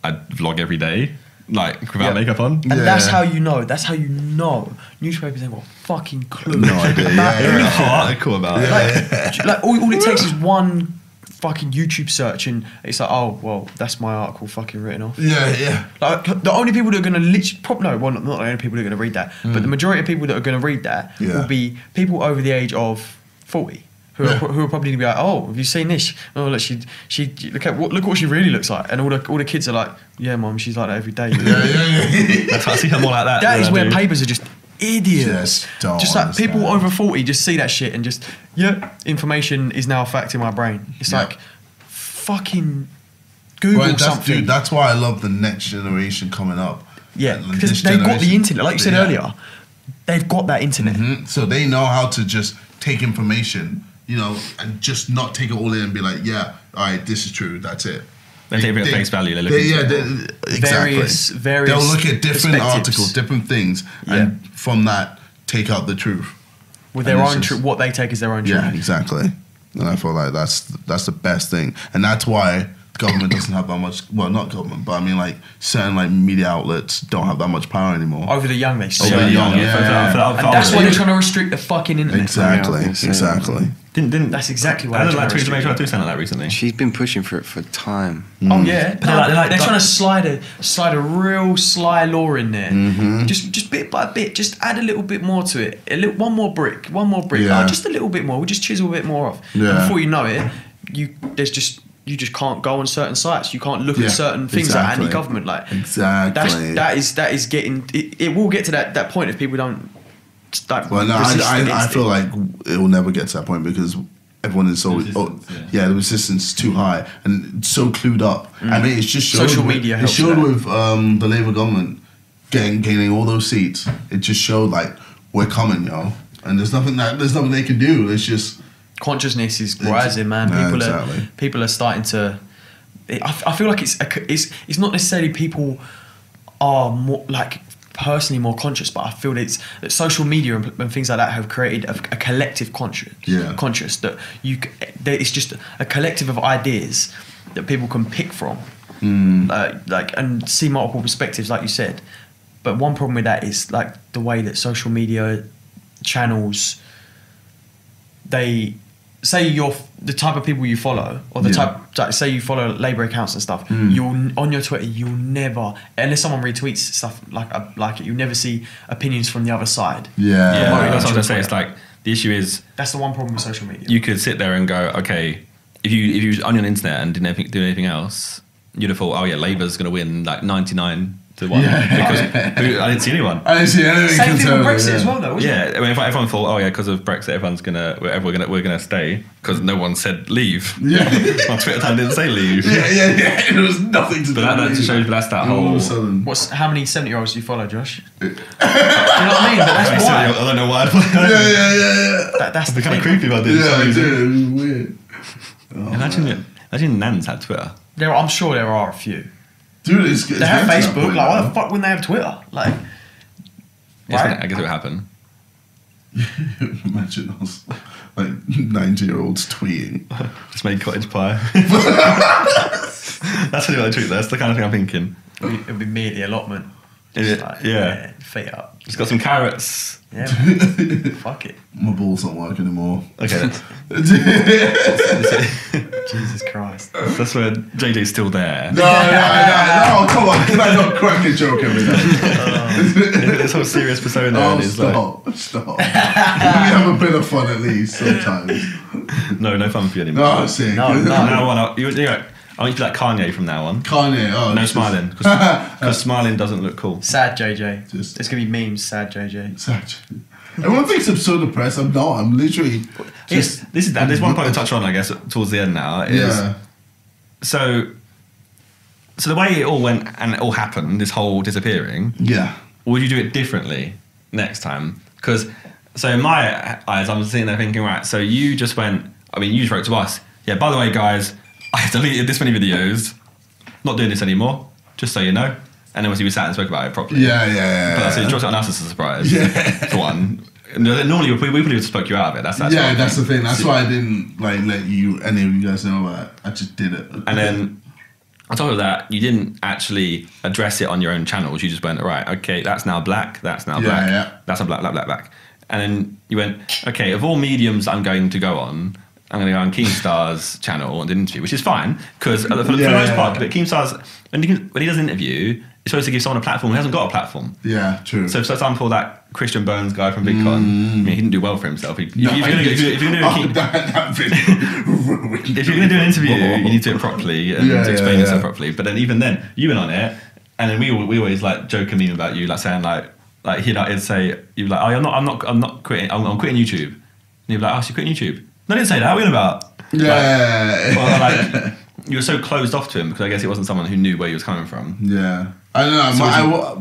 "I vlog every day, like without makeup on."
And that's how you know. That's how you know. Newspapers ain't got a fucking clue.
No idea.
They're cool about it.
Like all it takes is one fucking YouTube search and it's like, oh well, that's my article fucking written off. Like the only people that are going to literally not the only people that are going to read that, but the majority of people that are going to read that will be people over the age of 40 who are probably going to be like, oh, have you seen this? Oh, look, she look what she really looks like, and all the kids are like, yeah, mum, she's like that every day.
That's why I see her more like that.
That is where papers are just idiots. Just like people over 40 just see that shit and just, information is now a fact in my brain. It's like, fucking Google something.
Dude, that's why I love the next generation coming up.
Yeah, because they've got the internet, like you said earlier. They've got that internet.
So they know how to just take information, you know, and just not take it all in and be like, yeah, all right, this is true, that's it.
They take it at face value. They look
exactly. Various
they'll look at different articles, different things, and from that take out the truth.
With their own truth, what they take is their own truth.
Yeah, exactly. And I feel like that's the best thing, and that's why government doesn't have that much. Well, not government, but I mean like certain like media outlets don't have that much power anymore.
Over the young, they say.
Over the young,
and that's why they're trying to restrict the fucking internet.
Exactly.
That's exactly why.
I don't like Theresa May trying to do something like that recently.
She's been pushing for it for time.
Oh yeah, they're trying to slide a real sly law in there. Just bit by bit, just add a little bit more to it. One more brick.
Yeah.
Oh, just a little bit more. We'll just chisel a bit more off.
Yeah.
And before you know it, you just can't go on certain sites. You can't look at certain things that are anti-government. Like that is getting. It will get to that point if people don't.
Well, no, I feel like it will never get to that point because everyone is so the resistance is too high and so clued up. I mean, it's just showed
social media.
It showed with the Labour government gaining all those seats. It just showed like we're coming, yo, and there's nothing they can do. It's just
consciousness is rising, man. People are starting to. I feel like it's not necessarily people are more like personally more conscious, but I feel that social media and things like that have created a collective conscious that it's just a collective of ideas that people can pick from, and see multiple perspectives, like you said. But one problem with that is like the way that social media channels, they say you're the type of people you follow, or the type, like, say you follow Labour accounts and stuff. You'll on your Twitter, you'll never, unless someone retweets stuff like it, you'll never see opinions from the other side.
That's what I was gonna say. It's like the issue is
that's the one problem with social media.
You could sit there and go, okay, if you was on your internet and didn't do anything else, you'd have thought, oh yeah, Labour's gonna win like 99 to 1 because I didn't see anyone.
I didn't see anything.
Same thing with Brexit as well, though. Wasn't it?
I mean, if everyone thought, oh yeah, because of Brexit, we're gonna stay because no one said leave. My Twitter time didn't say leave.
It was nothing to do.
But that just shows. But that's that whole.
How many 70-year-olds do you follow, Josh? Do you know what I mean? But that's why.
I don't know why.
That's
the kind of creepy if I did.
Yeah, it was weird.
Imagine Nans had Twitter.
I'm sure there are a few.
Dude,
they have Facebook. Like, why the fuck wouldn't they have Twitter? Like,
I guess it would happen.
Imagine us, like 90-year-olds tweeting.
Just made cottage pie. That's really what the truth. That's the kind of thing I'm thinking.
It'll be me at the allotment.
Is
Just
it?
like,
Yeah.
Feet up.
Just got some carrots.
Yeah, man. Fuck it.
My balls don't work anymore.
Okay.
Jesus Christ.
That's where JJ's still there.
No, come on. Can I not crack a joke every day?
This whole serious persona.
Oh,
and it's
stop. We have a bit of fun at least sometimes.
No fun for you anymore.
Oh, sick.
No.
From now on, I want you to be like Kanye from now on.
Kanye,
No smiling. Because smiling doesn't look cool.
Sad JJ.
Just-
There's going to be memes, sad JJ.
Everyone thinks I'm so depressed. I'm not. I'm literally.
Yes, there's one point to touch on, I guess, towards the end now.
Yeah.
So the way it all went and it all happened, this whole disappearing,
Yeah.
would you do it differently next time? Because, so in my eyes, I'm sitting there thinking, right, so you just went, you just wrote to us, yeah, by the way, guys, I deleted this many videos, not doing this anymore, just so you know. And then obviously we sat and spoke about it properly.
Yeah.
But so you dropped it on us as a surprise, for one. Normally, we probably would spoke you out of it. That's
That's the thing. That's why I didn't let any of you guys know about it. I just did it.
And then on top of that, you didn't actually address it on your own channels. You just went, right, okay, that's now black, that's now black, that's a black. And then you went, okay, of all mediums I'm going to go on, I'm going to go on Keemstar's channel and do an interview, which is fine, because for the most part, but Keemstar's, when he does an interview, he's supposed to give someone a platform who hasn't got a platform.
Yeah, true.
So for example, that Christian Bones guy from VidCon, he didn't do well for himself. If you're going to do an interview, you need to do it properly and to explain yourself properly. But then even then, you went on it, and then we always like joke and meme about you, like saying like he'd say, you'd be like, oh, I'm not quitting, I'm quitting YouTube. And you'd be like, oh, so you're quitting YouTube? No, I didn't say that. What are you on about? Like, you were so closed off to him because I guess it wasn't someone who knew where he was coming from.
Yeah, I don't know.
So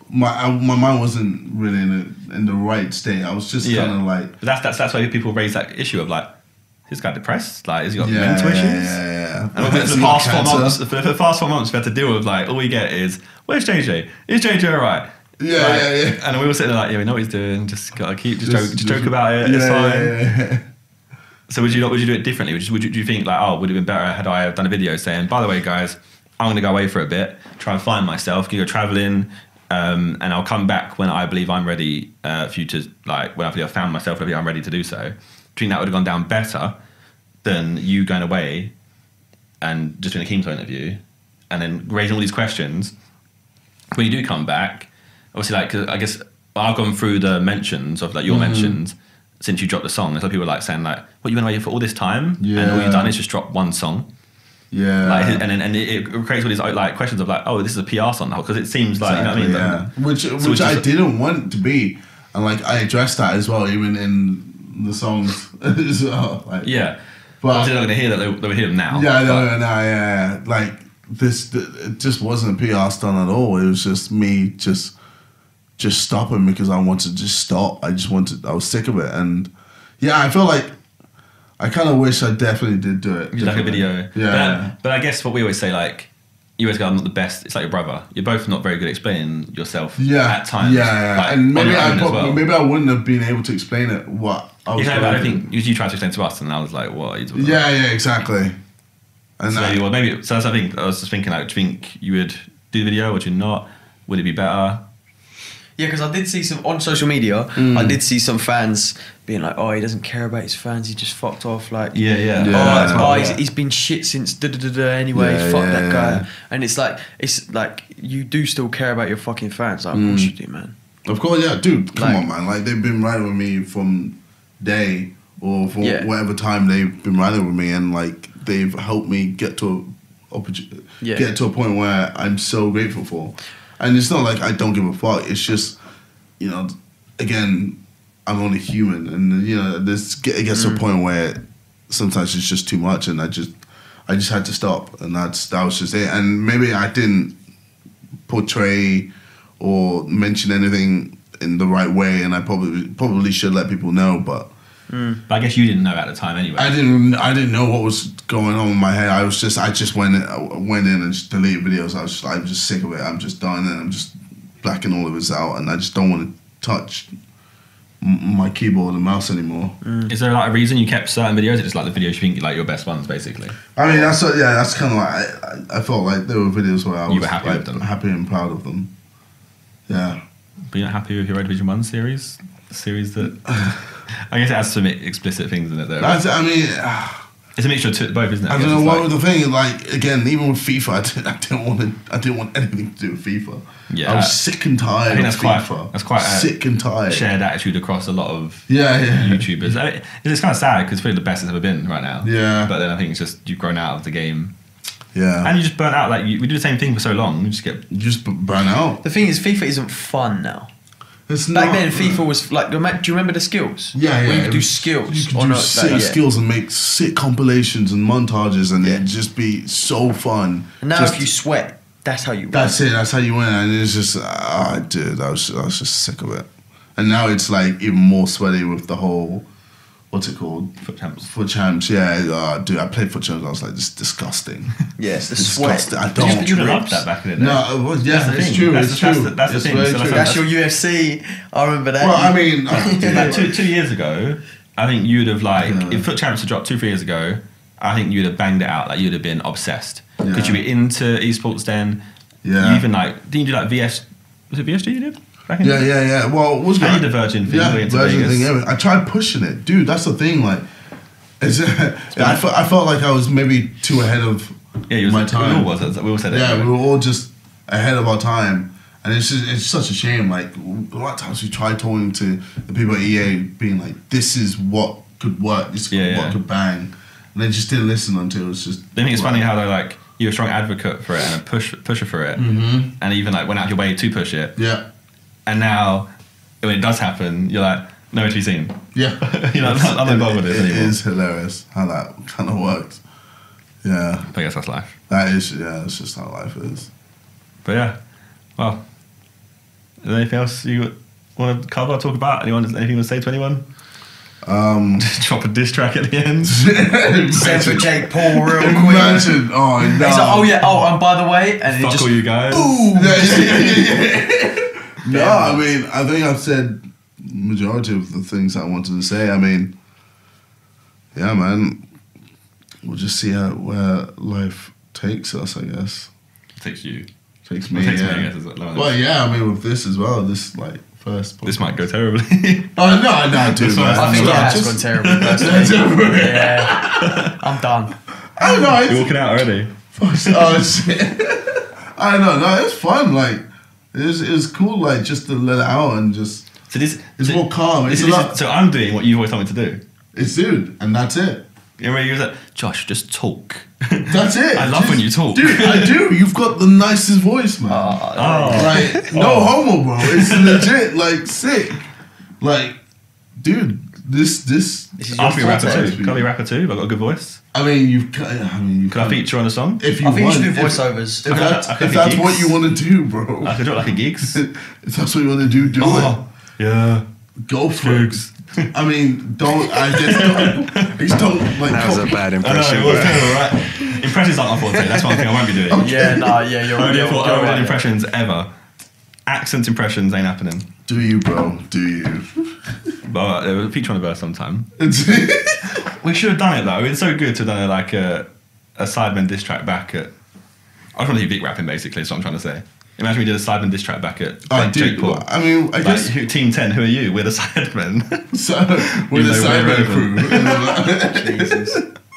my mind wasn't really in the right state. I was just kind of like.
But that's why people raise that issue of like, is this guy depressed? Like, has he got mental issues?
Yeah.
And for the past 4 months, we had to deal with like, all we get is, where's JJ? Is JJ alright?
Yeah.
And we were sitting there like, yeah, we know what he's doing. Just gotta just joke about it. It's fine.
Yeah.
So would you do it differently? Do you think like, oh, would it have been better had I done a video saying, by the way, guys, I'm going to go away for a bit, try and find myself, can you go traveling, and I'll come back when I believe I'm ready for you to, like, when I believe I've found myself, when I believe I'm ready to do so. Do you think that would have gone down better than you going away and just doing a Keemstar interview and then raising all these questions? When you do come back, obviously, like, 'cause I guess I've gone through the mentions of like your mentions since you dropped the song. There's people like saying like, "What, you been away for all this time, and all you've done is just drop one song."
Yeah.
Like, and it creates all these like questions of like, "Oh, this is a PR song," because it seems like,
exactly,
you know what I mean?
Which I didn't want it to be, and like I addressed that as well, even in the songs as well. Like,
but obviously they're not going to hear that. They would hear them now.
Yeah. Like it just wasn't a PR stunt at all. It was just me just stopping because I wanted to just stop. I was sick of it. And I feel like I kind of wish I definitely did do it.
You like a video.
Yeah.
But I guess what we always say, like, you always go, I'm not the best. It's like your brother. You're both not very good at explaining yourself at times.
Yeah.
Like,
and maybe
maybe
I wouldn't have been able to explain it what I was
I think you tried to explain to us and I was like, what are you talking about?
Yeah, exactly. And
so maybe that's I think I was just thinking, like, do you think you would do the video or do you not? Would it be better?
Yeah, because I did see some on social media. I did see some fans being like, "Oh, he doesn't care about his fans. He just fucked off." Like, he's been shit since anyway. Fuck that guy. And it's like you do still care about your fucking fans. Like, of course you do, man.
Of course, yeah, dude. Come on, man. Like, they've been riding with me from day or for whatever time they've been riding with me, and like they've helped me get to a point where I'm so grateful for. And it's not like I don't give a fuck. It's just, again, I'm only human, and it gets to a point where sometimes it's just too much, and I just had to stop, and that was just it. And maybe I didn't portray or mention anything in the right way, and I probably should let people know, but.
But I guess you didn't know at the time anyway.
I didn't know what was going on in my head. I just went in and just deleted videos. I was just sick of it. I'm just done, and I'm just blacking all of this out, and I just don't want to touch my keyboard and mouse anymore.
Is there like a reason you kept certain videos? Is it just like the videos you think like your best ones, basically?
I mean, that's kind of like I felt like there were videos where I was
happy
like,
with them,
happy and proud of them. Yeah.
But you're not happy with your Red Division 1 series? A series that I guess it has some explicit things in it though.
I mean,
it's a mixture of both, isn't it?
I don't know what was the thing. Like again, even with FIFA, I didn't want anything to do with FIFA.
Yeah,
I was sick and tired.
I think
FIFA.
That's quite
sick and tired.
Shared attitude across a lot of
YouTubers.
It's kind of sad because it's probably the best it's ever been right now.
Yeah,
but then I think it's just you've grown out of the game.
Yeah,
and you just burnt out. Like we do the same thing for so long, you just
burn out.
The thing is, FIFA isn't fun now.
It's
Back
not,
then, FIFA was like. Do you remember the skills?
Yeah.
Where you could do skills.
You could do sick skills and make sick compilations and montages, and it'd just be so fun.
And now, if you sweat, that's how you win.
That's it. That's how you win. And it's just, dude, I was just sick of it. And now it's like even more sweaty with the whole, what's it called?
Foot champs.
Foot champs, yeah. Dude, I played foot champs. I was like, this is disgusting.
Yes, the
disgusting.
sweat.
I don't.
You loved that back in the day.
No, yeah, it's true. That's
the thing.
That's your UFC. I remember that.
Well, I mean,
like 2 years ago, I think you'd have like if foot champs had dropped 2-3 years ago, I think you'd have banged it out. Like you'd have been obsessed because you were into esports then.
Yeah.
You even like didn't you do like VS? Was it VSG you did?
Yeah. Well, it was
the Virgin thing.
Yeah, Virgin thing. Yeah. I tried pushing it, dude. That's the thing. Like, I felt like I was maybe too ahead of my time.
We all said it.
Yeah, we were all just ahead of our time, and it's such a shame. Like a lot of times we tried talking to the people at EA, being like, "This is what could work. This is what could bang," and they just didn't listen until it was just.
I think it's funny how they're like. You're a strong advocate for it and a pusher for it, and even like went out your way to push it.
Yeah.
And now, when it does happen, you're like, nowhere to be seen.
Yeah.
You're like, I'm not involved with this anymore.
It is hilarious how that kind of worked. Yeah.
But I guess that's life.
That is, it's just how life is.
But yeah, well, is there anything else you want to cover or talk about? Anything you want to say to anyone? Drop a diss track at the end.
Send for Jake Paul real quick.
Imagine, oh no.
He's like, and by the way, and
fuck all you guys.
No, I mean, I think I've said majority of the things I wanted to say. I mean, yeah, man, we'll just see where life takes us, I guess.
Takes you.
Takes me,
I
yeah.
guess,
Well, yeah, I mean, with this as well, this, like, first podcast.
This might go terribly.
No, dude.
I think it has gone terribly, personally. Yeah. I'm done.
Oh, no,
You're walking out already.
Oh, shit. I don't know. No, it's fun. Like, it was cool, like, just to let it out and just...
So this...
It's more calm.
So I'm doing what you've always told me to do.
It's dude, and that's it.
You know, you was like, Josh, just talk.
That's it.
I love when you talk.
Dude, I do. You've got the nicest voice, man. Like, no homo, bro. It's legit, like, sick. Like, dude, this is
I'll be a rapper too. Can I be a rapper too? I've got a good voice.
I mean, can
I feature on a song?
If you
I think
want,
you should do voiceovers.
If that's what you want to do, bro.
I could do it like a gigs.
If that's what you want to do, do it.
Yeah.
Go for it. I mean, I just don't like.
That was a bad impression.
I know, it was terrible, right? Impressions aren't my forte. That's one thing I won't be doing.
You're
right. Impressions ever. Accent impressions ain't happening.
Do you, bro? Do you?
But it was a feature on the verse sometime. We should have done it though. It's so good to have done like a sidemen diss track back at. I was trying to do Vic rapping basically. Is what I'm trying to say. Imagine we did a sidemen diss track back at Jake Paul.
I mean, I guess
Team 10. Who are you? We're the sidemen.
So we're the sidemen crew.
Jesus.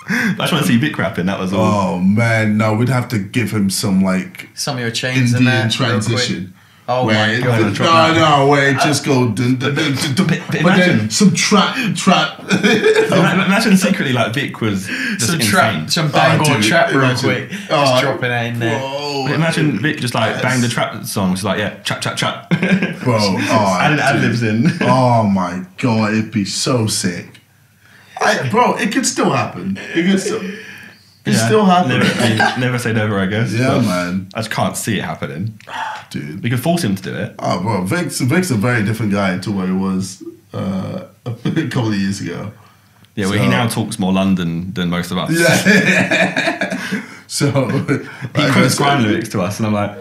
I just want to see Vic rapping. That was all.
Oh man, no, we'd have to give him some like
some of your chains
Indian transition.
Oh my god!
No, where it just go. But then some trap.
Imagine secretly like Vic was just
some
insane.
Trap, some bang trap real quick. Just dropping it in there.
Imagine Vic just like bang the trap song. It's like trap.
Bro,
and ad-libs in.
Oh my god, it'd be so sick. Bro, it could still happen. It could still happen.
Never say never, I guess.
Yeah, man.
I just can't see it happening.
Dude.
We could force him to do it.
Oh, bro, Vic's a very different guy to what he was a couple of years ago.
Yeah, well, he now talks more London than most of us.
Yeah. So
he quotes grime lyrics to us, and I'm like,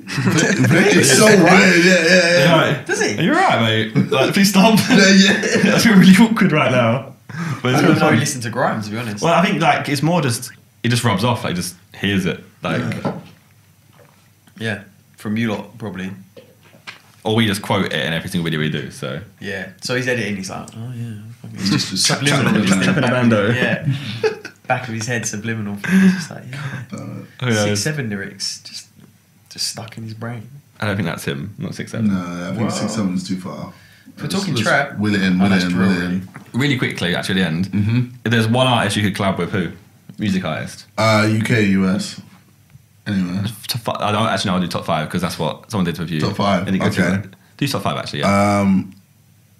It's so weird. Yeah.
Right.
Does he?
You're right, mate. Like, please stop.
Yeah.
I feel really awkward right now. But
I
it's
don't
really
know.
fun.
Listen to grime, to be honest.
Well, I think like it's more just it just rubs off. Like just hears it. Like,
Yeah, from you lot probably.
or we just quote it in every single video we do. So
Yeah. So he's editing. He's like, oh yeah.
It's just
Subliminal. just in
Chucking
the
a
back of
bando.
it, yeah. Back of his head, subliminal. He's just like, yeah.
who knows?
6-7 lyrics just stuck in his brain.
I don't think that's him. Not 6'7".
No, I think 6'7" is too far.
If we're talking trap,
Will it in,
oh,
will
that's
it in,
drill,
will it
really.
in.
Really quickly, actually, at the end. If there's one artist you could collab with, who? Music artist.
UK, US. Anyway.
I don't actually know. I'll do top 5 because that's what someone did with you.
Top 5,
And you go
okay.
do top 5 actually. Yeah.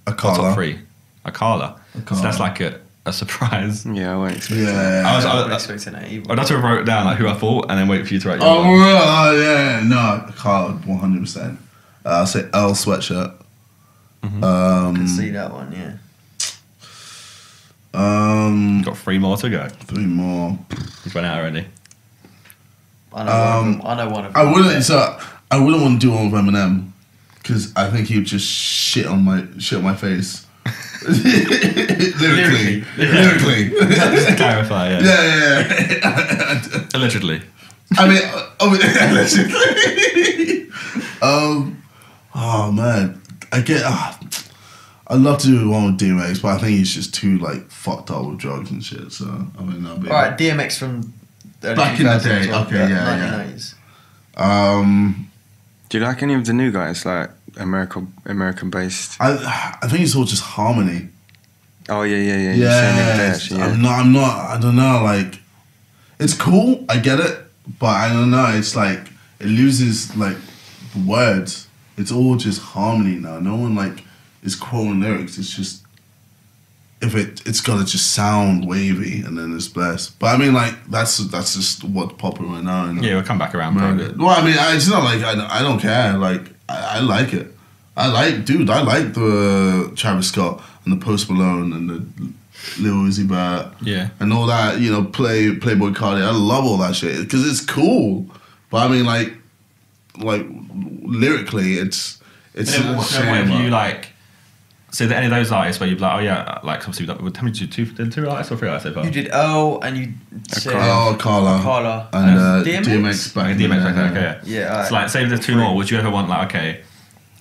Or top
Akala.
3. Akala. So that's like a surprise.
Yeah, I won't expect
Yeah.
I was-
I'm not expecting that either.
I'd have to have wrote down like who I thought and then wait for you to write your
Oh,
one.
yeah. No, Akala, 100%. I'll say L Sweatshirt.
I can see that one, yeah.
Got 3 more to go.
3 more.
He's run out already.
I know one of them.
I wouldn't want to do one with Eminem because I think he would just shit on my face. Lyrically.
Just to clarify, yeah.
Yeah.
Allegedly.
I mean, allegedly. Oh man, I'd love to do one with DMX, but I think he's just too like fucked up with drugs and shit. So I mean, that'd be
Alright, DMX from the
Back in the
2000s,
day,
well,
okay, yeah.
1990s.
Do you like any of the new guys, like American based?
I think it's all just harmony.
Oh yeah. You were saying the other day,
Yeah,
actually, yeah.
I'm not. I don't know. Like, it's cool. I get it, but I don't know. It's like it loses like the words. It's all just harmony now. No one like is quoting lyrics. It's just it's gotta just sound wavy and then it's blessed. But I mean, like that's just what's popular right now. And
Yeah, we'll come back around, bro.
well, I mean, it's not like I don't care. Like I like it. I like the Travis Scott and the Post Malone and the Lil Uzi Vert,
Yeah.
and all that. You know, Playboy Cardi. I love all that shit because it's cool. But I mean, like lyrically, it's
What's
shame,
you
man.
like? So any of those artists where you'd be like, oh yeah, like obviously, how many did you do? Two artists or 3 artists so far?
You did Earl and you said
Carla
DMX?
and DMX back.
Okay, DMX, okay.
Yeah,
So
alright.
like, say if there's 2 more, would you ever want like, okay,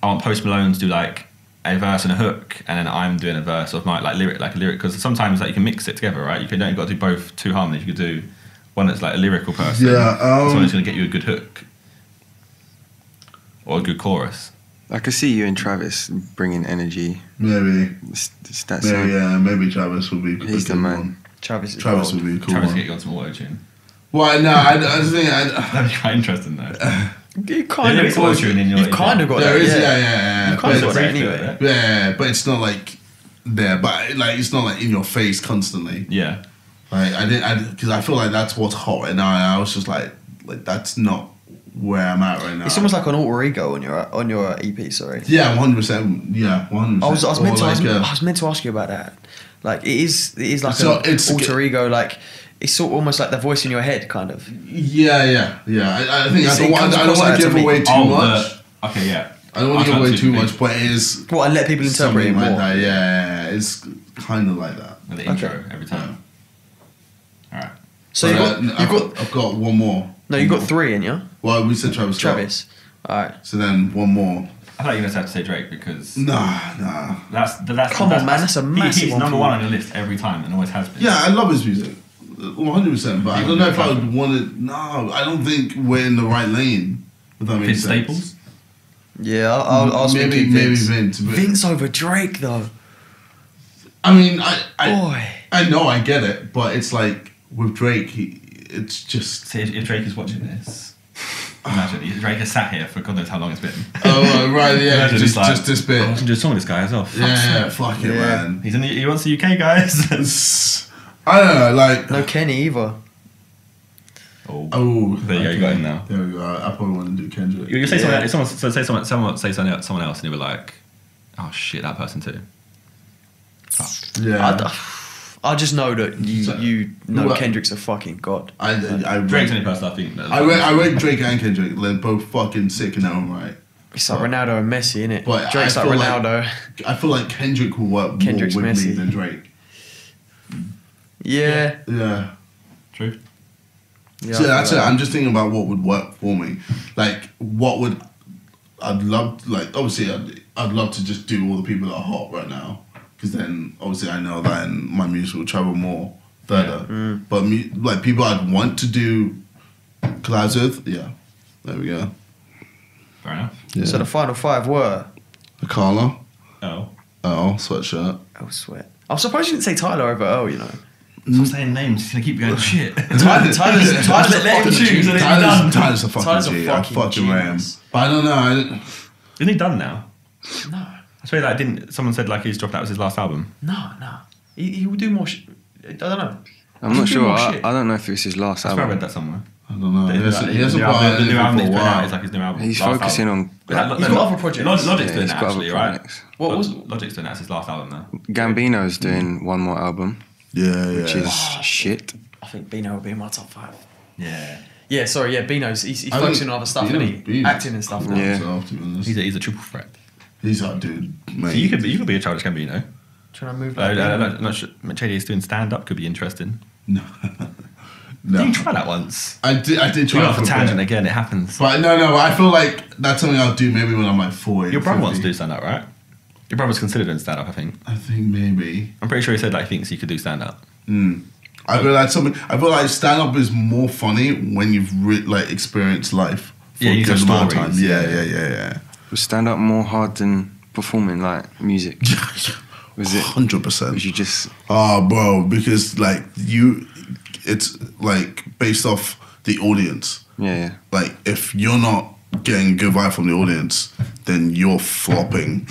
I want Post Malone to do like a verse and a hook, and then I'm doing a verse of my like a lyric, because sometimes like you can mix it together, right? You don't got to do both 2 harmonies. You could do one that's like a lyrical person, someone that's gonna get you a good hook or a good chorus.
I could see you and Travis bringing energy.
Maybe.
It's that
Maybe,
song.
yeah, maybe Travis would be.
He's the man.
Travis
Travis would be a cool
Travis
one.
get you on some auto tune.
Well, no, I just think
That'd be quite interesting though.
You kind
There
of
is
got
auto-tune in your-
You've kind of got
there
that,
is,
yeah.
yeah.
You've kind of
But
got that
it's-
anyway.
yeah, but it's not like there. But like, it's not like in your face constantly.
Yeah.
Like because I feel like that's what's hot right now. And I was just like that's not where I'm at right now.
It's almost like an alter ego on your EP. Sorry.
Yeah, 100%. Yeah, 100%.
I was meant to
Or
ask,
like,
I was meant to ask you about that. Like it is like
So
an
it's-
alter ego. Like it's sort of almost like the voice in your head, kind of.
Yeah. I think
It's-
I
it comes
don't
across
want
like
to
that
give
to me.
away too much.
Okay, yeah.
I don't want to give away too much, but it is
What, and let people interpret it
something
more.
like that. Yeah, it's kind of like that.
With the intro every time. Alright.
So
But,
you've got
I've got one more.
no, you got 3 in you.
Well, we said Travis Scott.
Travis. All right.
So then one more.
I thought you were going to have to say Drake because
Nah.
Come on, man, that's a massive
He's
one
number
for
1
you.
on your list every time and always has been.
Yeah, I love his music. 100%. But I don't know if I would want it. No, I don't think we're in the right lane. If that makes
Vince
sense.
Staples?
Yeah, I was
maybe
thinking Vince.
Vince. But-
Vince over Drake, though.
I mean,
Boy.
I know, I get it, but it's like with Drake, it's just.
See, if Drake is watching this, imagine Drake has sat here for God knows how long it's been.
Oh right, yeah,
Imagine
just
it's like,
this
I
bit.
can do a song with this guy as well.
Yeah, fuck it,
Yeah.
man.
He wants the UK guys.
I don't know, like.
No Kenny either.
Oh,
There you go, you got him now.
There we go. I probably want to do Kendrick.
You say
Yeah.
someone say someone else, and you were like, "Oh shit, that person too." Fuck.
Yeah.
I just know that you know
Well,
Kendrick's a fucking god.
I
Drake's the only person I think.
I rate Drake and Kendrick. They're both fucking sick in their own right.
It's like Ronaldo and Messi, innit?
But
Drake's
I
like
feel
Ronaldo.
I feel like Kendrick will work
Kendrick's
more with me
Messi.
than Drake.
Yeah.
Yeah.
True.
Yeah,
So
I
that's it.
feel like-
I'm just thinking about what would work for me. Like, what would I'd love? Like, obviously, I'd love to just do all the people that are hot right now, because then obviously I know that my music will travel more further.
Mm.
But like people I'd want to do collabs with, yeah. There we go.
Fair enough.
Yeah.
So the final 5 were.
Carla,
Oh.
Sweatshirt.
Oh, sweat. I'm surprised you didn't say Tyler over Earl, you know.
Stop saying names. He's gonna keep going shit.
Tyler's a
Let him
fucking
choose,
G.
and
Tyler's a fucking
Tyler's a
G.
fucking
I fucking ram.
genius.
But I don't know.
Isn't he done now?
No.
I swear that didn't. Someone said like he's dropped out was his last album.
No. He will do more shit. I don't know.
I'm
He'll
not
do
sure.
more
I
shit.
don't know if it's his last
I swear I read
album.
that somewhere.
I don't know. He hasn't
the
put out
new
anything
album
for
he's
a
putting out
while.
is like his new album.
He's
last
focusing
album.
on
Like,
He's got other projects.
Logic's
Yeah,
doing
he's
that
got other
actually, right?
projects.
What was-
Logic's doing that? It's his last album now.
Gambino's doing one more album,
Yeah,
which is shit.
I think Bino will be in my top 5.
Yeah.
Yeah, sorry, yeah, Bino's. He's
I
focusing
think
on other stuff,
Bino's
isn't he?
been-
Acting and stuff now.
Yeah.
So, to be honest.
He's a triple threat.
He's our dude, mate.
So you could be a childish Gambino.
Trying to move
I'm
like
not sure. JD's doing stand up could be interesting.
No.
Did you try that once?
I did
We
try
got off
for
a
a
tangent
bit.
again. It happens.
But no, I feel like that's something I'll do maybe when I'm like 40.
Your brother
50.
wants to do stand up, right? Your brother's considered doing stand up, I think.
I think maybe.
I'm pretty sure he said like he thinks he could do stand up.
I feel like stand up is more funny when you've experienced life. For
Yeah,
a
you
good
tell
amount of
stories.
time. Yeah.
Was stand up more hard than performing like music? Was it?
100%.
Was you just?
Oh, bro, because like it's like based off the audience.
Yeah.
Like if you're not getting good vibe from the audience, then you're flopping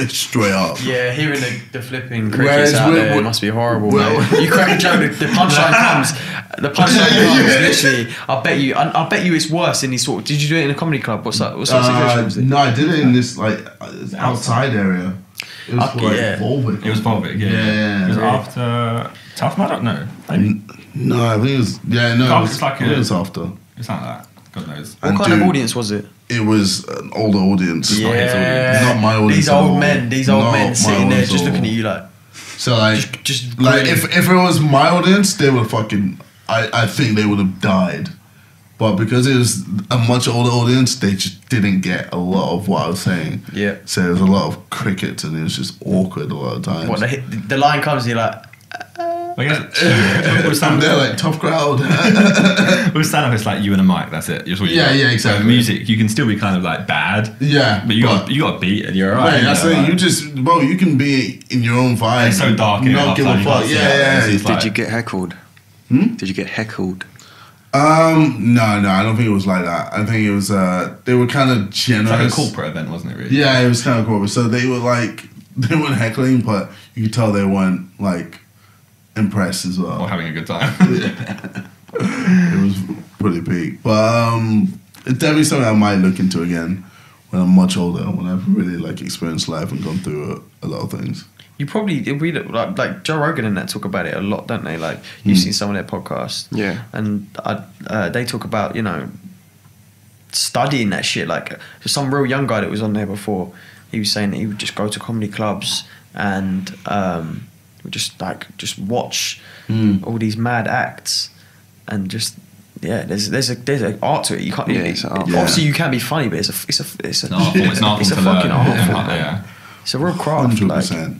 straight up.
Yeah, hearing the flipping
Whereas
crickets out
we're-
there
we're-
must be horrible,
well-
mate. You crack a joke, the punchline comes. The punchline comes, literally. I bet you it's worse in these sort of... Did you do it in a comedy club? What sort of situation was it?
No, I did it in this outside area. It was
Okay, yeah.
Volvic.
It was Volvic, yeah. It was after Tough Mud? No. Maybe.
No, I think it was. Yeah, no,
Can't-
it was,
it's like
it
a-
was after.
It's not that. God knows.
What
And
kind of
dude,
audience was it?
It was an older audience.
not his audience.
Not my audience
These
at
old
all.
men
Not
sitting
my
there
audience
just
at
looking
all.
at you like...
So like,
just
like
grinning.
if it was my audience, they would fucking. I think they would have died. But because it was a much older audience, they just didn't get a lot of what I was saying.
Yeah.
So there was a lot of crickets, and it was just awkward a lot of times.
What, the line comes and you're like...
I guess with
I'm
stand
there like tough crowd.
up, it's like you and a mic. That's it. You're just what you
Yeah,
got.
yeah, exactly.
So music, you can still be kind of like bad.
Yeah,
But you got a beat and you're
Right,
alright.
that's it. You just, bro, you can be in your own vibe.
It's so dark in
Not
it,
give a
outside,
fuck.
you can't see
Yeah,
it.
yeah.
It's like-
Did you get heckled? Did you get heckled?
No, I don't think it was like that. I think it was, they were kind of
It's like a
generous.
corporate event, wasn't it? Really?
Yeah, it was kind of cool. So they were like, they weren't heckling, but you could tell they weren't like impressed as well.
Or having a good time.
It was pretty peak. But it's definitely something I might look into again when I'm much older, when I've really like experienced life and gone through a lot of things.
You probably read it like Joe Rogan and that talk about it a lot, don't they? Like you've seen some of their podcasts,
Yeah.
and they talk about studying that shit. Like some real young guy that was on there before, he was saying that he would just go to comedy clubs and would just watch all these mad acts and just. Yeah, there's an art to it. You can't.
Yeah, it's an art form.
Obviously, you can be funny, but it's a
It's an art form. It's an art form
It's a
to
fucking
learn.
art form.
Yeah.
It's a real craft.
100%.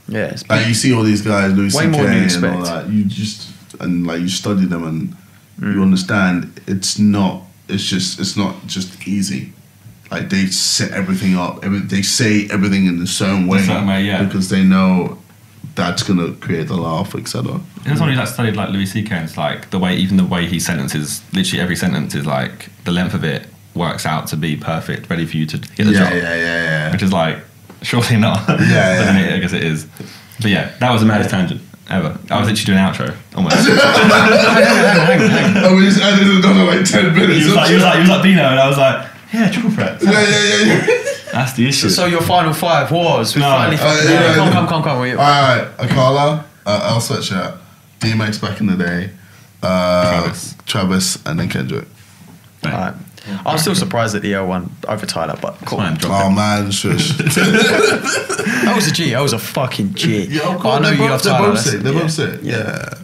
Yeah, it's
Like you see all these guys, Louis
Way
C.K.
more than you
and all
expect.
that. You just you study them and you understand it's not just easy. Like they set everything up. They say everything in a certain way,
yeah.
because they know that's gonna create the laugh, etc.
There's someone who studied like Louis C.K. and it's like the way he sentences, literally every sentence is like the length of it works out to be perfect, ready for you to get the job.
Yeah.
Which is like, surely not.
Yeah,
But then
yeah.
I guess it is. But yeah, that was the maddest tangent ever. I was literally doing an outro almost.
And we just added another like 10 minutes.
He was like Dino, and I was like, yeah, triple threat.
Yeah.
That's the issue.
So your final five was...
No.
Finally,
yeah.
come.
Alright, Akala, I'll sweatshirt. DMX back in the day. Travis, and then Kendrick.
All right. I'm still surprised at the L one over Tyler, but cool.
Oh man, shush.
I was a G. I was a fucking G.
Yeah, of
I
course.
know you love Tyler.
They're both sick. Yeah.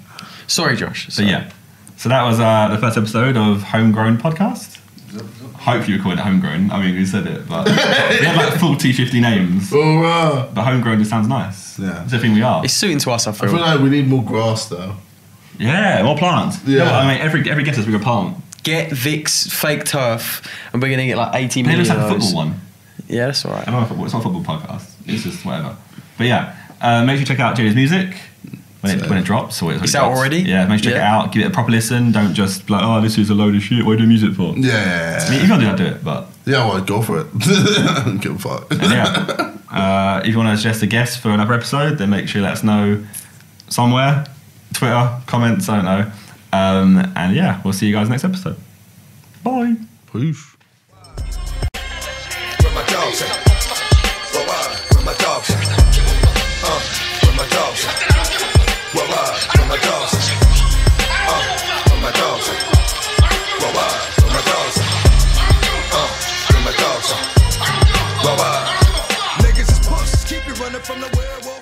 Sorry, Josh.
So yeah. So that was the first episode of Homegrown Podcast. Hopefully you call it Homegrown. I mean, we said it, but we had like 40, 50 names.
Oh, wow.
But Homegrown just sounds nice.
Yeah.
It's the thing we are.
It's suiting to us, I feel.
I feel like we need more grass though.
Yeah, more plants.
Yeah.
No, I mean, every guest has a bigger plant.
Get Vic's fake turf, and we're gonna get like 80
It
million.
looks like a
of those.
football one.
Yeah, that's alright.
I don't know football. It's not a football podcast. It's just whatever. But yeah, make sure you check out Jay's music when it drops. Or
It's out already?
Yeah, make sure you check it out. Give it a proper listen. Don't just be like, oh, this is a load of shit. What are you doing music for?
Yeah.
I mean, if you can't do that, do it. But
yeah, well, go for it. I don't give a fuck.
and yeah, if you want to suggest a guest for another episode, then make sure you let us know somewhere. Twitter, comments, I don't know. And yeah, we'll see you guys next episode. Bye.
Peace.
Where my dogs at? Where my dogs at? Where my dogs at? Where my dogs at? Where my dogs at? Where my dogs at? Where my dogs at? Niggas is pussies, keep you running from the werewolf.